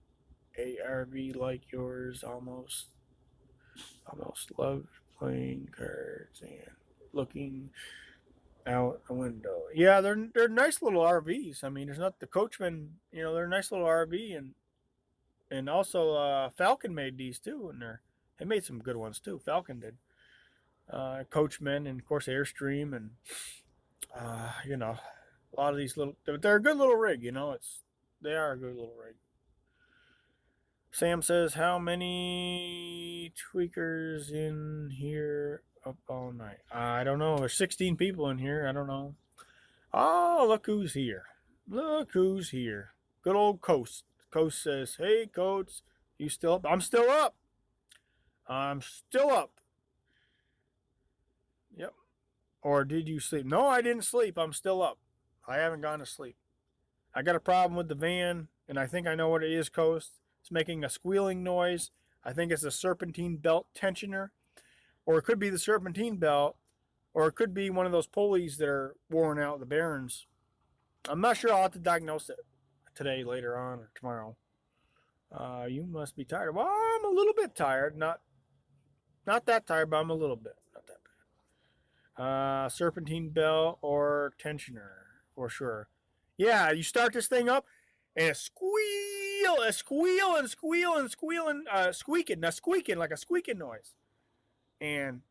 a RV like yours. Almost loved playing cards and looking out a window. Yeah, they're nice little RVs. I mean, there's not the Coachman. You know, they're a nice little RV, and also Falcon made these too, and they made some good ones too. Falcon did. Coachman and of course Airstream and you know, a lot of these little. They're a good little rig. You know, they are a good little rig. Sam says, how many tweakers in here up all night? I don't know. There's 16 people in here. I don't know. Oh, look who's here. Look who's here. Good old Coast. Coast says, hey, Coach, you still up? I'm still up. I'm still up. Yep. Or did you sleep? No, I didn't sleep. I'm still up. I haven't gone to sleep. I got a problem with the van, and I think I know what it is, Coast. It's making a squealing noise. I think it's a serpentine belt tensioner, or it could be the serpentine belt, or it could be one of those pulleys that are worn out, the bearings. I'm not sure. I'll have to diagnose it today, later on, or tomorrow. You must be tired. Well, I'm a little bit tired. Not that tired, but I'm a little bit. Not that bad. Serpentine belt or tensioner, for sure. Yeah, you start this thing up, and it squeal and squeaking like a squeaking noise. And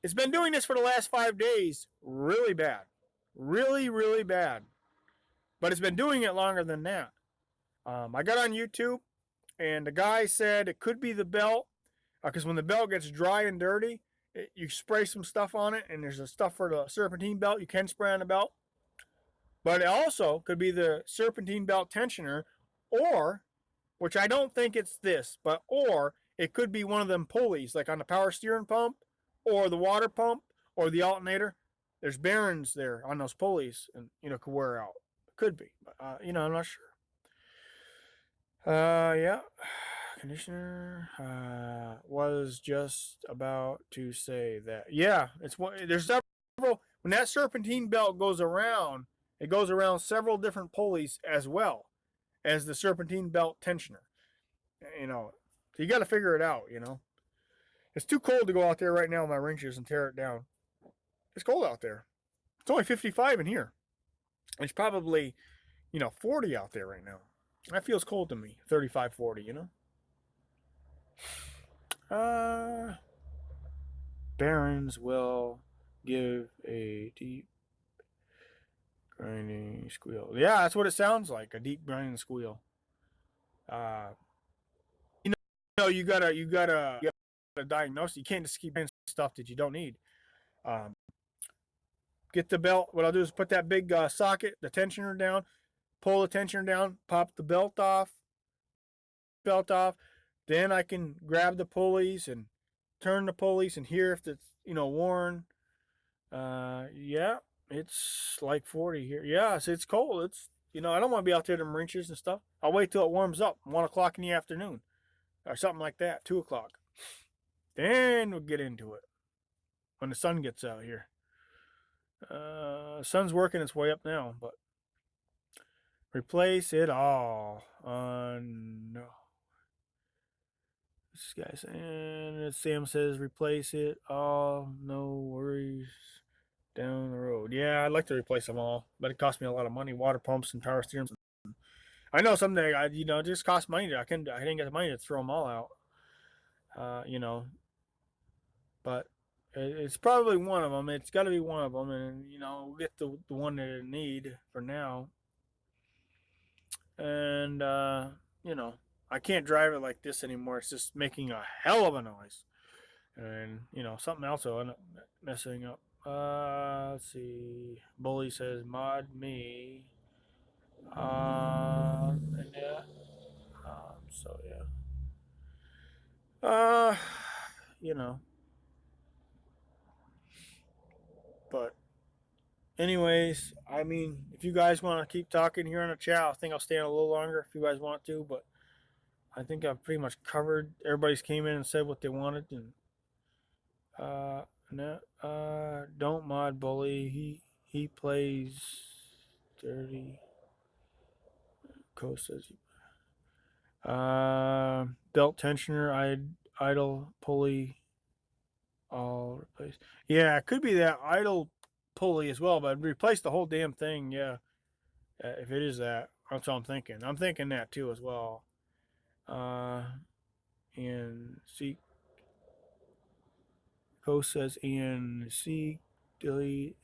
it's been doing this for the last 5 days, really bad, really, really bad. But it's been doing it longer than that. I got on YouTube, and the guy said it could be the belt, because when the belt gets dry and dirty, you spray some stuff on it, and there's a stuff for the serpentine belt you can spray on the belt. But it also could be the serpentine belt tensioner, or, which I don't think it's this, or it could be one of them pulleys, like on the power steering pump, or the water pump, or the alternator. There's bearings there on those pulleys, and could wear out. Could be, but I'm not sure. Yeah. Conditioner was just about to say that. Yeah, there's several. When that serpentine belt goes around, it goes around several different pulleys as well as the serpentine belt tensioner. So you got to figure it out. It's too cold to go out there right now with my wrenches and tear it down. It's cold out there. It's only 55 in here. It's probably 40 out there right now. That feels cold to me. 35, 40. Barons will give a deep grinding squeal. Yeah, that's what it sounds like, a deep grinding squeal. You gotta diagnose. You can't just keep buying stuff that you don't need. Get the belt. What I'll do is put that big socket, the tensioner down, pull the tensioner down, pop the belt off. Then I can grab the pulleys and turn the pulleys and hear if it's worn. Yeah, it's like 40 here. Yeah, it's cold. I don't want to be out there to wrenches and stuff. I'll wait till it warms up, 1 o'clock in the afternoon, or something like that, 2 o'clock. Then we'll get into it when the sun gets out here. Sun's working its way up now, but replace it all. No. This guy saying, Sam says, replace it all. No worries. Down the road. Yeah, I'd like to replace them all, but it costs me a lot of money. Water pumps and power steering. I know someday, it just costs money. I didn't get the money to throw them all out. But it's probably one of them. It's got to be one of them, and we'll get the one that I need for now. And you know, I can't drive it like this anymore. It's just making a hell of a noise. And, you know, something else will end up messing up. Let's see. Bully says, mod me. And yeah. So, yeah. Uh, you know, but anyways, I mean, if you guys want to keep talking here in the chat, I think I'll stay on a little longer if you guys want to, but I think I've pretty much covered. Everybody's came in and said what they wanted, and no, don't mod Bully. He plays dirty. Coast says, belt tensioner, idle pulley, all replaced. Yeah, it could be that idle pulley as well, but replace the whole damn thing. Yeah, if it is that, that's what I'm thinking. I'm thinking that too as well. And see, Coast says, and see, delete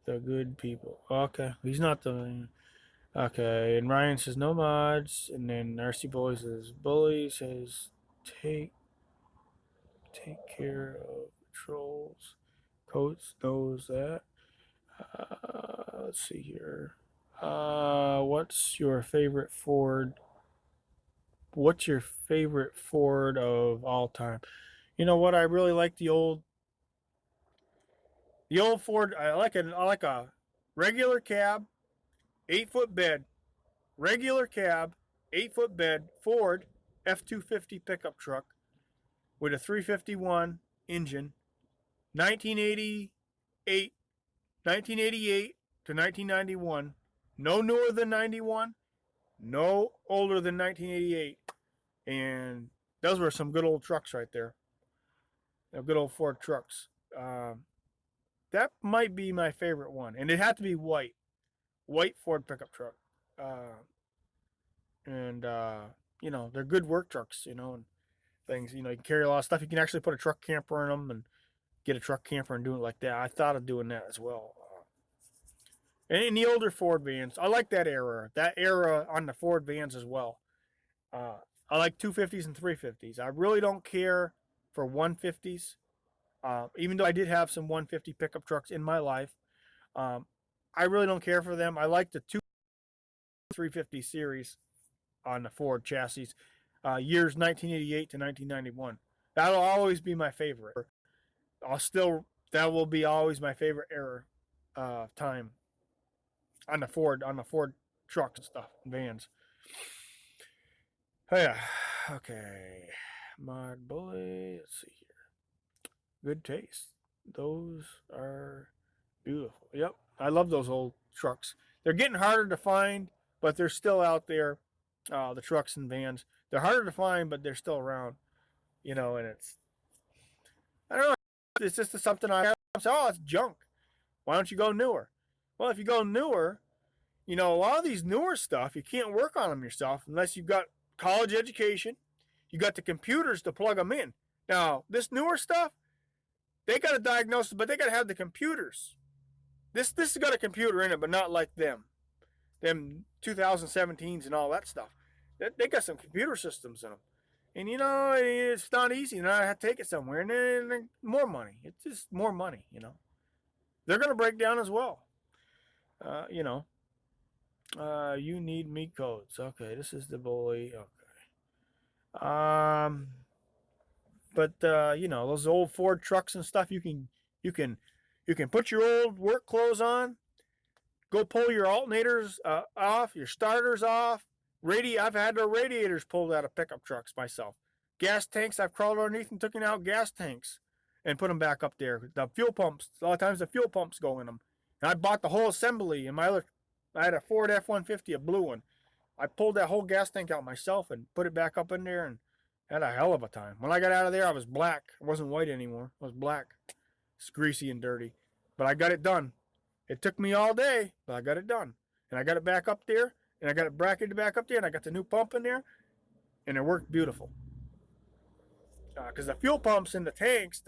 the good people. Okay, he's not the. Okay, and Ryan says no mods, and then RC Boy says Bully says take care of trolls. Coach knows that. Let's see here. What's your favorite Ford? What's your favorite Ford of all time? You know what? I really like the old Ford. I like a regular cab, 8-foot bed, regular cab, 8-foot bed, Ford F-250 pickup truck with a 351 engine, 1988, 1988 to 1991. No newer than 91, no older than 1988. And those were some good old trucks right there. Good old Ford trucks. Um, that might be my favorite one. And it had to be white Ford pickup truck. Uh, and you know, they're good work trucks, you know, and things. You know, you can carry a lot of stuff. You can actually put a truck camper in them and get a truck camper and do it like that. I thought of doing that as well. And in the older Ford vans, I like that era. That era on the Ford vans as well. Uh, I like 250s and 350s. I really don't care for 150s. Even though I did have some 150 pickup trucks in my life, um, I really don't care for them. I like the 350 series on the Ford chassis, years 1988 to 1991. That'll always be my favorite. That will be always my favorite era time on the Ford trucks and stuff, vans. Oh yeah, okay. Mod Bully. Let's see here. Good taste. Those are beautiful. Yep, I love those old trucks. They're getting harder to find, but they're still out there. The trucks and vans. They're harder to find, but they're still around. You know, and I don't know. It's just something I say, oh, it's junk. Why don't you go newer? Well, if you go newer, you know, a lot of these newer stuff, you can't work on them yourself unless you've got college education. You got the computers to plug them in. Now, this newer stuff, they got to diagnose it, but they got to have the computers. This has got a computer in it, but not like them 2017s and all that stuff. They got some computer systems in them. And, you know, it's not easy. And I have to take it somewhere. And then more money. It's just more money, you know. They're going to break down as well. You know, you need meat codes. Okay, this is the Bully. Okay. But you know, those old Ford trucks and stuff, you can you can put your old work clothes on, go pull your alternators off, your starters off. I've had the radiators pulled out of pickup trucks myself. Gas tanks, I've crawled underneath and taken out gas tanks and put them back up there. The fuel pumps, a lot of times the fuel pumps go in them. And I bought the whole assembly in I had a Ford F-150, a blue one. I pulled that whole gas tank out myself and put it back up in there and had a hell of a time. When I got out of there, I was black. I wasn't white anymore. I was black. It's greasy and dirty. But I got it done. It took me all day, but I got it done. And I got it back up there, and I got it bracketed back up there, and I got the new pump in there, and it worked beautiful. Because the fuel pumps in the tanks,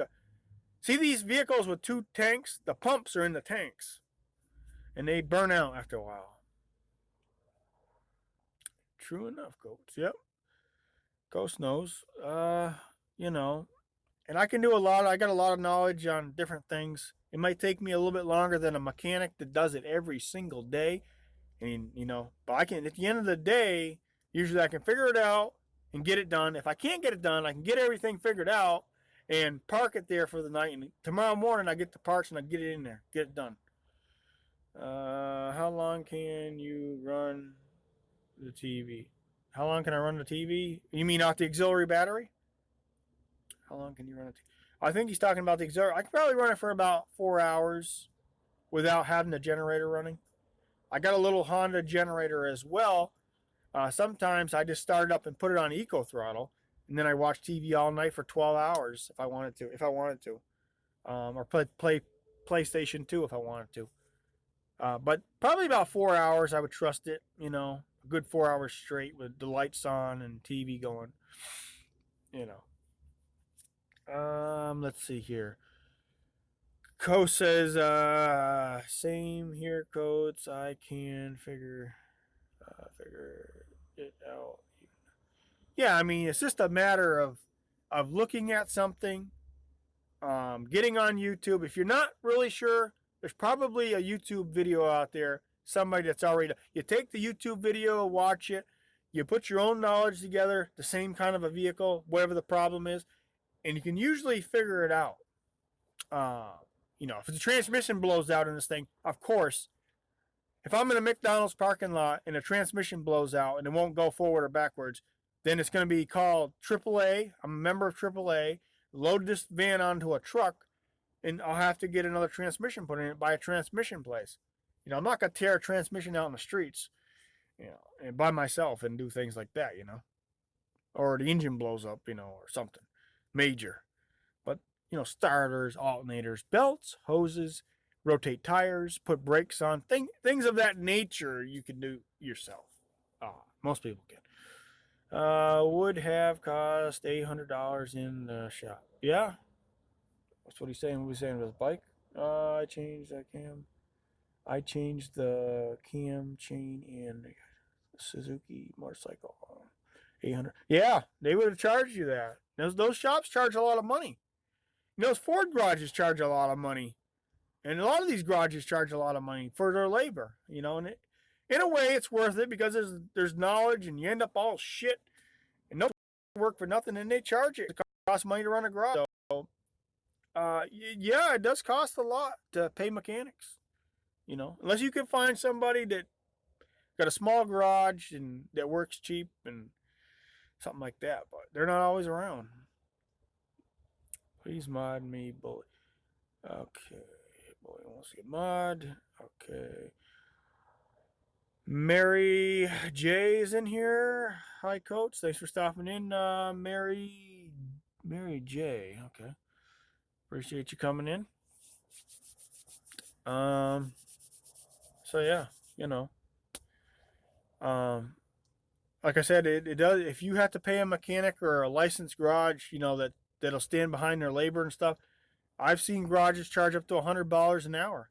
see these vehicles with 2 tanks? The pumps are in the tanks, and they burn out after a while. True enough, Coach. Yep. Coach knows. You know, and I can do a lot. I got a lot of knowledge on different things. It might take me a little bit longer than a mechanic that does it every single day. And but I can, at the end of the day, usually I can figure it out and get it done. If I can't get it done, I can get everything figured out and park it there for the night. And tomorrow morning I get the parts and I get it in there, get it done. How long can you run the TV? How long can I run the TV? You mean off the auxiliary battery? How long can you run it? I think he's talking about the auxiliary. I can probably run it for about 4 hours without having the generator running. I got a little Honda generator as well. Sometimes I just start it up and put it on eco throttle, and then I watch TV all night for 12 hours if I wanted to. Or play PlayStation 2 if I wanted to. But probably about 4 hours I would trust it. A good 4 hours straight with the lights on and TV going. Let's see here. Co says, same here, Codes. I can figure it out. Yeah, I mean, it's just a matter of looking at something, getting on YouTube. If you're not really sure, there's probably a YouTube video out there. Somebody that's already. You take the YouTube video, watch it. You put your own knowledge together, the same kind of a vehicle, whatever the problem is, and you can usually figure it out. If the transmission blows out in this thing, of course, if I'm in a McDonald's parking lot and the transmission blows out and it won't go forward or backwards, then it's going to be called AAA. I'm a member of AAA. Load this van onto a truck, and I'll have to get another transmission put in it by a transmission place. I'm not going to tear a transmission out in the streets, and by myself and do things like that, or the engine blows up, or something major. But, starters, alternators, belts, hoses, rotate tires, put brakes on, things of that nature you can do yourself. Most people can. Would have cost $800 in the shop. Yeah, that's what he's saying. What was he saying with his bike? I changed that cam. I changed the cam chain in Suzuki motorcycle. 800. Yeah, they would have charged you that. Those shops charge a lot of money. Those Ford garages charge a lot of money. And a lot of these garages charge a lot of money for their labor, and in a way it's worth it because there's knowledge and you end up all shit and no work for nothing and they charge it. It costs money to run a garage. So, yeah, it does cost a lot to pay mechanics, unless you can find somebody that got a small garage and that works cheap and something like that, but they're not always around. Please mod me, bully. Okay. Boy, wants to get mod. Okay. Mary J is in here. Hi, Coach. Thanks for stopping in, Mary J. Okay. Appreciate you coming in. So yeah, like I said, it does. If you have to pay a mechanic or a licensed garage, that'll stand behind their labor and stuff. I've seen garages charge up to $100 an hour.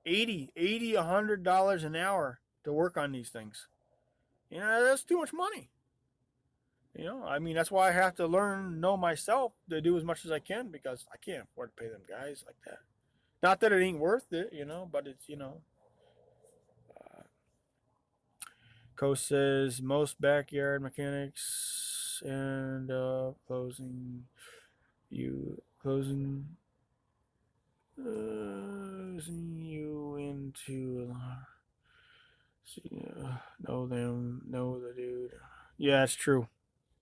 $80, $100 an hour to work on these things. That's too much money. That's why I have to know myself to do as much as I can because I can't afford to pay them guys like that. Not that it ain't worth it, but it's, Co says most backyard mechanics end up closing you into know them, know the dude. Yeah, that's true.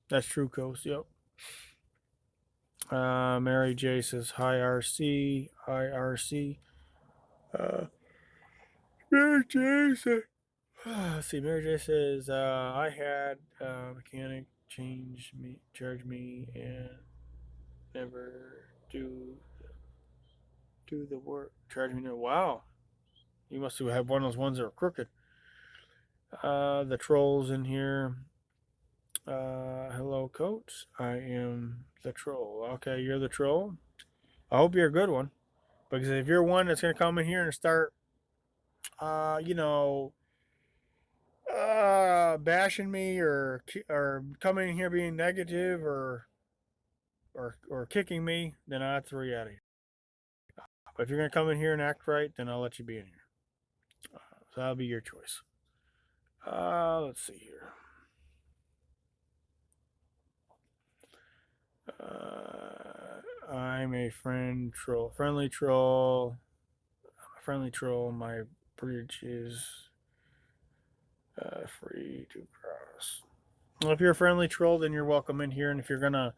That's true, Coast. Yep. Mary J says hi RC. Hi RC. Mary J says Mary J says I had a mechanic charge me and never do the work. Charge me no. Wow. You must have one of those ones that are crooked. The trolls in here. Hello, Coach. I am the troll. Okay, you're the troll. I hope you're a good one. Because if you're one that's going to come in here and start, bashing me or coming in here being negative or kicking me, then I'd throw you out of here. But if you're gonna come in here and act right, then I'll let you be in here. So that'll be your choice. Let's see here. I'm a friendly troll. Friendly troll. My bridge is free to cross. Well, if you're a friendly troll, then you're welcome in here. And if you're gonna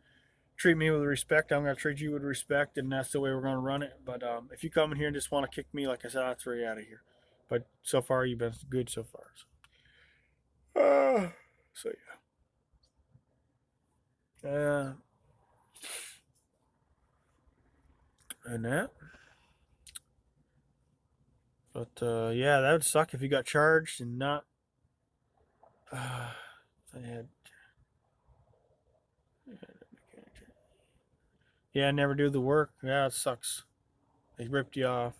treat me with respect, I'm gonna treat you with respect, and that's the way we're gonna run it. But if you come in here and just want to kick me, like I said, I'll throw you out of here. But so far, you've been good so far. So yeah. And that. But yeah, that would suck if you got charged and not. I had. Yeah, never do the work. Yeah, it sucks. They ripped you off.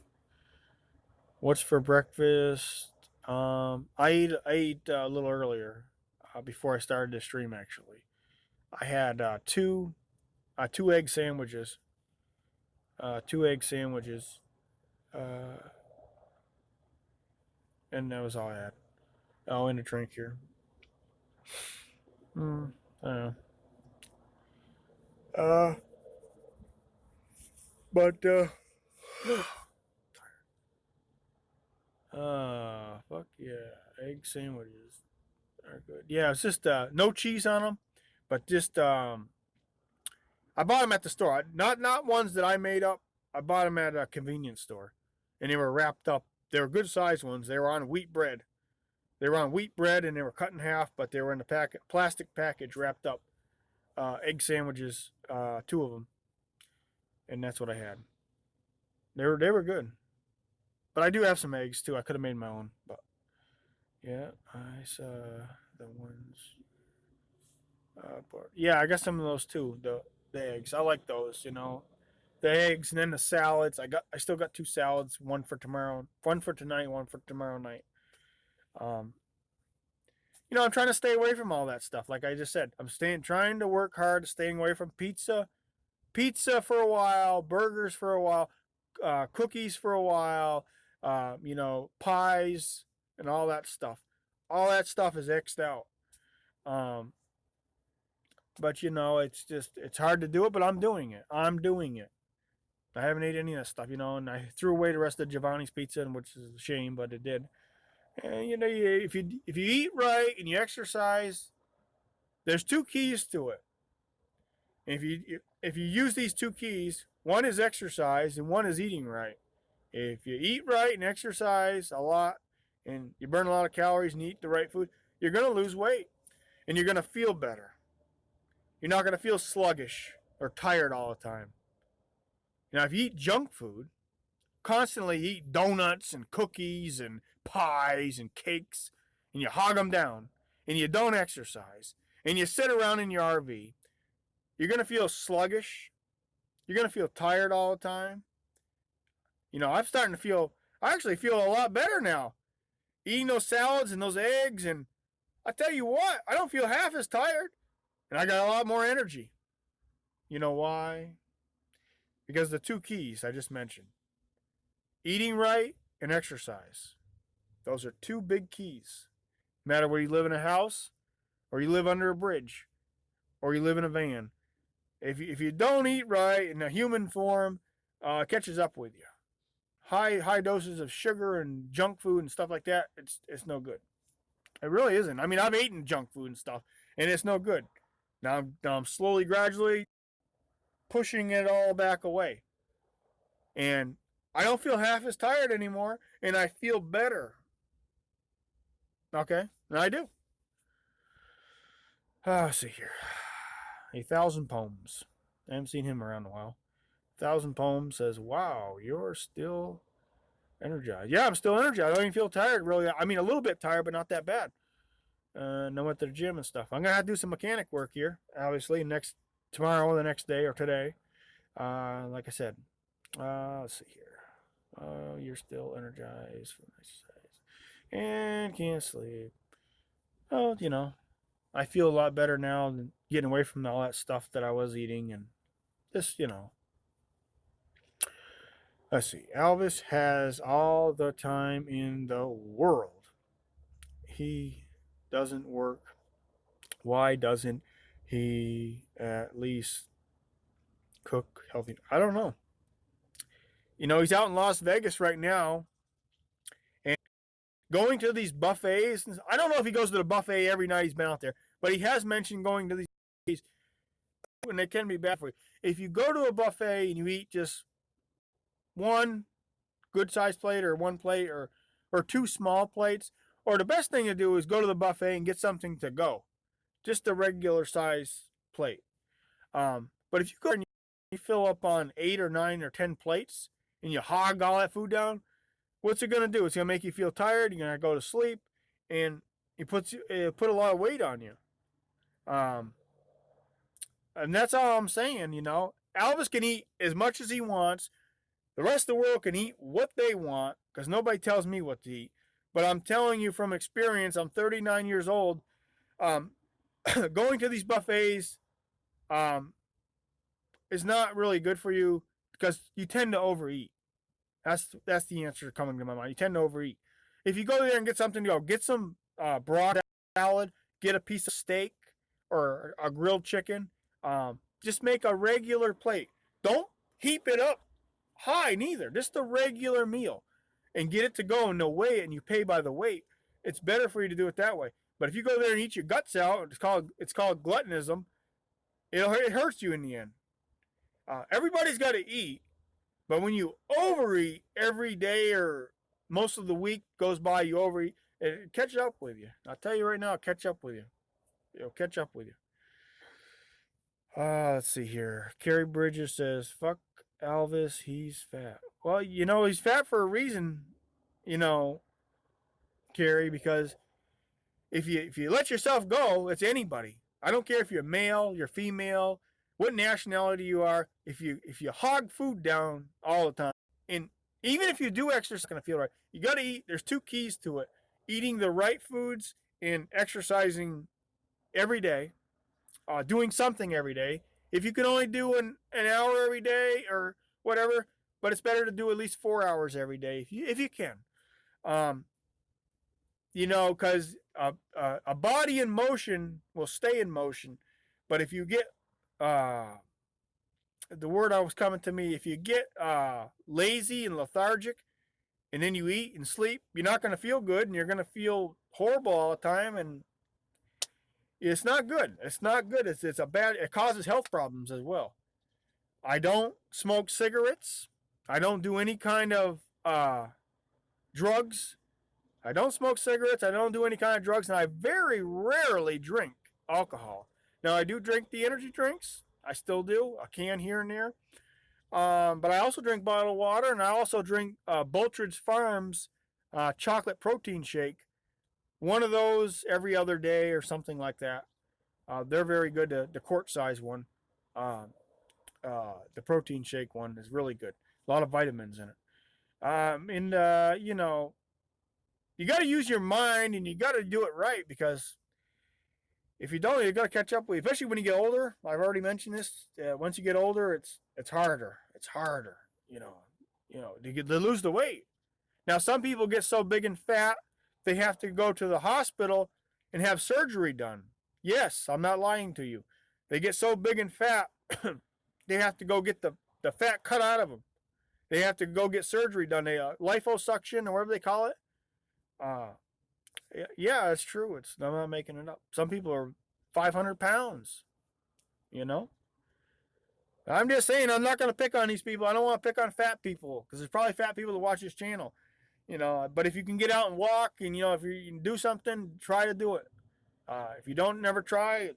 What's for breakfast? I ate a little earlier, before I started the stream. Actually, I had two egg sandwiches. Two egg sandwiches. Uh, and that was all I had. Oh, and a drink here. I don't know. Uh, but fuck yeah, egg sandwiches are good. Yeah, it's just no cheese on them, but just I bought them at the store. Not ones that I made up. I bought them at a convenience store, and they were wrapped up. They were good sized ones. They were on wheat bread. They were on wheat bread, and they were cut in half, but they were in the plastic package wrapped up. Egg sandwiches, two of them, and that's what I had. They were good, but I do have some eggs too. I could have made my own, but yeah, I saw the ones. But yeah, I got some of those too. The eggs, I like those. The eggs and then the salads. I still got two salads. One for tomorrow, one for tonight, one for tomorrow night. Um, I'm trying to stay away from all that stuff. Like I just said, trying to work hard, staying away from pizza for a while, burgers for a while, cookies for a while, pies and all that stuff. All that stuff is X'd out. Um, but it's hard to do it, but I'm doing it. I'm doing it. I haven't ate any of that stuff, and I threw away the rest of Giovanni's pizza, which is a shame, but it did. And if you eat right and you exercise, there's two keys to it. If you use these two keys, one is exercise and one is eating right. If you eat right and exercise a lot, and you burn a lot of calories and eat the right food, you're gonna lose weight, and you're gonna feel better. You're not gonna feel sluggish or tired all the time. Now, if you eat junk food, constantly eat donuts and cookies and pies and cakes, and you hog them down, and you don't exercise, and you sit around in your RV, you're going to feel sluggish. You're going to feel tired all the time. I actually feel a lot better now. Eating those salads and those eggs, and I tell you what, I don't feel half as tired, and I got a lot more energy. You know why? Because the two keys I just mentioned, eating right and exercise. Those are two big keys. No matter whether you live in a house, or you live under a bridge, or you live in a van. If you don't eat right in a human form, it catches up with you. High doses of sugar and junk food and stuff like that, it's no good. It really isn't. I mean, I've eaten junk food and stuff, and it's no good. Now I'm slowly, gradually pushing it all back away. And I don't feel half as tired anymore, and I feel better. Okay? And I do. Let's see here. 1,000 Poems. I haven't seen him around in a while. 1,000 Poems says, wow, you're still energized. Yeah, I'm still energized. I don't even feel tired, really. I mean, a little bit tired, but not that bad. And I went to the gym and stuff. I'm going to have to do some mechanic work here, obviously, tomorrow or the next day or today. Like I said, let's see here. You're still energized from exercise and can't sleep. oh, I feel a lot better now than getting away from all that stuff that I was eating. And just, let's see. Elvis has all the time in the world. He doesn't work. Why doesn't he at least cook healthy? I don't know. He's out in Las Vegas right now and going to these buffets. I don't know if he goes to the buffet every night he's been out there, but he has mentioned going to these, and they can be bad for you. If you go to a buffet and you eat just one good sized plate or one plate or two small plates, or the best thing to do is go to the buffet and get something to go, just a regular size plate. But if you go and you fill up on 8 or 9 or 10 plates and you hog all that food down, what's it gonna do? It's gonna make you feel tired. You're gonna go to sleep, and it put a lot of weight on you. Um, and that's all I'm saying. Elvis can eat as much as he wants. The rest of the world can eat what they want because nobody tells me what to eat. But I'm telling you from experience, I'm 39 years old. Um, going to these buffets um, is not really good for you because you tend to overeat. That's the answer coming to my mind. You tend to overeat. If you go there and get something to go, get some broad salad, get a piece of steak or a grilled chicken. Just make a regular plate. Don't heap it up high neither. Just a regular meal, and get it to go and they'll weigh it and you pay by the weight. It's better for you to do it that way. But if you go there and eat your guts out, it's called gluttonism. It hurts you in the end. Everybody's got to eat, but when you overeat every day or most of the week goes by, you overeat, it catch up with you. I'll tell you right now, it'll catch up with you. It'll catch up with you. Let's see here. Carrie Bridges says, "Fuck Elvis, he's fat." Well, he's fat for a reason, you know, Carrie, because if you let yourself go, it's anybody. I don't care if you're male, you're female, what nationality you are. If you hog food down all the time, and even if you do exercise, it's gonna feel right. You gotta eat. There's two keys to it: eating the right foods and exercising every day, doing something every day. If you can only do an hour every day or whatever, but it's better to do at least 4 hours every day if you can. Um, because a body in motion will stay in motion, but if you get the word I was coming to me, if you get lazy and lethargic, and then you eat and sleep, you're not going to feel good, and you're going to feel horrible all the time, and it's not good. It's not good. It's a bad. It causes health problems as well. I don't smoke cigarettes. I don't do any kind of drugs. I don't smoke cigarettes. I don't do any kind of drugs, and I very rarely drink alcohol. Now I do drink the energy drinks. I still do a can here and there. But I also drink bottled water, and I also drink Bultridge Farms chocolate protein shake. One of those every other day or something like that. They're very good. The quart size one, uh, the protein shake one is really good. A lot of vitamins in it. And you got to use your mind and you got to do it right because if you don't, you got to catch up with. Especially when you get older. I've already mentioned this. Once you get older, it's harder. It's harder. To lose the weight. Now, some people get so big and fat they have to go to the hospital and have surgery done. Yes, I'm not lying to you. They get so big and fat they have to go get the fat cut out of them. They have to go get surgery done. Liposuction or whatever they call it. Uh, yeah, it's true. I'm not making it up. Some people are 500 pounds. You know. I'm just saying. I'm not going to pick on these people. I don't want to pick on fat people because there's probably fat people that watch this channel. But if you can get out and walk, and if you can do something, try to do it. If you don't, never try.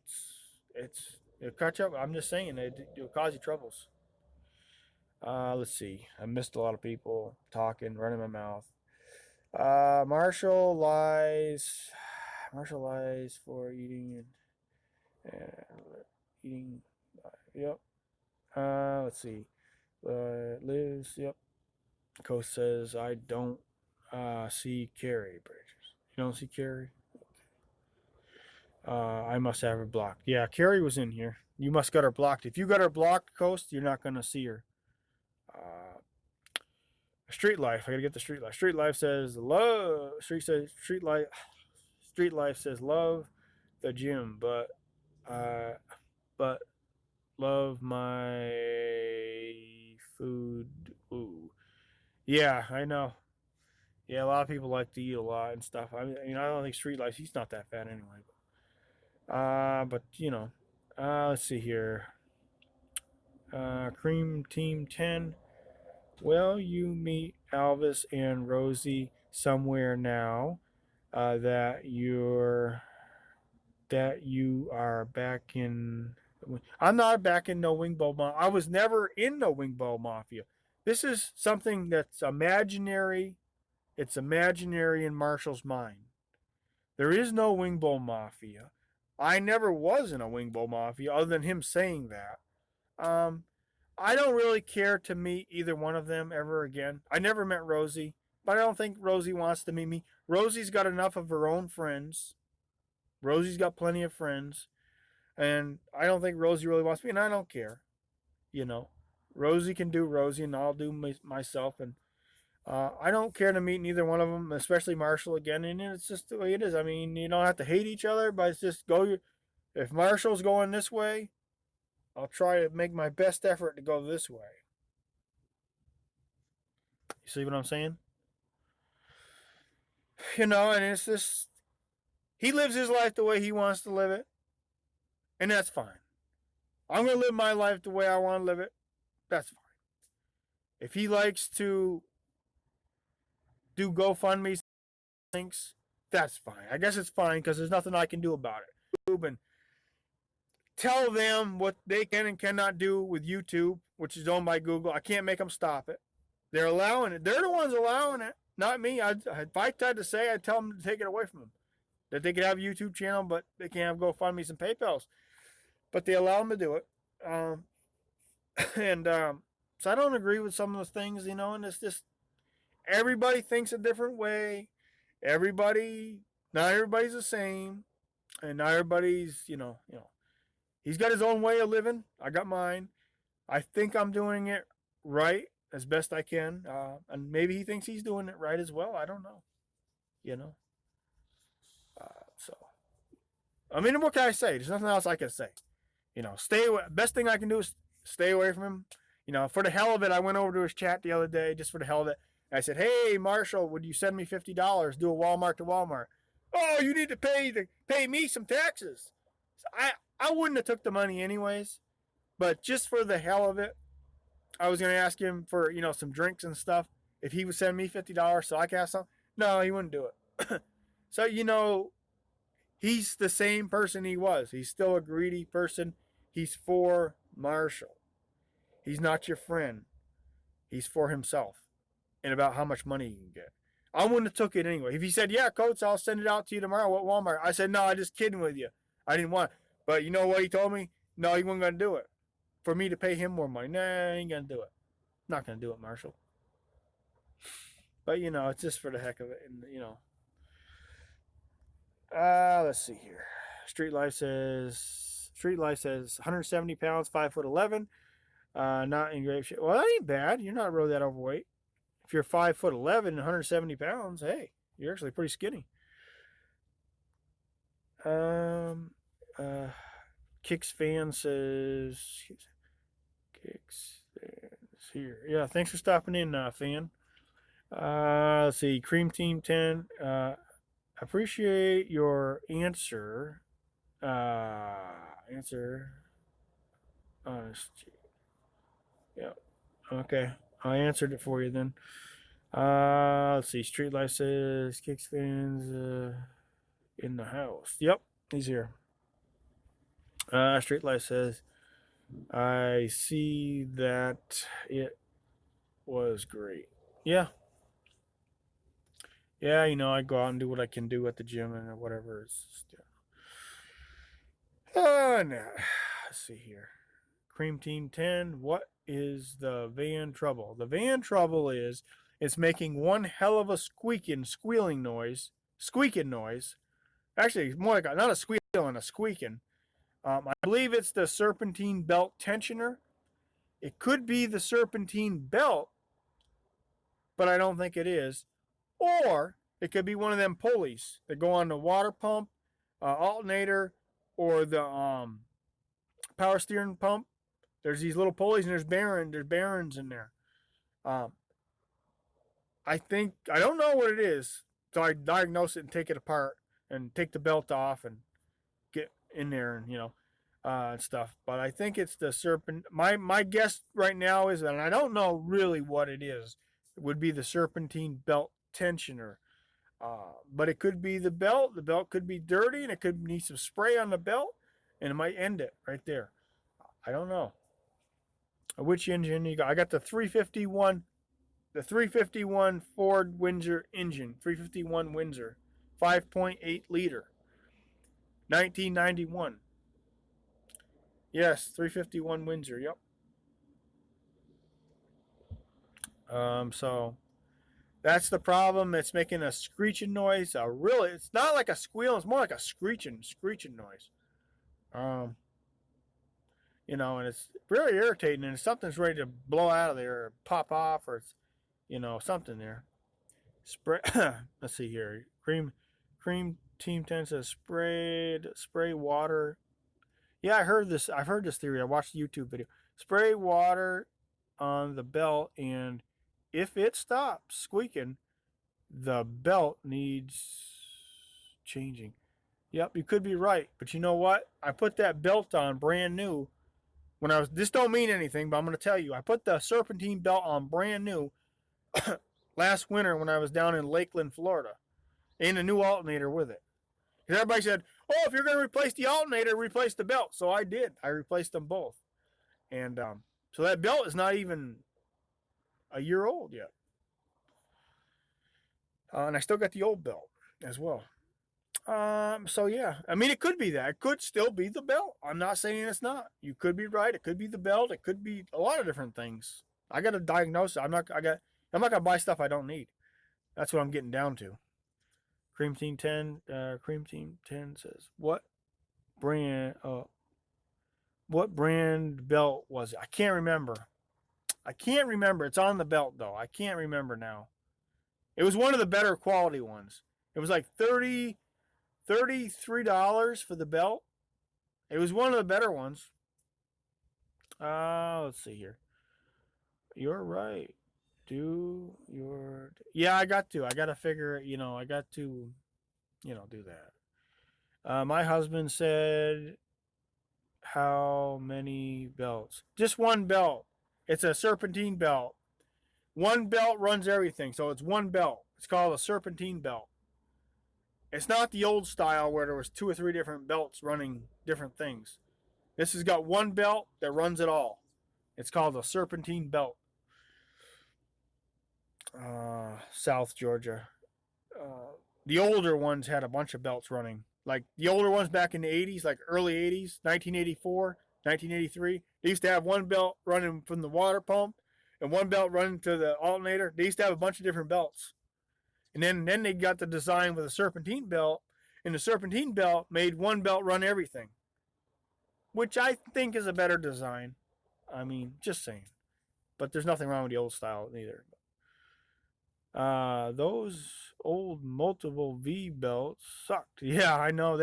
It'll catch up. I'm just saying it'll cause you troubles. Let's see. I missed a lot of people talking, running my mouth. Marshall lies. Marshall lies for eating eating. Yep. Let's see. Lives. Yep. Coast says I don't see Carrie Bridges. You don't see Carrie? I must have her blocked. Yeah, Carrie was in here. You must got her blocked. If you got her blocked, Coast, you're not gonna see her. Uh, Street Life. I gotta get the Street Life. Street Life says love. Street Life. Street Life says love the gym, uh, but love my food. Ooh, yeah, I know. Yeah, a lot of people like to eat a lot and stuff. I mean, I don't think Street Life. He's not that fat anyway. But you know, let's see here. Cream Team 10. Well, you meet Alvis and Rosie somewhere now. That you are back in. I'm not back in no Wingbow Mafia. I was never in no Wingbow Mafia. This is something that's imaginary. It's imaginary in Marshall's mind. There is no Wingbow Mafia. I never was in a Wingbow Mafia, other than him saying that. Um, I don't really care to meet either one of them ever again. I never met Rosie, but I don't think Rosie wants to meet me. Rosie's got enough of her own friends. Rosie's got plenty of friends, and I don't think Rosie really wants me, and I don't care. You know, Rosie can do Rosie, and I'll do myself, and I don't care to meet neither one of them, especially Marshall again. And it's just the way it is. I mean, you don't have to hate each other, but it's just go. If Marshall's going this way, I'll try to make my best effort to go this way. You see what I'm saying? You know, and it's just he lives his life the way he wants to live it, and that's fine. I'm gonna live my life the way I want to live it. That's fine. If he likes to do GoFundMe links, that's fine. I guess it's fine because there's nothing I can do about it. And tell them what they can and cannot do with YouTube, which is owned by Google. I can't make them stop it. They're allowing it. They're the ones allowing it, not me. If I tried to say, I'd tell them to take it away from them. That they could have a YouTube channel, but they can't have GoFundMe's and PayPal's. But they allow them to do it. And so I don't agree with some of the things, you know, and it's just everybody thinks a different way. Not everybody's the same. And not everybody's, he's got his own way of living. I got mine. I think I'm doing it right as best I can. And maybe he thinks he's doing it right as well. I don't know. You know? So, I mean, what can I say? There's nothing else I can say. Stay away. Best thing I can do is stay away from him. For the hell of it, I went over to his chat the other day just for the hell of it. I said, "Hey, Marshall, would you send me $50? Do a Walmart to Walmart." "Oh, you need to pay me some taxes." So I wouldn't have took the money anyways, but just for the hell of it, I was gonna ask him for some drinks and stuff if he would send me $50 so I could have some. No, he wouldn't do it. So he's the same person he was. He's still a greedy person. He's for Marshall. He's not your friend. He's for himself and about how much money he can get. I wouldn't have took it anyway. If he said, "Yeah, Coach, I'll send it out to you tomorrow at Walmart," I said, "No, I'm just kidding with you. I didn't want it." But you know what he told me? No, he wasn't going to do it. For me to pay him more money. Nah, I ain't going to do it. Not going to do it, Marshall. But, it's just for the heck of it. And, let's see here. Street Life says 170 pounds, 5'11". Not in great shape. Well, that ain't bad. You're not really that overweight. If you're 5'11" and 170 pounds, hey, you're actually pretty skinny. Kicks fan says Kicks fans here. Yeah, thanks for stopping in, fan. Let's see, Cream Team 10. Appreciate your answer. Answer. Honesty. Yeah. Okay. I answered it for you then. Let's see. Street Life says Kicks fans in the house. Yep, he's here. Street Life says I see that it was great. Yeah. Yeah, I go out and do what I can do at the gym and whatever. It's just, no. Let's see here. Cream Team 10. What is the van trouble? The van trouble is it's making one hell of a squeaking noise, Actually, more like not a squealing, a squeaking. I believe it's the serpentine belt tensioner. It could be the serpentine belt, but I don't think it is. Or it could be one of them pulleys that go on the water pump, alternator, or the power steering pump. There's these little pulleys and there's bearings in there. Um, I think I don't know what it is, so I diagnose it and take it apart and take the belt off and get in there and and stuff. But I think it's the serpent. My guess right now is, and I don't know really what it is. It would be the serpentine belt tensioner. But it could be the belt. The belt could be dirty, and it could need some spray on the belt, and it might end it right there. I don't know. Which engine you got? I got the 351, the 351 Ford Windsor engine, 351 Windsor, 5.8 liter, 1991. Yes, 351 Windsor. Yep. So that's the problem. It's making a screeching noise. Really, it's not like a squeal. It's more like a screeching noise. Um, and it's really irritating. And something's ready to blow out of there, or pop off, or it's, something there. Spray. Let's see here. Cream Team 10 says spray water. Yeah, I heard this. I've heard this theory. I watched the YouTube video. Spray water on the belt, and if it stops squeaking, the belt needs changing. Yep, you could be right. But you know what? I put that belt on brand new when I was. This don't mean anything, but I'm going to tell you. I put the serpentine belt on brand new last winter when I was down in Lakeland, Florida, and a new alternator with it. Because everybody said, "Oh, if you're going to replace the alternator, replace the belt." So I did. I replaced them both, and so that belt is not even a year old yet, and I still got the old belt as well. So yeah, I mean, it could be that. It could still be the belt. I'm not saying it's not. You could be right. It could be the belt. It could be a lot of different things. I got to diagnose it. I'm not gonna buy stuff I don't need. That's what I'm getting down to. Cream Team 10 says brand what brand belt was it? I can't remember. It's on the belt though. I can't remember now. It was one of the better quality ones. It was like $33 for the belt. It was one of the better ones. Let's see here. You're right. Yeah, I got to figure, I got to, do that. My husband said, how many belts? Just one belt. It's a serpentine belt. One belt runs everything, so it's one belt. It's called a serpentine belt. It's not the old style where there was 2 or 3 different belts running different things. This has got one belt that runs it all. It's called a serpentine belt. South Georgia. The older ones had a bunch of belts running. Like the older ones back in the 80s, like early 80s, 1984, 1983, they used to have one belt running from the water pump and one belt running to the alternator. They used to have a bunch of different belts. And then they got the design with a serpentine belt, and the serpentine belt made one belt run everything, which I think is a better design. I mean, just saying. But there's nothing wrong with the old style either. Those old multiple V belts sucked. Yeah, I know.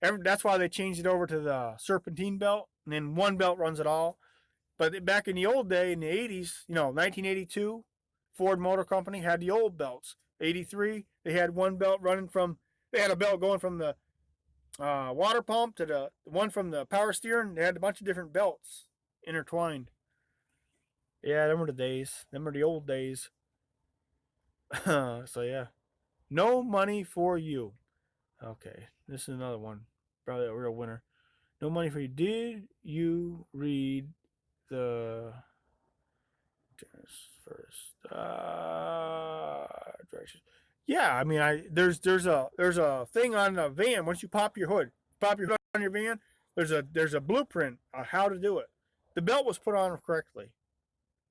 That's why they changed it over to the serpentine belt, and then one belt runs it all. But back in the old day, in the 80s, 1982, Ford Motor Company had the old belts. 83, they had one belt they had a belt going from the water pump to the one from the power steering. They had a bunch of different belts intertwined. Yeah, them were the days. Them were the old days. So yeah. No money for you. Okay, this is another one. Probably a real winner. No money for you. Did you read the first directions? Yeah, I mean, there's a thing on the van. Once you pop your hood on your van. There's a blueprint on how to do it. The belt was put on correctly.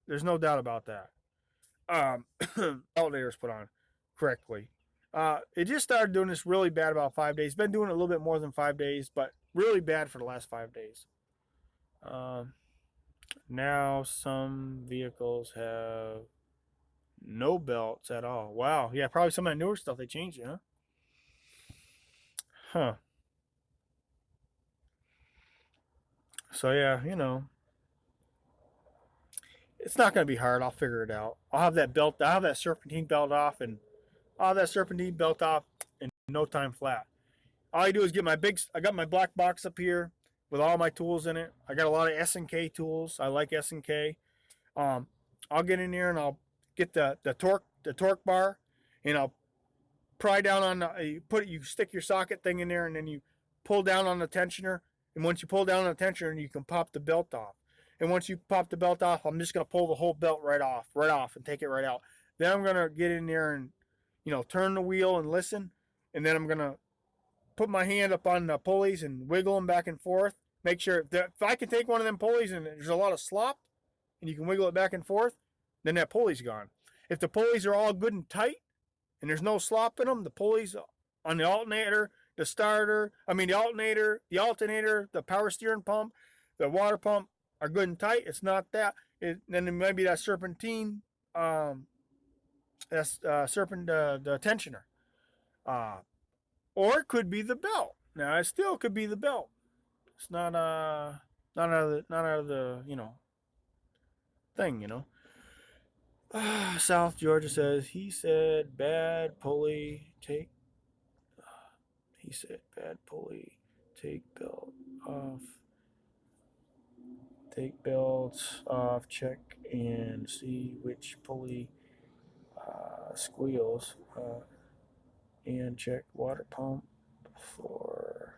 There's no doubt about that. Elevators put on correctly. It just started doing this really bad about 5 days. Been doing it a little bit more than 5 days, but really bad for the last 5 days. Now some vehicles have no belts at all. Wow. Yeah, probably some of the newer stuff they changed it, huh? Huh. So yeah, it's not gonna be hard. I'll figure it out. I'll have that serpentine belt off, and I'll have that serpentine belt off in no time flat. All I do is I got my black box up here with all my tools in it. I got a lot of S&K tools. I like S&K. Um, I'll get in there and I'll get the torque bar, and I'll pry down on you stick your socket thing in there, and then you pull down on the tensioner. And once you pull down on the tensioner, you can pop the belt off. And once you pop the belt off, I'm just gonna pull the whole belt right off, and take it right out. Then I'm gonna get in there and turn the wheel and listen, and then I'm gonna put my hand up on the pulleys and wiggle them back and forth. Make sure that if I can take one of them pulleys and there's a lot of slop, and you can wiggle it back and forth, then that pulley's gone. If the pulleys are all good and tight and there's no slop in them, the pulleys on the alternator, the alternator, the power steering pump, the water pump are good and tight. It's not that. Then it might be that serpentine, the tensioner. Uh, or it could be the belt. Now, it still could be the belt. It's not out of the thing. South Georgia says he said bad pulley take. He said bad pulley take belt off. Take belts off. Check and see which pulley squeals. And check water pump for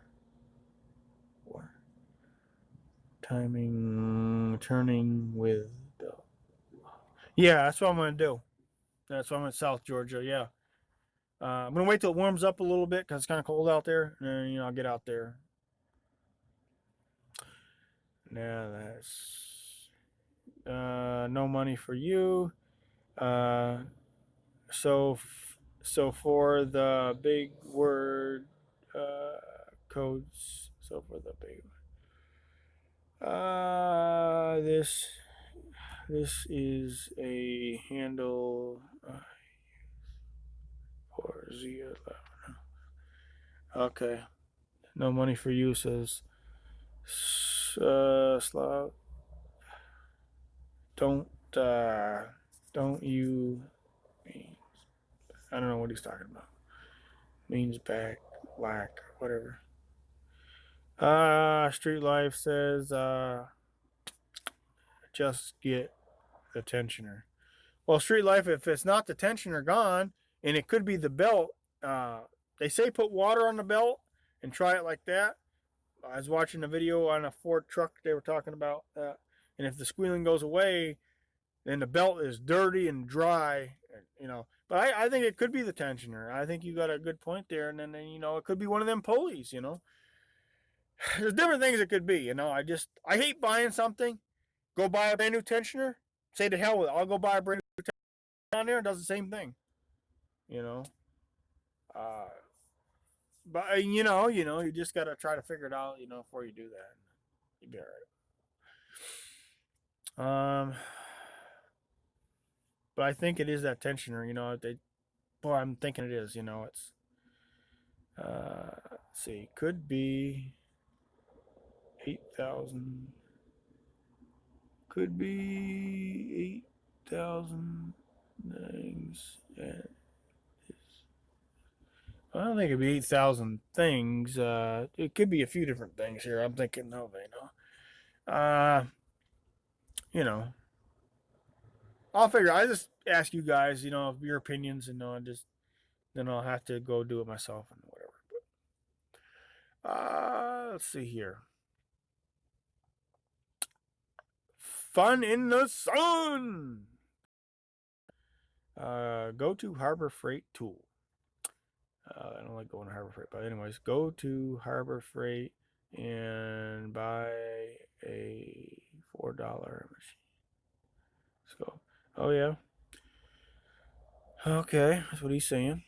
timing turning with belt. Yeah, that's what I'm gonna do. That's why I'm in South Georgia. Yeah. I'm gonna wait till it warms up a little bit because it's kind of cold out there, and then I'll get out there. Now that's no money for you. So for the big word codes. So for the big this is a handle for Z11. Okay. No money for you, says Slav. Don't you mean? I don't know what he's talking about. Means back, black, whatever. Street Life says just get the tensioner. Well, Street Life, if it's not the tensioner gone, and it could be the belt, they say put water on the belt and try it like that. I was watching a video on a Ford truck. They were talking about that. And if the squealing goes away, then the belt is dirty and dry, But I think it could be the tensioner. I think you got a good point there. And then it could be one of them pulleys, There's different things it could be, I hate buying something, go buy a brand new tensioner, say to hell with it. I'll go buy a brand new tensioner on there and does the same thing, you know. Uh, but you just gotta try to figure it out, before you do that. You'll be all right. But I think it is that tensioner, I'm thinking it is, it's let's see, could be 8,000, could be 8,000 things. I don't think it'd be 8,000 things. It could be a few different things here. I'm thinking, no, you know, I'll figure. I just ask you guys, your opinions, and just then I'll have to go do it myself and whatever. But let's see here. Fun in the sun. Go to Harbor Freight Tool. I don't like going to Harbor Freight, but anyways, go to Harbor Freight and buy a $4 machine. Let's go. Oh yeah. Okay, that's what he's saying.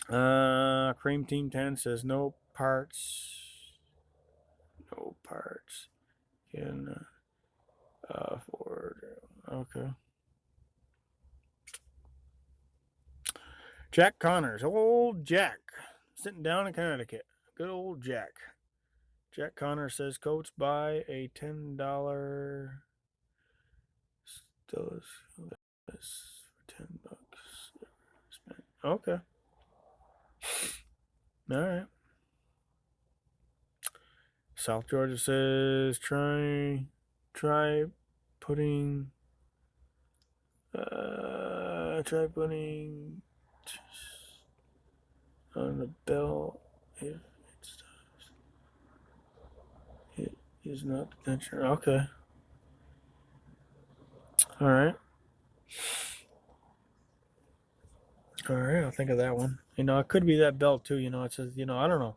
Cream Team 10 says no parts. No parts. Can afford. Okay. Jack Connors. Old Jack. Sitting down in Connecticut. Good old Jack. Jack Connor says, Coach, buy a $10 still is for $10. Okay. All right. South Georgia says, try putting on the bell if it is not tension. Okay. All right. All right. I'll think of that one. You know, it could be that belt too. You know, it says, you know, I don't know.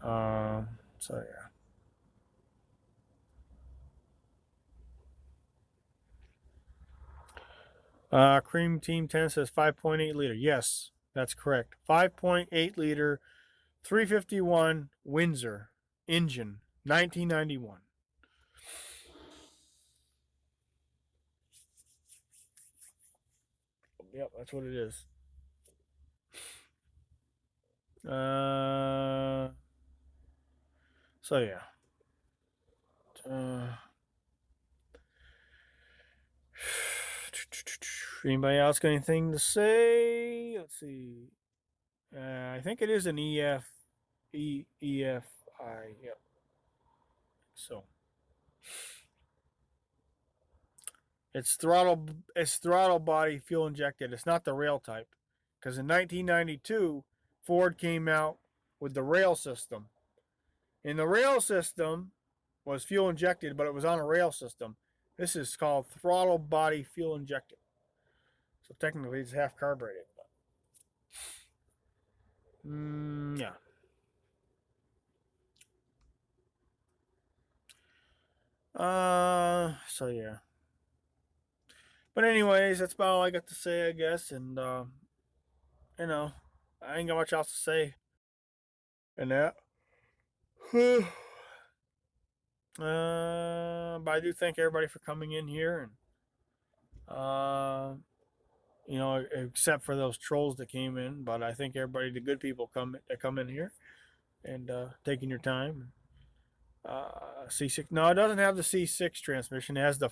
Um, so yeah. Cream Team 10 says 5.8 liter. Yes, that's correct. 5.8 liter, 351 Windsor engine, 1991. Yep, that's what it is. So yeah. Anybody else got anything to say? Let's see. I think it is an EFI. Yep. So it's throttle body fuel injected. It's not the rail type. Because in 1992, Ford came out with the rail system. And the rail system was fuel injected, but it was on a rail system. This is called throttle body fuel injected. So technically it's half carbureted. Yeah. So yeah. But anyways, that's about all I got to say, I guess. And you know, I ain't got much else to say. And that. But I do thank everybody for coming in here, and you know, except for those trolls that came in. But I think everybody, the good people, come in here and taking your time. C6. No, it doesn't have the C6 transmission. It has the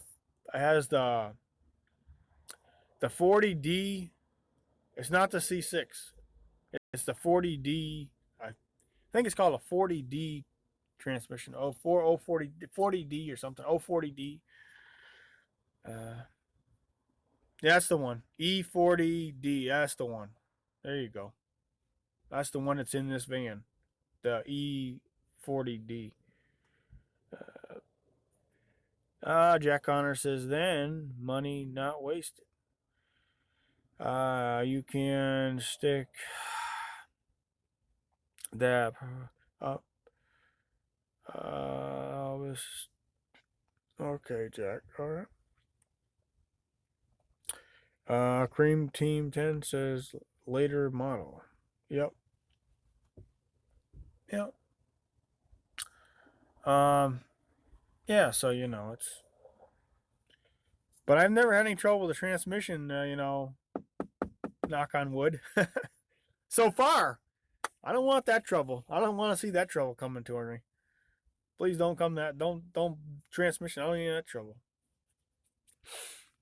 40D. It's not the C6. It's the 40D. I think it's called a 40D transmission. 40D or something. 40D. Uh, that's the one. E40D. That's the one. There you go. That's the one that's in this van. The E40D. Jack Connor says, then money not wasted. You can stick that up. Okay, Jack. All right. Cream Team 10 says later model. Yep. Yep. Yeah, so you know, it's but I've never had any trouble with the transmission, you know, knock on wood. So far. I don't want that trouble. I don't want to see that trouble coming toward me. Please don't come that don't transmission. I don't need that trouble.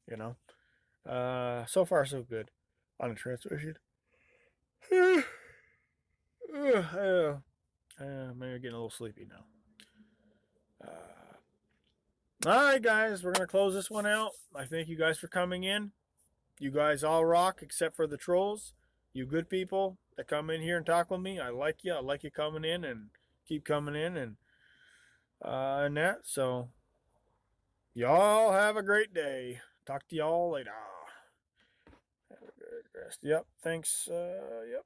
You know. So far so good on the transmission. Maybe getting a little sleepy now. All right, guys, we're gonna close this one out. I thank you guys for coming in. You guys all rock except for the trolls. You good people that come in here and talk with me. I like you. I like you coming in and keep coming in and that. So y'all have a great day. Talk to y'all later. Have a good rest. Yep. Thanks. Yep.